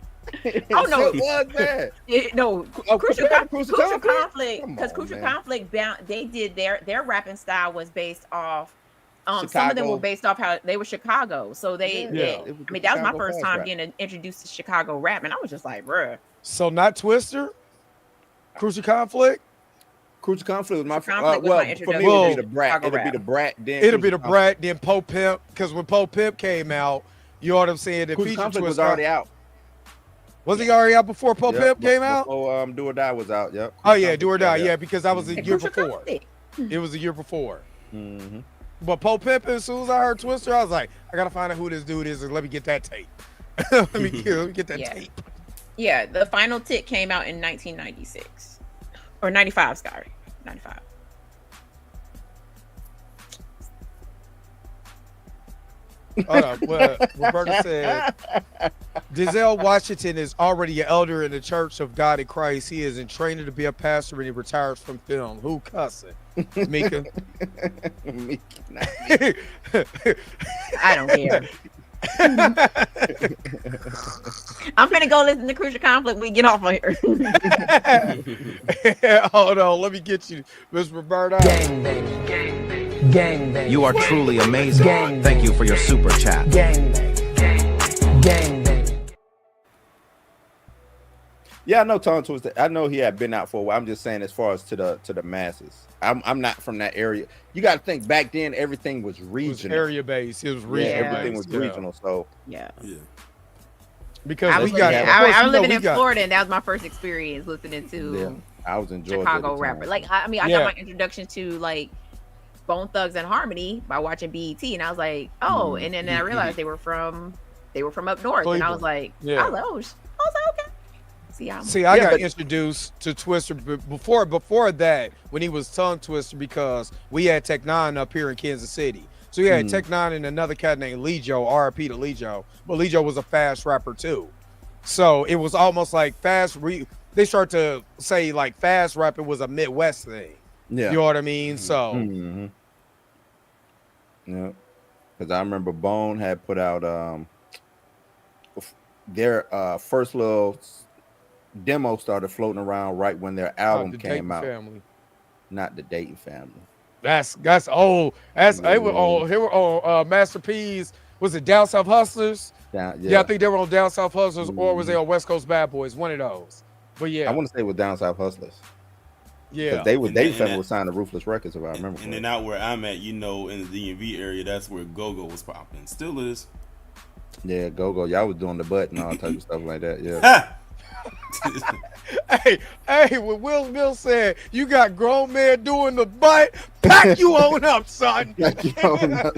Oh no, it was bad. No, Crucial Conflict, because Crucial man. Conflict they did their rapping style was based off. Some of them Chicago. were based off how they were Chicago, so they. Yeah. I mean, that was my Chicago first fast time rap. getting introduced to Chicago rap, and I was just like, bruh. So not Twister? Crucial Conflict? Crucial Conflict was my Conflict was well, my for me, introduction it'll be to the Brat. Chicago It'll be rap. the Brat. Then It'll be the Crucial Brat, then Poe Pimp. Because when Poe Pimp came out, you know what I'm saying? The Crucial feature Conflict was Twister already out. Was he already out before Poe Pimp came out? Before Do or Die was out. Yep. Oh yeah, Do or Die. Yeah, because that was a year Crucial before. Conflict. It was a year before. Mm-hmm. But Poe Pimp, as soon as I heard Twister, I was like, I gotta find out who this dude is and let me get that tape. let me get that tape. Yeah, the final tick came out in 1996 or 95. Sorry, 95. Hold up. Well, Roberta said, Denzel Washington is already an elder in the Church of God in Christ. He is in training to be a pastor when he retires from film. Who cussing? Mika? I don't care. I'm gonna go listen to Crucial Conflict when we get off of here. Hold on, let me get you, Miss Roberta. Gang bang, gang bang. Gang bang. You are truly amazing. Gang Thank you for your super chat. Gang bang, gang bang. Yeah, I know Tongue Twister. I know he had been out for a while. I'm just saying, as far as to the masses, I'm not from that area. You got to think back then, everything was regional. It was area based. It was regional. Yeah, everything was regional. So yeah. Because I was, we got. I was living in Florida, and that was my first experience listening to I was in Georgia Chicago rapper. Like I got my introduction to like Bone Thugs and Harmony by watching BET, and I was like, oh, and then I realized they were from up north, Cleveland. and I was like, Yeah. I was like, okay. See, I got introduced to Twister before that when he was Tongue Twister, because we had Tech Nine up here in Kansas City. So we had Tech Nine and another cat named Lejo, RIP to Lejo. But Lejo was a fast rapper too. So it was almost like they start to say like fast rapping was a Midwest thing. Yeah. You know what I mean? So yeah. Because I remember Bone had put out their first little demo started floating around right when their album came out. Family. Not the Dayton Family. That's old. They were on. They were on Master P's. Was it Down South Hustlers? Yeah, I think they were on Down South Hustlers, or was they on West Coast Bad Boys? One of those. But yeah, I want to say it was Down South Hustlers. Yeah, Dayton Family was signed to Ruthless Records, if I remember. And then out where I'm at, in the DMV area, that's where Go-Go was popping. Still is. Yeah, Go-Go. Y'all was doing the butt and all types of stuff like that. Yeah. hey, when Will Mill said you got grown man doing the butt, pack you on up, son. Pack you on up.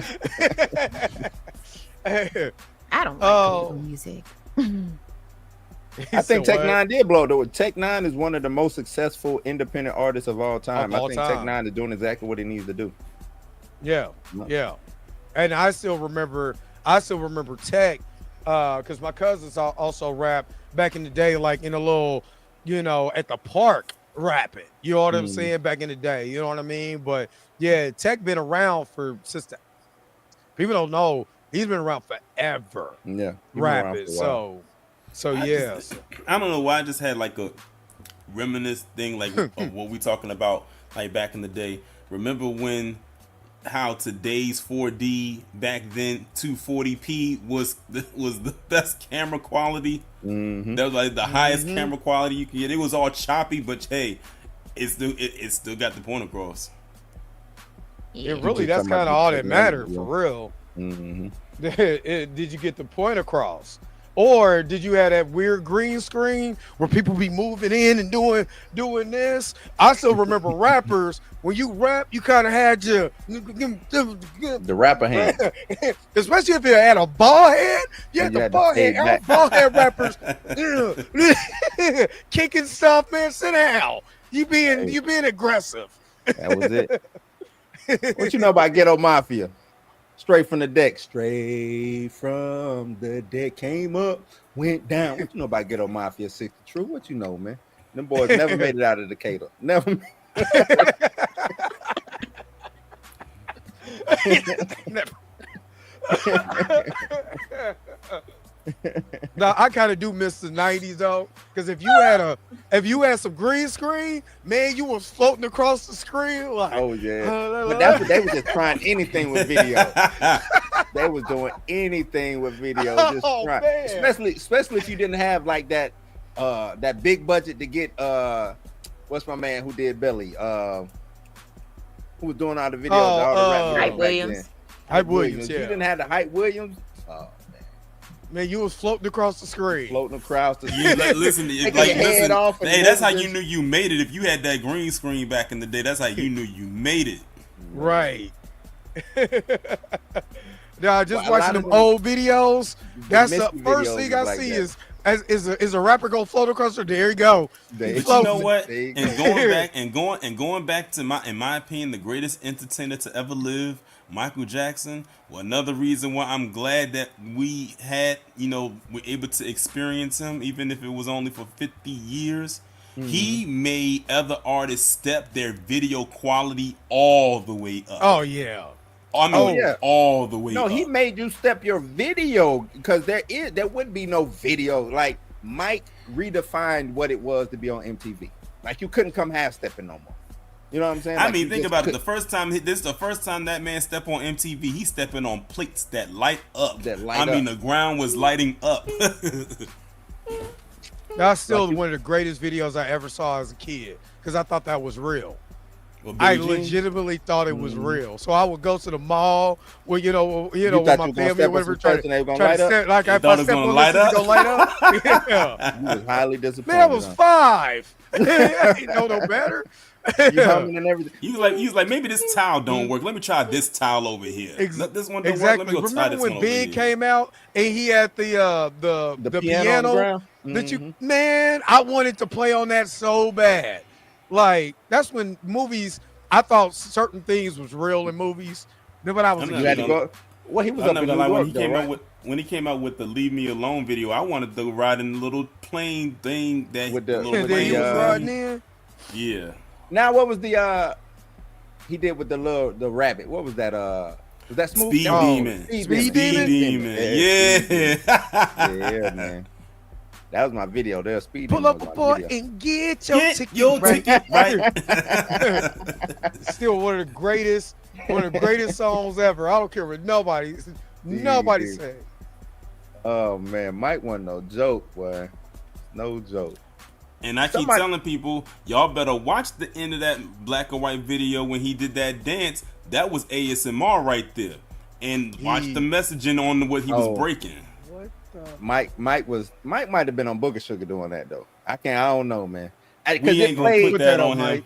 I don't like music. I think Tech Nine did blow though. Tech Nine is one of the most successful independent artists of all time. I think Tech Nine is doing exactly what he needs to do. Yeah. And I still remember Tech, because my cousins also rap back in the day, like in a little, at the park rapping. You know what I'm saying? Back in the day, you know what I mean? But yeah, Tech been around since people don't know, he's been around forever. Yeah, rapping. So yeah. I don't know why I just had like a reminisce thing, like of what we talking about, like back in the day. Remember how today's 4D back then 240p was the best camera quality. That was like the highest camera quality you can get. It was all choppy, but hey, it still got the point across. It really, that's kind of all that mattered for real. Did you get the point across? Or did you have that weird green screen where people be moving in and doing this? I still remember rappers, when you rap, you kind of had your The rapper hand. especially if you had a ball head. You had You the had to ball fade head. back. Ball head rappers kicking stuff, man. Sit down. You being aggressive. That was it. What you know about Ghetto Mafia? Straight from the deck. Straight from the deck. Came up, went down. What you know about Ghetto Mafia 60 True? What you know, man? Them boys never made it out of Decatur. Never. Never. Now I kind of do miss the 90s though, because if you had some green screen, man, you was floating across the screen like, oh yeah. But that's what they were just trying anything with video. They was doing anything with video, just trying. Especially if you didn't have like that big budget to get what's my man who did Belly? Who was doing all the videos, all the rap videos Hype Williams. Hype Williams, You yeah. didn't have the Hype Williams. Man, you was floating across the screen. Floating across the You, listen, hey, that's how you knew you made it. If you had that green screen back in the day, that's how you knew you made it. Right. Now, just watching them old videos, that's the first thing I see is a rapper gonna float across the. There you go. But you know what? And going back to in my opinion, the greatest entertainer to ever live, Michael Jackson. Well, another reason why I'm glad that we had, we're able to experience him, even if it was only for 50 years. Mm-hmm. He made other artists step their video quality all the way up. Oh yeah. I mean, all the way up. No, he made you step your video because there wouldn't be no video. Like Mike redefined what it was to be on MTV. Like you couldn't come half stepping no more. You know what I'm saying? I mean, think about it. This is the first time that man stepped on MTV. He's stepping on plates that light up. The ground was lighting up. That's still one of the greatest videos I ever saw as a kid because I thought that was real. I legitimately thought it was real. So I would go to the mall where with my family or whatever, try to step, like if I step on this, it's gonna light up. Yeah. You was highly disappointed. Man, I was 5. I didn't know no better. You humming and everything. He was like, maybe this towel don't work. Let me try this towel over here. This one don't work. Let me go try this one over here. Remember when Big came out and he had the piano that man, I wanted to play on that so bad. Like that's when movies. I thought certain things was real in movies. Then when I was he was up in New York, when he came out with the "Leave Me Alone" video, I wanted to ride in the little plane thing that with the he was riding in. Yeah. Now what was the he did with the rabbit? What was that? Was that Smooth? Speed Demon. Speed Demon. Yeah. Yeah, man. That was my video. There, Speed. Pull up a boy and get your ticket right. Still one of the greatest songs ever. I don't care what nobody say. Oh man, Mike wasn't no joke, boy. No joke. And I keep telling people, y'all better watch the end of that black and white video when he did that dance. That was ASMR right there. And watch the messaging on what he was breaking. Mike might have been on Booger Sugar doing that though. I don't know, man. We ain't gonna put that on him.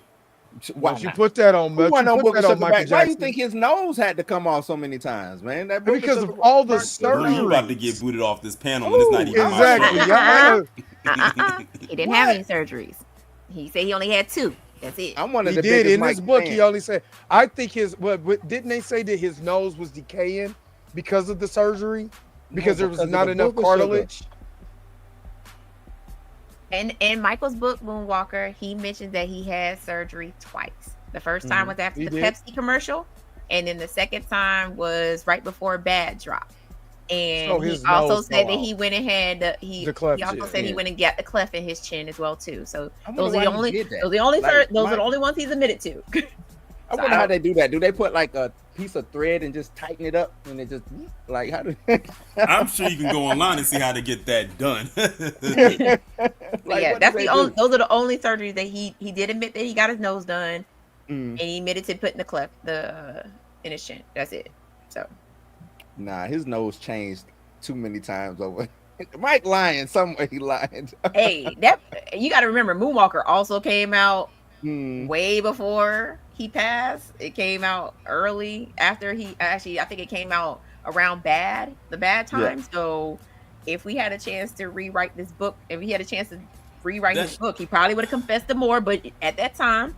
Why you put that on? Why do you think his nose had to come off so many times, man? Because of all the surgery. You about to get booted off this panel, and it's not even exactly. He didn't have any surgeries. He said he only had 2. That's it. I'm one of he the did in Mike this book. fans. He only said, I think didn't they say that his nose was decaying because of the surgery? Because there was not enough cartilage. And in Michael's book, Moonwalker, he mentioned that he had surgery twice. The first time was after the Pepsi commercial, and then the second time was right before Bad Drop. And he also said that he went and had he also said he went and got the cleft in his chin as well too. So those are the only ones he's admitted to. I wonder how they do that. Do they put like a piece of thread and just tighten it up, and it just like how do? I'm sure you can go online and see how to get that done. That's the only. Those are the only surgeries that he did admit that he got his nose done, and he admitted to putting the cleft in his chin. That's it. So. Nah, his nose changed too many times over. Mike lying somewhere. He lying. Hey, that you got to remember, Moonwalker also came out way before he passed. It came out early after he actually. I think it came out around the bad time. So if we had a chance to rewrite this book, if he had a chance to rewrite his book, he probably would have confessed to more. But at that time,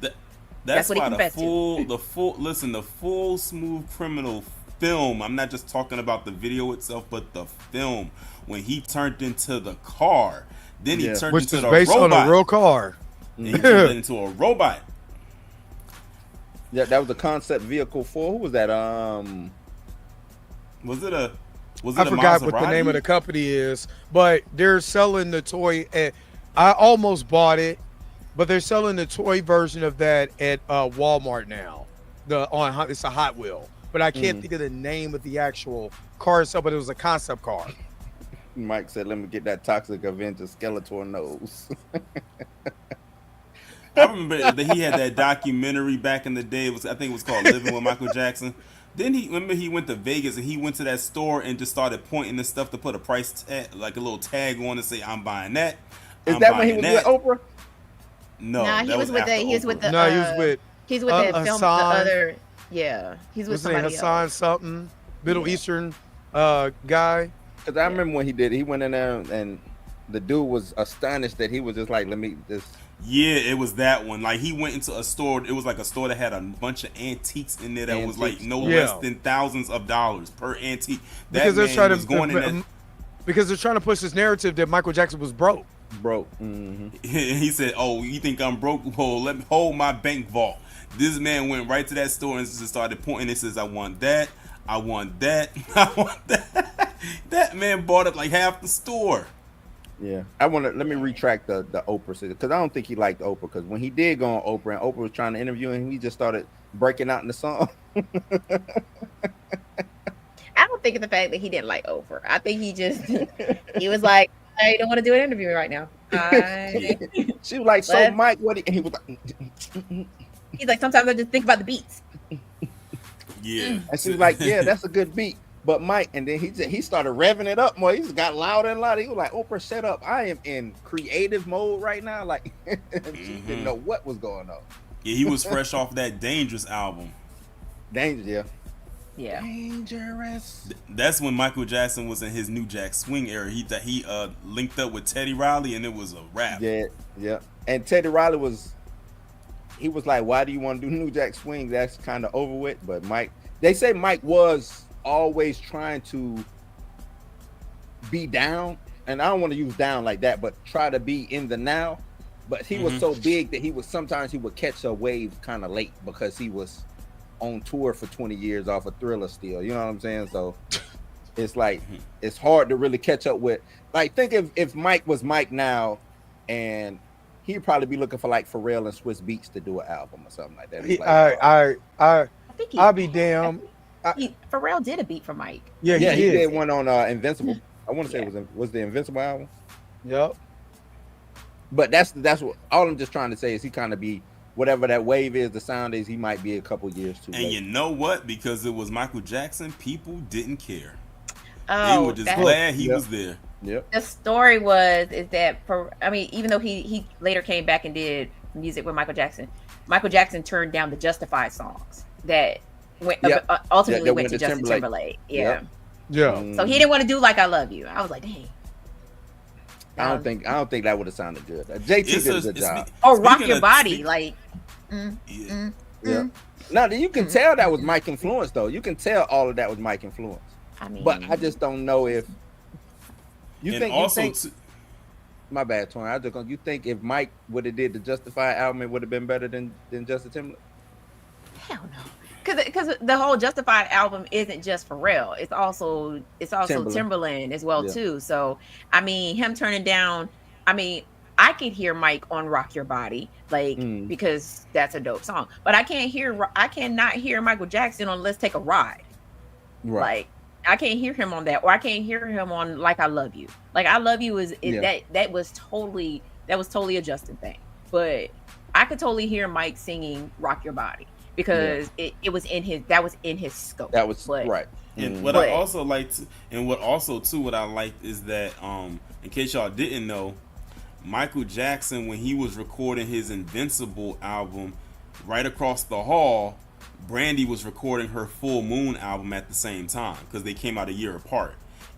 that's what he confessed to. The full Smooth Criminal film. I'm not just talking about the video itself, but the film when he turned into the car. Then he turned into the robot. Which is based on a real car. And he turned into a robot. Yeah, that was the concept vehicle for. Who was that? Was it a I forgot what the name of the company is, but they're selling the toy. I almost bought it, but they're selling the toy version of that at Walmart now. It's a Hot Wheel, but I can't think of the name of the actual car itself. But it was a concept car. Mike said, "Let me get that Toxic Avenger Skeletor nose." I remember that he had that documentary back in the day. I think it was called Living with Michael Jackson. Then he went to Vegas and he went to that store and just started pointing the stuff to put a price tag, like a little tag on, and say, "I'm buying that." Is that when he was with Oprah? No, he was with the he's with the film, the other. Yeah, he's with somebody Hassan else. Something, Middle Eastern guy. Because I remember when he did, he went in there and the dude was astonished that he was just like, "Let me just." Yeah, it was that one. Like he went into a store. It was like a store that had a bunch of antiques in there that was like no less than thousands of dollars per antique. Because they're trying to because they're trying to push this narrative that Michael Jackson was broke. He said, "Oh, you think I'm broke? Well, let me hold my bank vault." This man went right to that store and just started pointing. He says, "I want that. I want that. I want that." That man bought up like half the store. Yeah, let me retract the Oprah because I don't think he liked Oprah, because when he did go on Oprah and Oprah was trying to interview him, he just started breaking out in the song. I don't think it's the fact that he didn't like Oprah. I think he was like, "I don't want to do an interview right now." She was like, "So Mike, what?" And he was like, he's like, "Sometimes I just think about the beats." Yeah, and she was like, "Yeah, that's a good beat." But Mike, and then he started revving it up more. He just got louder and louder. He was like, "Oprah, shut up! I am in creative mode right now." Like she didn't know what was going on. Yeah, he was fresh off that Dangerous album. Dangerous. That's when Michael Jackson was in his New Jack Swing era. He linked up with Teddy Riley, and it was a rap. Yeah. And Teddy Riley was like, "Why do you want to do New Jack Swing? That's kind of over with." But Mike, they say Mike was always trying to be down, and I don't want to use down like that, but try to be in the now. But he was so big that sometimes he would catch a wave kind of late because he was on tour for 20 years off of Thriller still, you know what I'm saying? So it's like it's hard to really catch up with. Like, think if Mike was Mike now, and he'd probably be looking for like Pharrell and Swiss Beats to do an album or something like that. I'll be damned. Pharrell did a beat for Mike. Yeah, he did one on Invincible. I want to say it was the Invincible album. Yep. But that's what all I'm just trying to say is he kind of be whatever that wave is, the sound is, he might be a couple years too late. And you know what? Because it was Michael Jackson, people didn't care. They were just glad he was there. Yep. The story is that even though he later came back and did music with Michael Jackson turned down the Justified songs that ultimately went to Justin Timberlake. Yeah. So he didn't want to do Like I Love You. I was like, dang. I don't think that would have sounded good. JT did a good job. Rock Your Body, like. Yeah. Now you can tell that was Mike influence, though. You can tell all of that was Mike influence. I mean, but I just don't know if you think. My bad, Tony. You think if Mike would have did the Justified album, it would have been better than Justin Timberlake? Hell no. Because the whole Justified album isn't just Pharrell. It's also Timberland as well too. So I mean, him turning down. I mean, I could hear Mike on Rock Your Body, because that's a dope song. But I cannot hear Michael Jackson on Let's Take a Ride. Right. Like I can't hear him on that, or I can't hear him on Like I Love You. Like I Love You that was totally a Justin thing. But I could totally hear Mike singing Rock Your Body. because it was in his scope. That was right. And what I also liked, and what I liked is that, in case y'all didn't know, Michael Jackson, when he was recording his Invincible album, right across the hall, Brandy was recording her Full Moon album at the same time because they came out a year apart.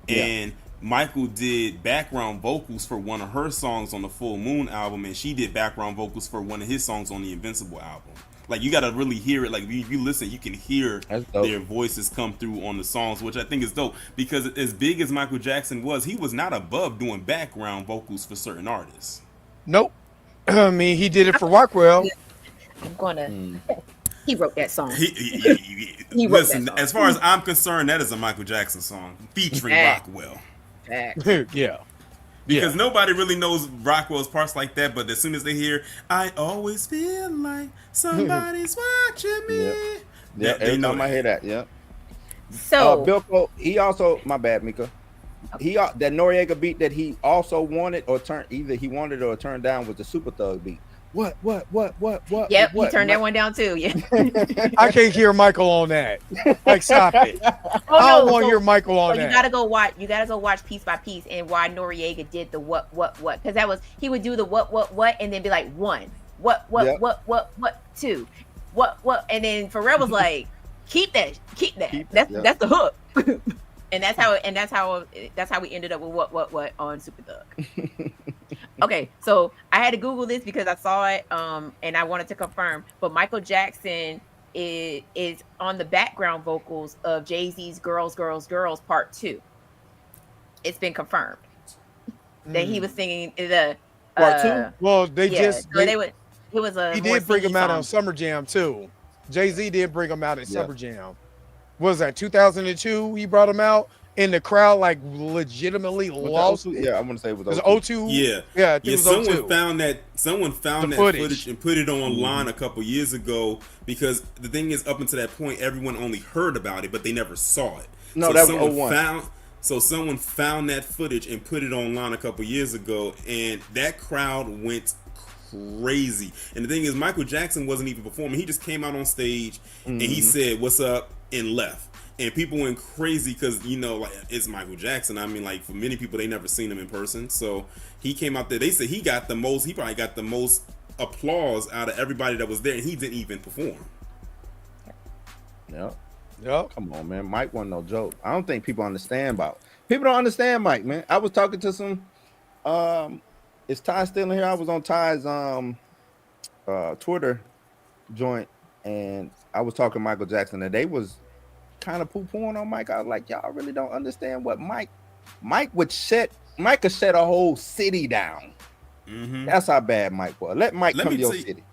And Michael did background vocals for one of her songs on the Full Moon album, and she did background vocals for one of his songs on the Invincible album. Like, you gotta really hear it. Like, if you listen, you can hear their voices come through on the songs, which I think is dope. Because as big as Michael Jackson was, he was not above doing background vocals for certain artists. Nope. I mean, he did it for Rockwell. I'm gonna. He wrote that song. He wrote listen, that song. As far as I'm concerned, that is a Michael Jackson song featuring Rockwell. Yeah. Because nobody really knows Rockwell's parts like that, but as soon as they hear, I always feel like somebody's watching me. Yeah, every time I hear that, So Bilko, he also, my bad, Mika. He that Noriega beat that he also wanted or either he wanted or turned down was the Super Thug beat. What? Yep, he turned that one down too. Yeah. I can't hear Michael on that. Like, stop it. I don't want to hear Michael on that. You gotta go watch piece by piece and why Noriega did the what, because that was he would do the what, and then be like what, two, what, and then Pharrell was like, keep that. That's the hook. And that's how we ended up with what on Super Thug. Okay, so I had to Google this because I saw it, and I wanted to confirm. But Michael Jackson is on the background vocals of Jay-Z's "Girls, Girls, Girls" Part 2. It's been confirmed that he was singing the Part 2. Well, he did bring him out song. on Summer Jam too. Jay-Z did bring him out at Summer Jam. What was that 2002? He brought him out. And the crowd like legitimately lost. Yeah, I want to say it was 02. Yeah. Someone found that footage and put it online a couple years ago, because the thing is, up until that point, everyone only heard about it, but they never saw it. No, so that was 01. Someone found that footage and put it online a couple years ago, and that crowd went crazy. And the thing is, Michael Jackson wasn't even performing. He just came out on stage and he said, "What's up?" and left. And people went crazy because, like, it's Michael Jackson. I mean, like, for many people, they never seen him in person. So he came out there. They said he probably got the most applause out of everybody that was there, and he didn't even perform. Yep. Come on, man. Mike wasn't no joke. I don't think people understand People don't understand Mike, man. I was talking to some, is Ty still in here? I was on Ty's Twitter joint, and I was talking to Michael Jackson, and they was kind of poo-pooing on Mike. I was like, y'all really don't understand what Mike could shut a whole city down. That's how bad Mike was. Let Mike come to your city.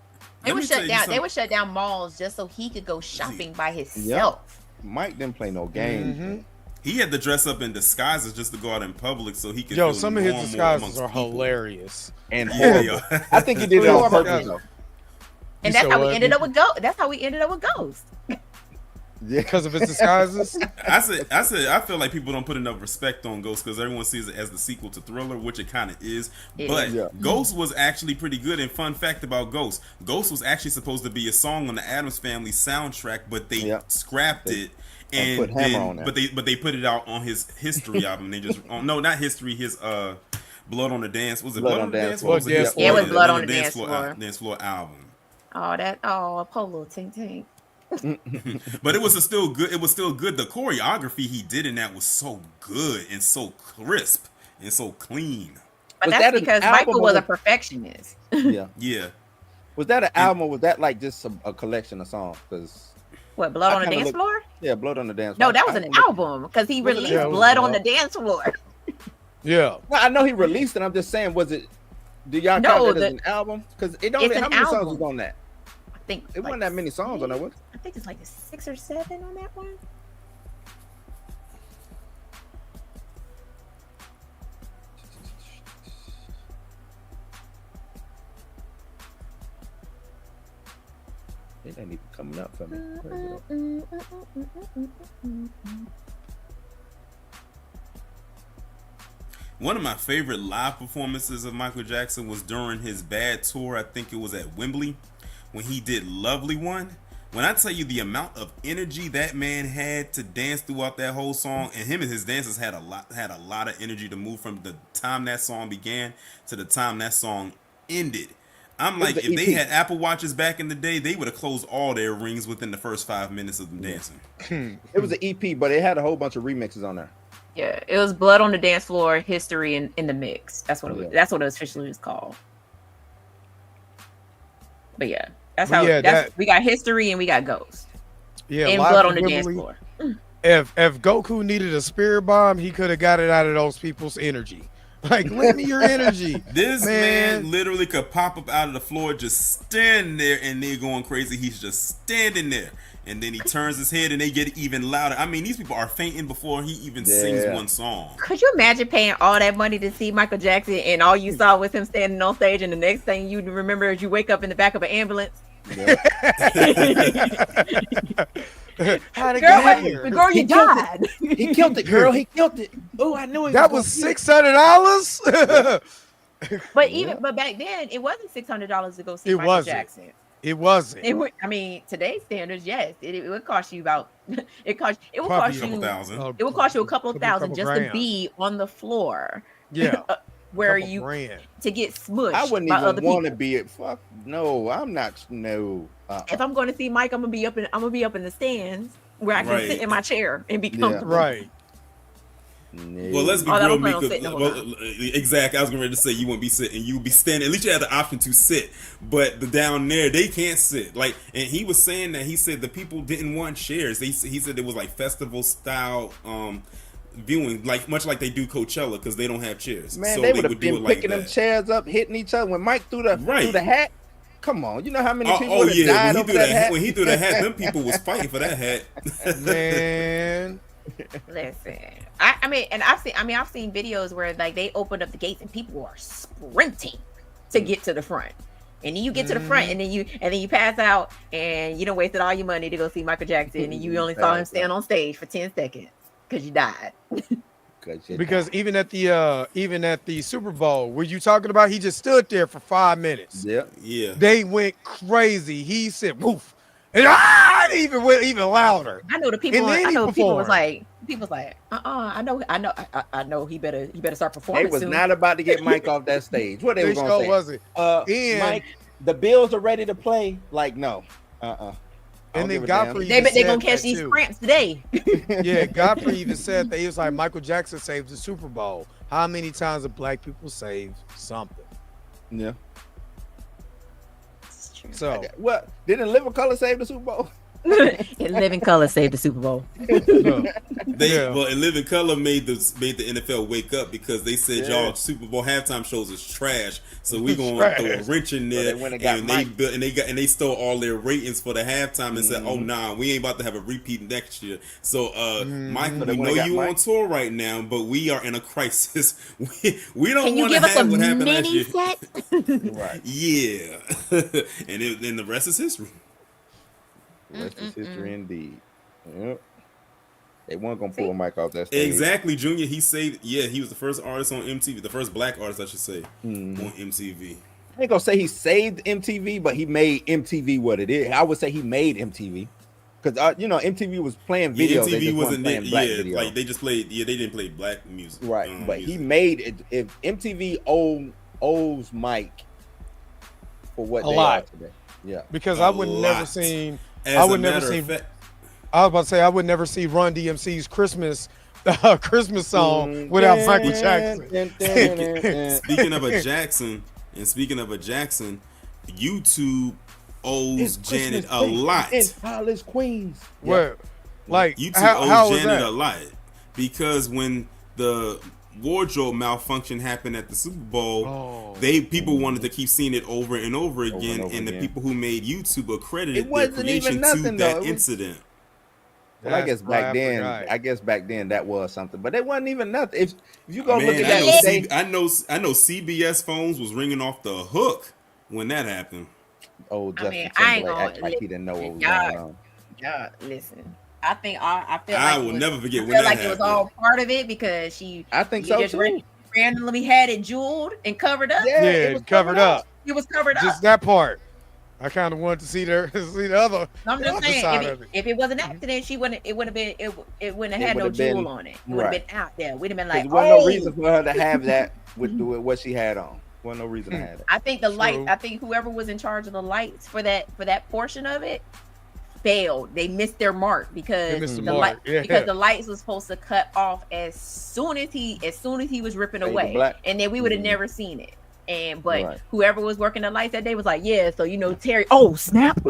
They would shut down malls just so he could go shopping by himself. Mike didn't play no games. He had to dress up in disguises just to go out in public so he could. Some of his disguises are hilarious and horrible. I think he did it on purpose though. And that's how we ended up with Ghost. That's how we ended up with Ghost. Yeah, because of his disguises. I feel like people don't put enough respect on Ghost because everyone sees it as the sequel to Thriller, which it kind of is. But Ghost was actually pretty good. And fun fact about Ghost was actually supposed to be a song on the Addams Family soundtrack, but they scrapped it. And put Hammer on that. But they put it out on his History album. They just not History, his Blood on the Dance. Was it Blood on the Dance Floor? Yeah, it was Blood on the Dance Floor album. Poor little Tink Tink. But it was still good. The choreography he did in that was so good and so crisp and so clean. But that's because Michael was a perfectionist. Yeah. Was that an album or was that like just a collection of songs? Because what, Blood on the Dance Floor? Yeah, Blood on the Dance Floor. No, that was an album because he released Blood on the Dance Floor. Yeah. Well, I know he released it. I'm just saying, was it? Do y'all count it as an album? Because it don't. How many songs was on that? I think it wasn't that many songs on that one. I think it's like 6 or 7 on that one. It ain't even coming up for me. One of my favorite live performances of Michael Jackson was during his Bad tour. I think it was at Wembley when he did Lovely One. When I tell you the amount of energy that man had to dance throughout that whole song, and him and his dancers had a lot of energy to move from the time that song began to the time that song ended. I'm like, if they had Apple Watches back in the day, they would have closed all their rings within the first 5 minutes of them dancing. It was an EP, but it had a whole bunch of remixes on there. Yeah, it was Blood on the Dance Floor, History in the Mix. That's what it was. That's what it officially was called. But yeah, that's how we got History and we got Ghost. Yeah, and Blood on the Dance Floor. If Goku needed a spirit bomb, he could have got it out of those people's energy. Like, lend me your energy. This man literally could pop up out of the floor, just stand there, and they're going crazy. He's just standing there, and then he turns his head, and they get even louder. I mean, these people are fainting before he even sings one song. Could you imagine paying all that money to see Michael Jackson, and all you saw was him standing on stage, and the next thing you remember is you wake up in the back of an ambulance? Yeah. How'd it get here? Girl, you died. He killed it, girl. He killed it. Oh, I knew it. That was $600. But back then it wasn't $600 to go see Michael Jackson. It wasn't. I mean, today's standards, yes, it would cost you about. It would cost you a couple thousand just to be on the floor. Yeah. Where you to get smushed. I wouldn't even want to be it. Fuck no, I'm not. No. If I'm going to see Mike, I'm gonna be up in the stands where I can sit in my chair and be comfortable. Right. No. Well, let's be real, Mika. Exactly. I was going to say you wouldn't be sitting, you would be standing. At least you had the option to sit. But down there, they can't sit. Like, and he was saying that he said the people didn't want chairs. He said it was like festival style viewing, like much like they do Coachella, because they don't have chairs. Man, so they would have been picking them chairs up, hitting each other. When Mike threw the hat, come on, you know how many people died over that hat? When he threw that hat, them people was fighting for that hat. Man, listen, I've seen videos where like they opened up the gates and people are sprinting to get to the front. And then you get to the front, and then you pass out, and you done wasted all your money to go see Michael Jackson, and you only saw him stand on stage for 10 seconds because you died. Because even at the Super Bowl, were you talking about? He just stood there for 5 minutes. Yeah. They went crazy. He said, "Woof," and it even went even louder. I know the people. People was like, I know. He better start performing. They was soon. not about to get Mike off that stage. What they were gonna say? Wasn't. Mike, the Bills are ready to play. Like, no. And then Godfrey, they gonna catch these cramps today. Yeah, Godfrey even said that he was like, Michael Jackson saved the Super Bowl. How many times have black people saved something? Yeah. So what? Didn't Living Color save the Super Bowl? In Living Color saved the Super Bowl. Well, in Living Color made the NFL wake up because they said y'all Super Bowl halftime shows is trash, so we gonna throw a wrench in there. They stole all their ratings for the halftime and said, "Oh nah, we ain't about to have a repeat next year." So, Michael, we know you on tour right now, but we are in a crisis. We don't want to have what happened last year. Right? Yeah, and the rest is history. The rest is history indeed. Yep. They weren't gonna pull Mike off that stage. Exactly, Junior. He saved. Yeah, he was the first artist on MTV, the first black artist, I should say, on MTV. I ain't gonna say he saved MTV, but he made MTV what it is. I would say he made MTV because MTV was playing videos. MTV wasn't playing black videos. Like they just played. Yeah, they didn't play black music. Right, but he made it. If MTV owes Mike for what they are today. Yeah, because I would never seen. I would never see. I was about to say I would never see Run DMC's Christmas song without Michael Jackson. Speaking of a Jackson, YouTube owes Janet a lot. In Hollis, Queens. Where, like, YouTube how owes Janet a lot because when the wardrobe malfunction happened at the Super Bowl, people wanted to keep seeing it over and over again, and the people who made YouTube accredited their creation to that incident. Well, I guess back then that was something, but it wasn't even nothing. If you go look at that, I know CBS phones was ringing off the hook when that happened. Oh, Justin Timberlake act like he didn't know what was going on. Yeah, listen. I feel I like will never forget when that happened. It was all part of it because I think so too. Randomly had it jeweled and covered up. Yeah, it was covered up. It was covered up. Just that part. I kind of wanted to see the other. I'm just other saying, side of it. if it was an accident, she wouldn't. It wouldn't have been. It wouldn't have had no jewel on it. It would have been out there. We'd have been like, there wasn't no reason for her to have that with what she had on. Wasn't no reason to have that. I think the light. I think whoever was in charge of the lights for that portion of it failed. They missed their mark because the lights was supposed to cut off as soon as he was ripping away, and then we would have never seen it. But whoever was working the lights that day was like, yeah, so Terry, oh snap.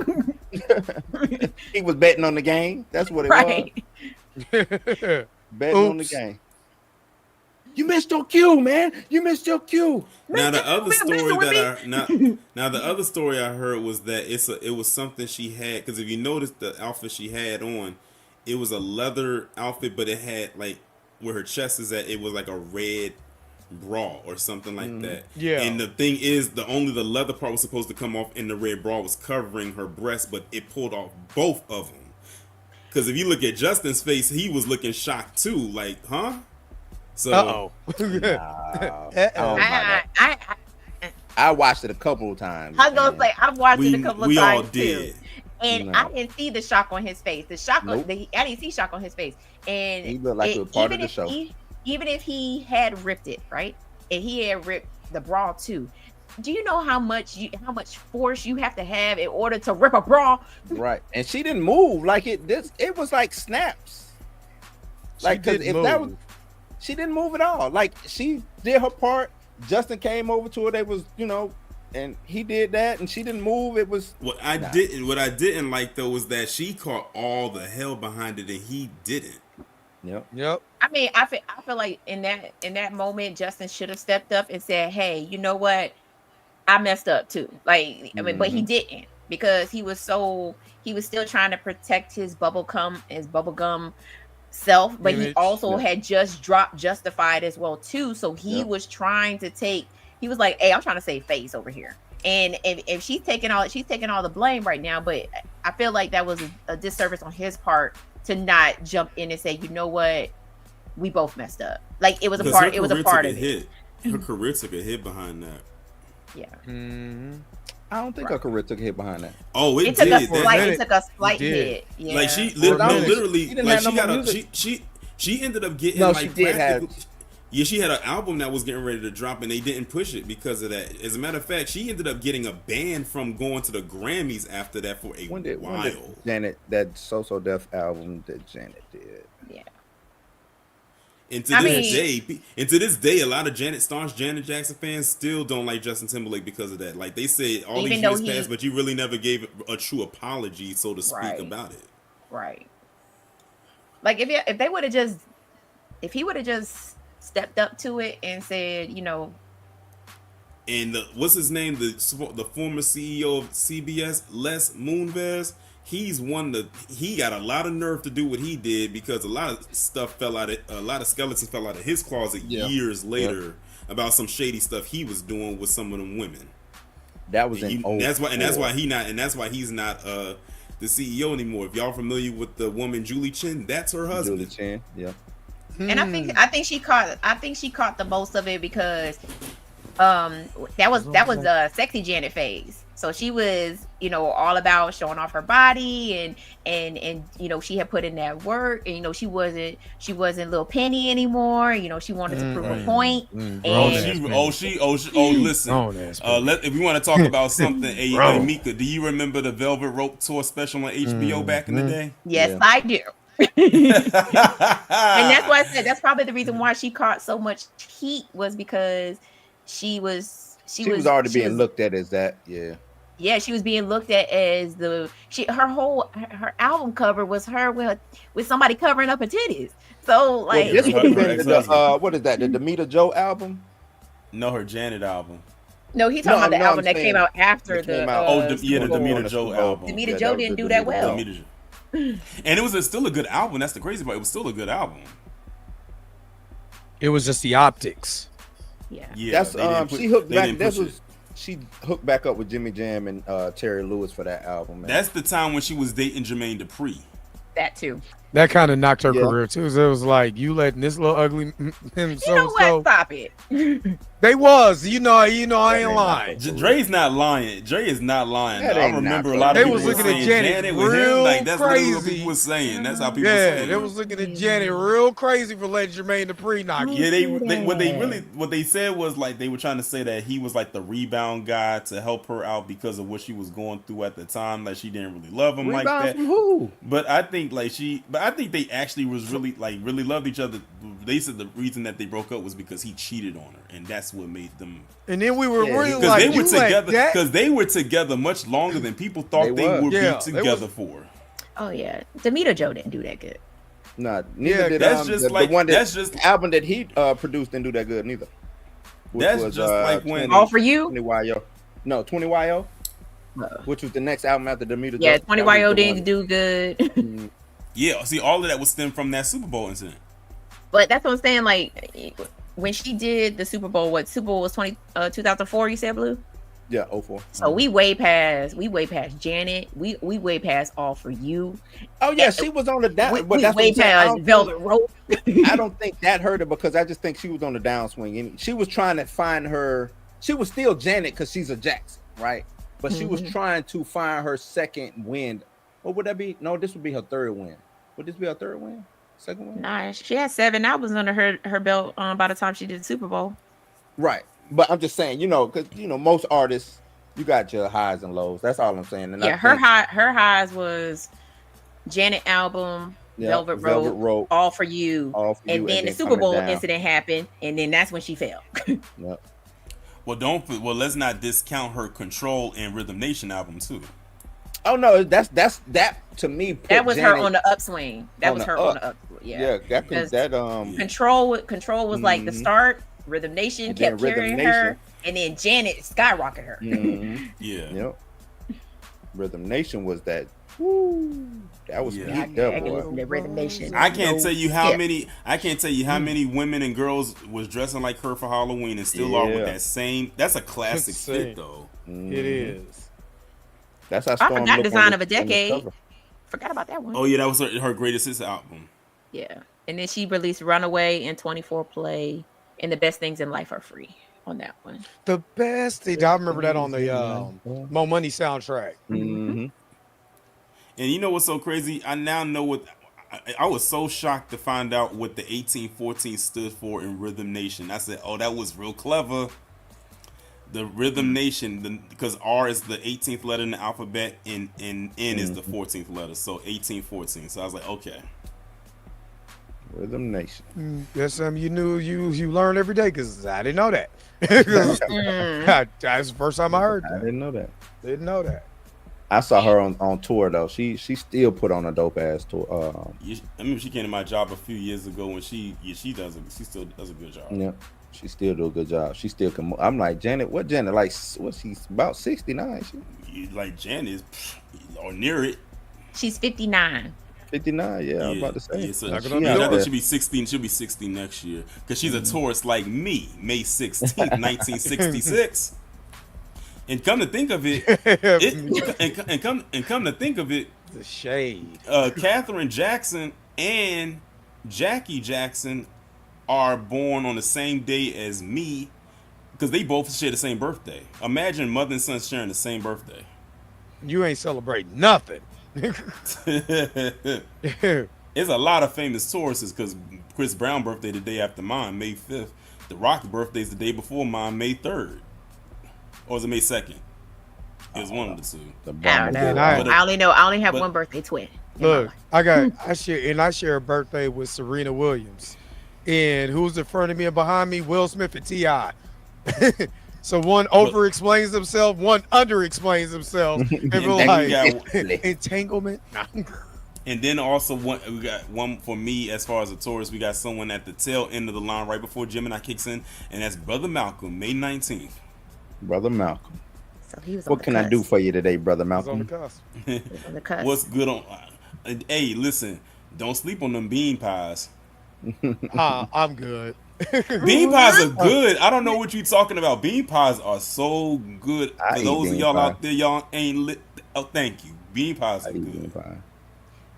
He was betting on the game. That's what it was. Betting on the game. You missed your cue, man. You missed your cue. Now the other story I heard was that it was something she had, because if you notice the outfit she had on, it was a leather outfit, but it had like where her chest is at, it was like a red bra or something like that. Yeah. And the thing is, the leather part was supposed to come off, and the red bra was covering her breast, but it pulled off both of them. Because if you look at Justin's face, he was looking shocked too, like, huh? So, I watched it a couple of times. I was gonna say I've watched it a couple of times all too. did. And I didn't see the shock on his face. I didn't see shock on his face. And he looked like it was part of the show. Even if he had ripped it, right? And he had ripped the bra too. Do you know how much force you have to have in order to rip a bra? Right. And she didn't move like it. It was like snaps. Like, because if that was, she didn't move at all. Like, she did her part. Justin came over to her. They was, and he did that, and she didn't move. It was what I didn't like though was that she caught all the hell behind it, and he didn't. Yep. I mean, I feel like in that moment, Justin should have stepped up and said, "Hey, you know what? I messed up too." Like, I mean, but he didn't, because he was still trying to protect his bubblegum self, but he also had just dropped Justified as well too. So he was trying to he was like, "Hey, I'm trying to save face over here." And if she's taking all the blame right now, but I feel like that was a disservice on his part to not jump in and say, "You know what? We both messed up." Like, it was a part. It was a part of it. Her career took a hit behind that. Yeah. I don't think her career took a hit behind that. Oh, it took did. It took a slight hit. Yeah. Like, she literally, she ended up getting she had an album that was getting ready to drop, and they didn't push it because of that. As a matter of fact, she ended up getting a ban from going to the Grammys after that for a while. When did Janet, that So Def album that Janet did. Yeah. And to this day, a lot of Janet Jackson fans still don't like Justin Timberlake because of that. Like, they say all these years passed, but you really never gave a true apology, so to speak, about it. Right. Like, if he would have just stepped up to it and said, And what's his name? The former CEO of CBS, Les Moonves. He got a lot of nerve to do what he did, because a lot of skeletons fell out of his closet years later about some shady stuff he was doing with some of them women. That was that's why he's not the CEO anymore. If y'all familiar with the woman Julie Chen, that's her husband. Julie Chen, yeah. And I think she caught the most of it because that was Sexy Janet phase. So she was, all about showing off her body, and she had put in that work, and she wasn't Lil Penny anymore. She wanted to prove a point. Listen. If we want to talk about something, Mika, do you remember the Velvet Rope Tour special on HBO back in the day? Yes, I do. And that's why I said that's probably the reason why she caught so much heat, was because she was already being looked at as that. Yeah, she was being looked at as her album cover was her with somebody covering up her titties. So, like, this would have been what is that? The Demita Joe album? No, her Janet album. No, he's talking about the album that came out after the Demita Joe album. Demita Joe didn't do that well. And it was still a good album. That's the crazy part. It was still a good album. It was just the optics. Yeah. That's she hooked back. She hooked back up with Jimmy Jam and Terry Lewis for that album. Man. That's the time when she was dating Jermaine Dupri. That too. That kind of knocked her career too. So it was like, you letting this little ugly Stop it. They was, you know, I ain't lying. Dre's not lying. Dre is not lying. That I ain't remember not a lot They of people was looking saying at Janet with him. real Like that's literally what crazy. people was saying. That's how people was Yeah, saying. they was looking at Janet real crazy for letting Jermaine Dupri knock you. Yeah, what they said was like they were trying to say that he was like the rebound guy to help her out because of what she was going through at the time. Like she didn't really love him Rebound like that. from who? But I think they actually was really loved each other. They said the reason that they broke up was because he cheated on her, and that's what made them. And then we were really because like, they were together. Because they were together much longer than people thought they would be together for. Oh yeah, Demeter Joe didn't do that good. Nah, neither did that's just the like one that, that's just the album that he produced didn't do that good neither. Which that's was, just like when All For You. 20YO. No, 20YO. Which was the next album after Demeter Joe. Yeah, 20YO didn't do good. Yeah, see, all of that was stemmed from that Super Bowl incident. But that's what I'm saying. Like when she did the Super Bowl, what Super Bowl was 2004? You said, Blue? Yeah, 04. So we way past Janet. We way past All For You. Oh yeah, she was on the down. We But that's way what I'm saying. past Velvet Rope. I don't think that hurt her because I just think she was on the downswing. And she was trying to find her. She was still Janet because she's a Jackson, right? But she was trying to find her second win. Or would that be? No, this would be her third win. Would this be her third win? Second win? Nah, she had 7 albums under her belt by the time she did the Super Bowl. Right. But I'm just saying, because most artists, you got your highs and lows. That's all I'm saying. And yeah, her highs was Janet album, Velvet Rope, All For You, and then the Super Bowl incident happened, and then that's when she fell. Yep. Well, let's not discount her Control and Rhythm Nation album too. Oh no, that's that to me. That was Janet her on the upswing. That was her on the upswing. Yeah. Control was like the start. Rhythm Nation kept carrying her, and then Janet skyrocketed her. Yeah. Yep. Rhythm Nation was that. Woo, that was geeked up, boy. Rhythm Nation. I can't tell you how many. I can't tell you how many women and girls was dressing like her for Halloween and still are with that same. That's a classic fit, though. It is. That's how I forgot Design of a Decade. Forgot about that one. Oh yeah, that was her greatest hits album. Yeah, and then she released Runaway and 24 Play, and The Best Things in Life Are Free on that one. The best thing, I remember that on the Mo Money soundtrack. Mm-hmm. And you know what's so crazy? I now know what. I was so shocked to find out what the 1814 stood for in Rhythm Nation. I said, "Oh, that was real clever." The Rhythm Nation, because R is the 18th letter in the alphabet, and N is the 14th letter, so 1814. So I was like, okay. Rhythm Nation. That's something you knew you learn every day because I didn't know that. That's the first time I heard that. I didn't know that. Didn't know that. I saw her on tour though. She still put on a dope ass tour. I mean, she came to my job a few years ago, and she still does a good job. Yeah. She still do a good job. She still can. I'm like, Janet. What Janet? Like, what? She's about 69. Like Janet is or near it. She's 59. 59. Yeah, I'm about to say. Yeah, so I think she'll be 16. She'll be 60 next year because she's a Taurus like me. May 16th, 1966. And come to think of it, come to think of it, the shade. Katherine Jackson and Jackie Jackson are born on the same day as me because they both share the same birthday. Imagine mother and son sharing the same birthday. You ain't celebrating nothing. There's a lot of famous Tauruses because Chris Brown's birthday the day after mine, May 5th. The Rock's birthday is the day before mine, May 3rd. Or is it May 2nd? It was one of the two. I don't know. I only have one birthday twin. Look, I share a birthday with Serena Williams. And who's in front of me and behind me? Will Smith and T.I. So one over explains himself, one under explains himself. And we're like, entanglement. And then also we got one for me as far as a Taurus. We got someone at the tail end of the line right before Gemini kicks in, and that's Brother Malcolm, May 19th. Brother Malcolm. So he was what can I do for you today, Brother Malcolm? On the cusp. What's good on? Hey, listen, don't sleep on them bean pies. I'm good. Bean pies are good. I don't know what you're talking about. Bean pies are so good. For those of y'all out there, y'all ain't lit. Oh, thank you. Bean pies are good.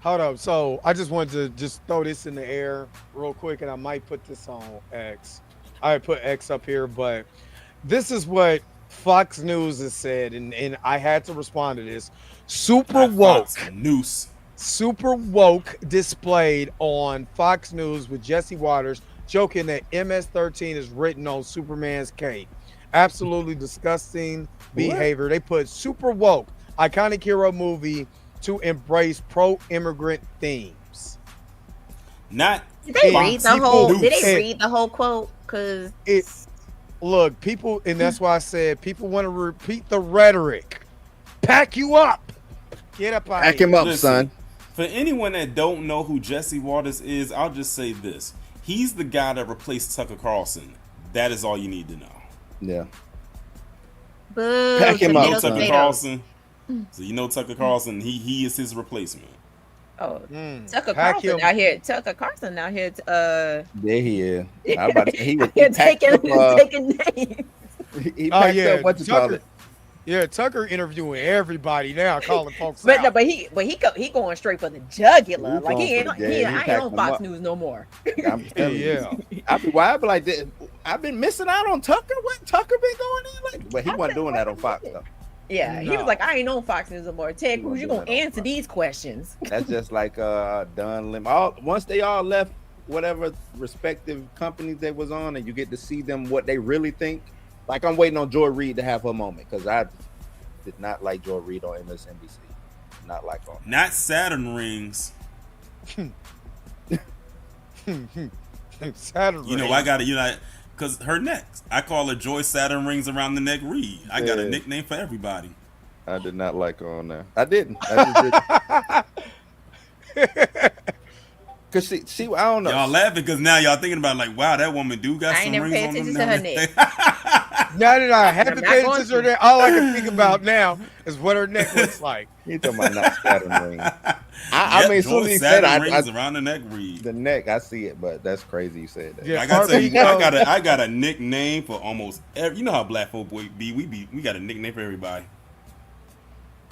Hold up. So I just wanted to just throw this in the air real quick, and I might put this on X. I put X up here, but this is what Fox News has said, and I had to respond to this. Super woke News. Super woke displayed on Fox News with Jesse Waters joking that MS-13 is written on Superman's cape. Absolutely disgusting behavior. They put super woke, iconic hero movie to embrace pro-immigrant themes. Not did they read the whole? Did they read the whole quote? Because look, people, and that's why I said people want to repeat the rhetoric. Pack you up. Get up out. Pack him up, son. For anyone that don't know who Jesse Waters is, I'll just say this: he's the guy that replaced Tucker Carlson. That is all you need to know. Yeah. Boo, pack him up, Tucker Carlson. So you know Tucker Carlson. He is his replacement. Oh, Tucker Carlson out here. Tucker Carlson out here. There he is. I was about to say, he was taking names. He packed up what you call it. Yeah, Tucker interviewing everybody now, calling folks but out. No, but he going straight for the jugular. Like he ain't on Fox News no more. I'm telling you. I be like, I've been missing out on Tucker. What Tucker been going in like? But he wasn't doing that on Fox though. Yeah, he was like, I ain't on Fox News no more. Ted Cruz, you gonna answer these questions? That's just like Dunn Lim. Once they all left whatever respective companies they was on, and you get to see them what they really think. Like I'm waiting on Joy Reid to have her moment because I did not like Joy Reid on MSNBC. Not like her. Not Saturn rings. Saturn. You know I got to because her neck. I call her Joy Saturn rings around the neck Reed. I got a nickname for everybody. I did not like her on there. I didn't. I just didn't. Cause she, I don't know. Y'all laughing because now y'all thinking about like, wow, that woman do got some rings on them. To her neck. Now that I haven't paid attention to her neck, all I can think about now is what her neck looks like. You talking about not Saturn rings? I mean, soon as you said rings around the neck, Reed. The neck, I see it, but that's crazy you said that. Yeah, I got a nickname for almost every. You know how black folk be. We got a nickname for everybody.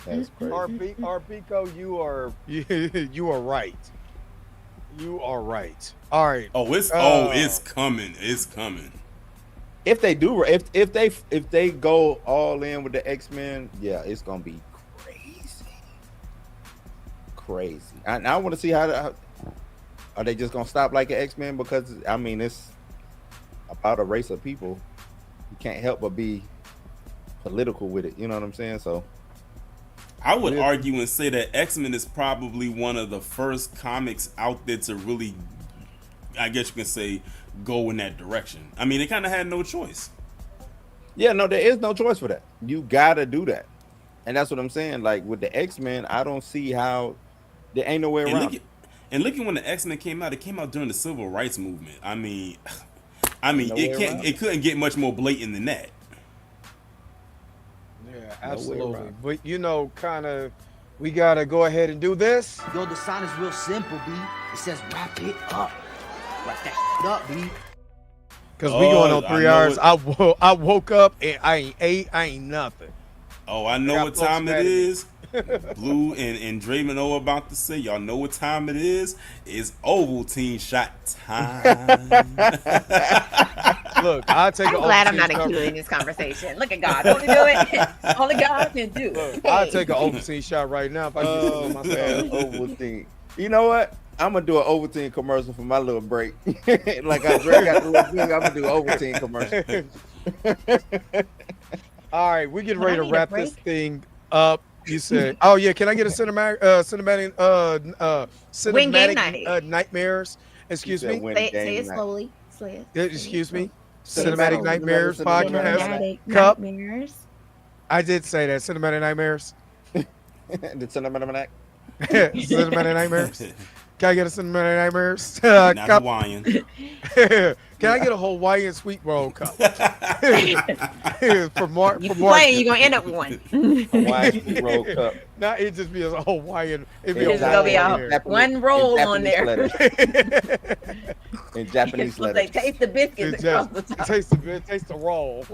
That's crazy. Arpico, you are right. You are right. All right. It's coming. It's coming. If they do, if they go all in with the X-Men, yeah, it's gonna be crazy. I want to see how are they just gonna stop like an X-Men, because I mean it's about a race of people. You can't help but be political with it. You know what I'm saying? So I would argue and say that X-Men is probably one of the first comics out there to really, I guess you can say, go in that direction. I mean, they kind of had no choice. Yeah, no, there is no choice for that. You gotta do that, and that's what I'm saying. Like with the X-Men, I don't see how there ain't no way around. Look at when the X-Men came out. It came out during the Civil Rights Movement. I mean, it couldn't get much more blatant than that. Yeah, absolutely. But we gotta go ahead and do this. Yo, the sign is real simple, B. It says wrap it up. Wrap that up, B. Cause we going on 3 hours. I woke up and I ain't ate. I ain't nothing. Oh, I know what time it is. Blue and Draymond know about to say. Y'all know what time it is. It's Ovaltine shot time. Look, I'm glad I'm not included in this conversation. Look at God. Only do it. Only God can do it. I'll take an Ovaltine shot right now if I can get myself. Ovaltine. You know what? I'm gonna do an Ovaltine commercial for my little break. Like I drank out the little thing, I'm gonna do Ovaltine commercial. All right, we're getting ready to wrap this thing up. You said, "Oh yeah, can I get a cinematic nightmares?" Excuse me. Say it slowly. Excuse me. Cinematic Nightmares podcast. Cup. Nightmares. I did say that. Cinematic Nightmares. The cinematic. Cinematic Nightmares. Can I get a Cinematic Nightmares Not cup? Hawaiian. Can I get a Hawaiian sweet roll cup? for Mark. You playing, you're gonna end up with one. Hawaiian sweet roll cup. Nah, it just be a Hawaiian. It's gonna be one roll on there. In Japanese letters. They taste the biscuits across the top. Taste the roll.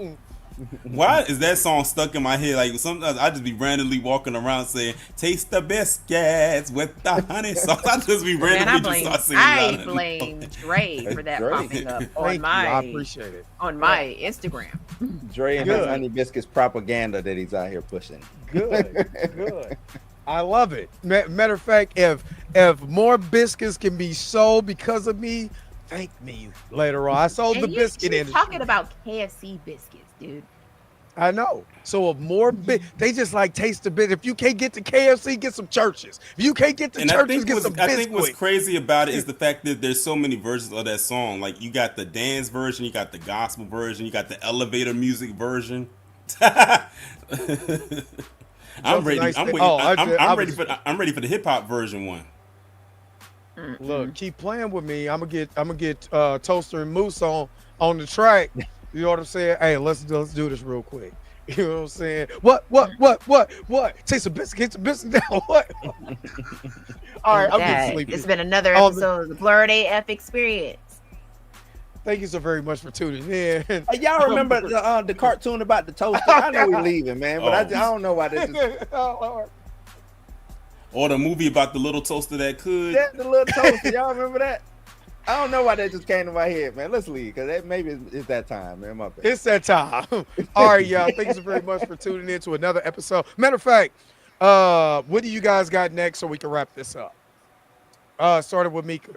Why is that song stuck in my head? Like sometimes I just be randomly walking around saying, "Taste the biscuits with the honey sauce." I just be randomly just start singing. I blame Dre for that popping up on I appreciate it. On my Instagram. Dre and his honey biscuits propaganda that he's out here pushing. Good. I love it. Matter of fact, if more biscuits can be sold because of me, thank me later on. I sold the biscuit industry. Talking about KFC biscuits, dude. I know. So if more they just like taste a bit. If you can't get to KFC, get some Churches. If you can't get to Churches, get some biscuits. I think what's crazy about it is the fact that there's so many versions of that song. Like you got the dance version, you got the gospel version, you got the elevator music version. I'm ready. I'm ready for the hip hop version one. Look, keep playing with me. I'm gonna get Toaster and Moose on the track. You know what I'm saying? Hey, let's do this real quick. You know what I'm saying? What? Take some biscuits, down. What? All right, I'm getting sleepy. It's been another episode of the Blurred AF Experience. Thank you so very much for tuning in. Y'all remember the cartoon about the toaster? I know we're leaving, man, but I don't know why this is. Or the movie about the little toaster that could. Yeah, the little toaster. Y'all remember that? I don't know why that just came to my head, man. Let's leave, because maybe it's that time, man. My bad. It's that time. All right, y'all. Thank you so very much for tuning in to another episode. Matter of fact, what do you guys got next so we can wrap this up? Started with Mika.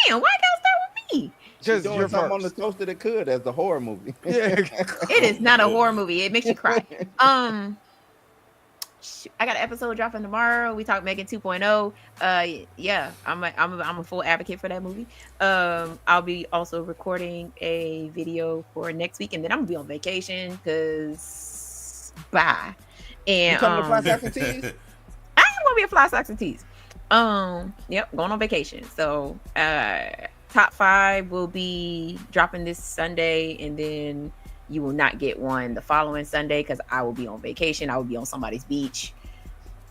Damn, why gotta start with me? Just doing something on the toaster that could as the horror movie. Yeah. It is not a horror movie. It makes you cry. I got an episode dropping tomorrow. We talk Megan 2.0. Yeah, I'm a full advocate for that movie. I'll be also recording a video for next week, and then I'm gonna be on vacation because bye. And you coming to Fly Socks and Tees? I want to be a Fly Socks and Tees. Yep, going on vacation. So top 5 will be dropping this Sunday, and then you will not get one the following Sunday because I will be on vacation. I will be on somebody's beach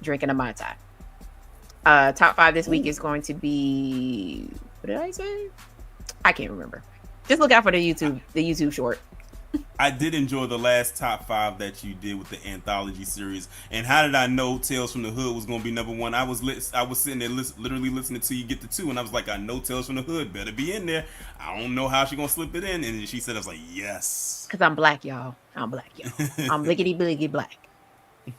drinking a Mai Tai. Top 5 this week is going to be, what did I say? I can't remember. Just look out for the YouTube short. I did enjoy the last top 5 that you did with the anthology series. And how did I know Tales from the Hood was going to be number 1? I was sitting there literally listening to you get to 2, and I was like, I know Tales from the Hood better be in there. I don't know how she going to slip it in. And she said, I was like, yes. Because I'm black, y'all. I'm bliggity bliggity black.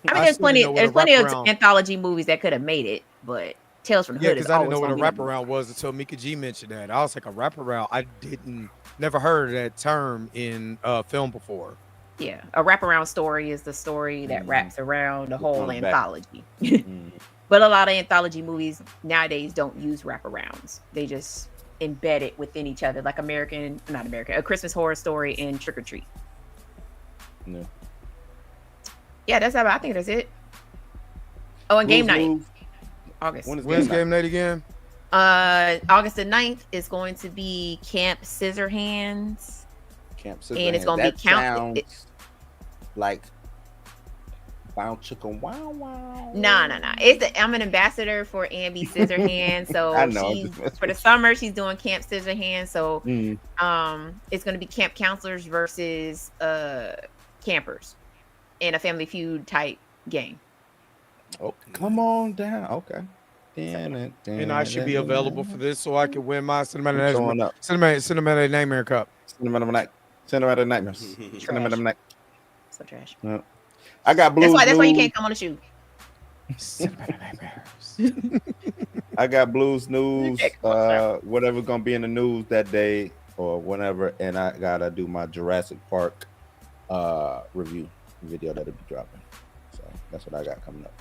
I mean, there's plenty of anthology movies that could have made it, but Tales from the Hood is always. Yeah, because I didn't know what a wraparound was until Mika G mentioned that. I was like, a wraparound? I never heard of that term in film before. Yeah, a wraparound story is the story that wraps around the whole anthology. But a lot of anthology movies nowadays don't use wraparounds. They just embed it within each other, like A Christmas Horror Story and Trick or Treat. No. Yeah, I think that's it. Oh, and Game Night. August. When's game night again? August the 9th is going to be Camp Scissorhands. And it's going to be counted. Like Bow Chicken Wow Wow. Nah. I'm an ambassador for Ambi Scissorhands. So I know, for the summer, she's doing Camp Scissorhands. So it's going to be camp counselors versus campers in a Family Feud type game. Oh, come on down. Okay. And I should be available for this so I can win my cinematic nightmare cup. Cinematic nightmares. Cinematic night. So trash. No. I got blues. That's why you can't come on the shoot. Cinematic nightmares. I got blues news. Whatever's gonna be in the news that day or whenever, and I gotta do my Jurassic Park review video that'll be dropping. So that's what I got coming up.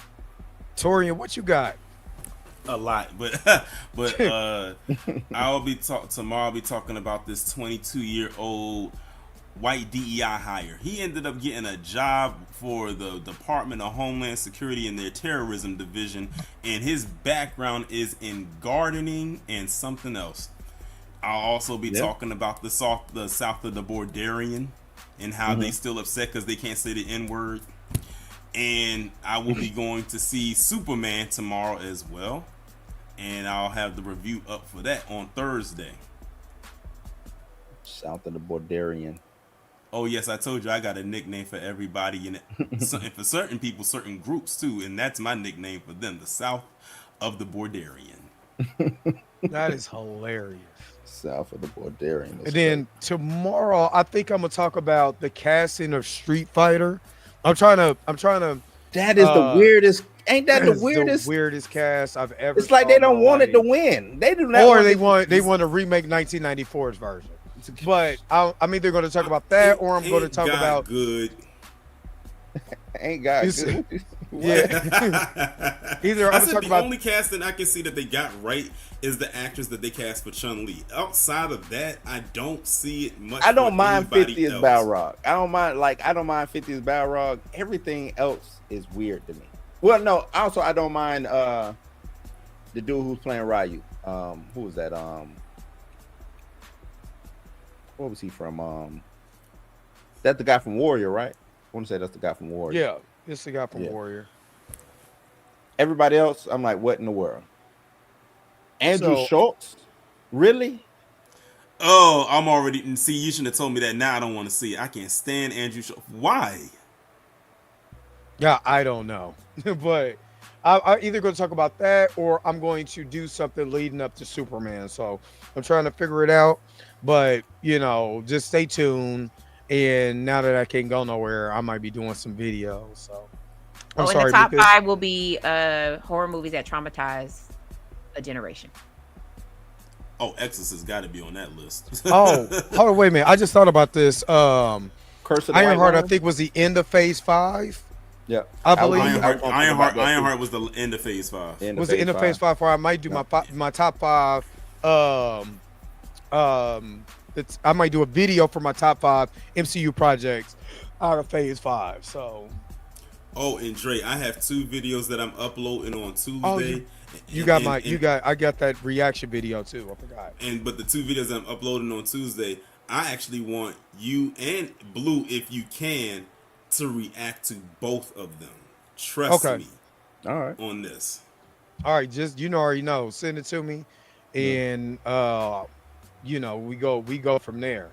Torian, what you got? A lot, but I'll be tomorrow. I'll be talking about this 22-year-old white DEI hire. He ended up getting a job for the Department of Homeland Security in their terrorism division, and his background is in gardening and something else. I'll also be talking about the south of the Bordarian and how they still upset because they can't say the N-word. And I will be going to see Superman tomorrow as well. And I'll have the review up for that on Thursday. South of the Bordarian. Oh yes, I told you I got a nickname for everybody in it. And for certain people, certain groups too, and that's my nickname for them, the South of the Bordarian. That is hilarious. South of the Bordarian. And then tomorrow, I think I'm gonna talk about the casting of Street Fighter. I'm trying to. That is the weirdest. Ain't that the weirdest? The weirdest cast I've ever. It's like they don't want it to win. They do not. Or they want to remake 1994's version. But I'm either going to talk about that, or I'm going to talk about good. Ain't got good. Yeah. Either I'm talking about the only casting I can see that they got right is the actress that they cast for Chun-Li. Outside of that, I don't see it much. I don't mind 50 as Balrog. I don't mind 50 as Balrog. Everything else is weird to me. Well, no. Also, I don't mind the dude who's playing Ryu. Who was that? What was he from? That's the guy from Warrior, right? I want to say that's the guy from Warrior. Yeah, it's the guy from Warrior. Everybody else, I'm like, what in the world? Andrew Schultz? Really? Oh, I'm already. See, you shouldn't have told me that. Now I don't want to see it. I can't stand Andrew Schultz. Why? Yeah, I don't know. But I'm either going to talk about that, or I'm going to do something leading up to Superman. So I'm trying to figure it out. But, just stay tuned. And now that I can't go nowhere, I might be doing some videos. So I'm sorry. The top 5 will be horror movies that traumatize a generation. Oh, Exorcist got to be on that list. Oh, hold on, wait a minute. I just thought about this. Curse of the Ironheart, I think, was the end of Phase 5. Yeah, I believe Ironheart was the end of Phase 5. The end of Phase 5 where I might do my top 5. I might do a video for my top 5 MCU projects out of Phase 5. So. Oh, and Dre, I have 2 videos that I'm uploading on Tuesday. Oh, I got that reaction video too. I forgot. But the 2 videos I'm uploading on Tuesday, I actually want you and Blue, if you can, to react to both of them. Trust me. All right. On this. All right, just already know. Send it to me, and we go from there.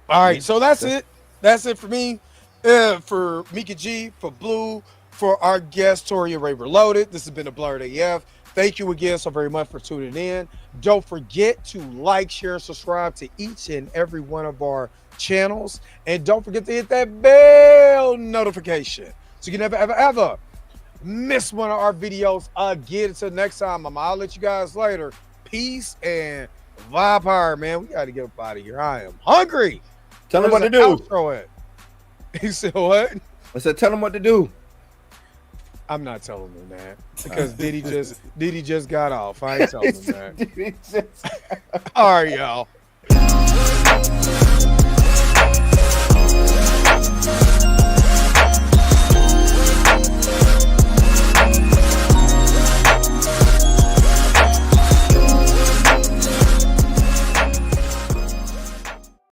All right, so that's it. That's it for me. For Mika G, for Blue, for our guest Toria Ray Reloaded. This has been a Blurred AF. Thank you again so very much for tuning in. Don't forget to like, share, subscribe to each and every one of our channels, and don't forget to hit that bell notification so you can never miss one of our videos again. Until next time, I'll let you guys later. Peace and vibe power, man. We got to get up out of here. I am hungry. Tell them what to do. He said what? I said tell them what to do. I'm not telling him that because Diddy just got off. I ain't telling him that. All right, y'all.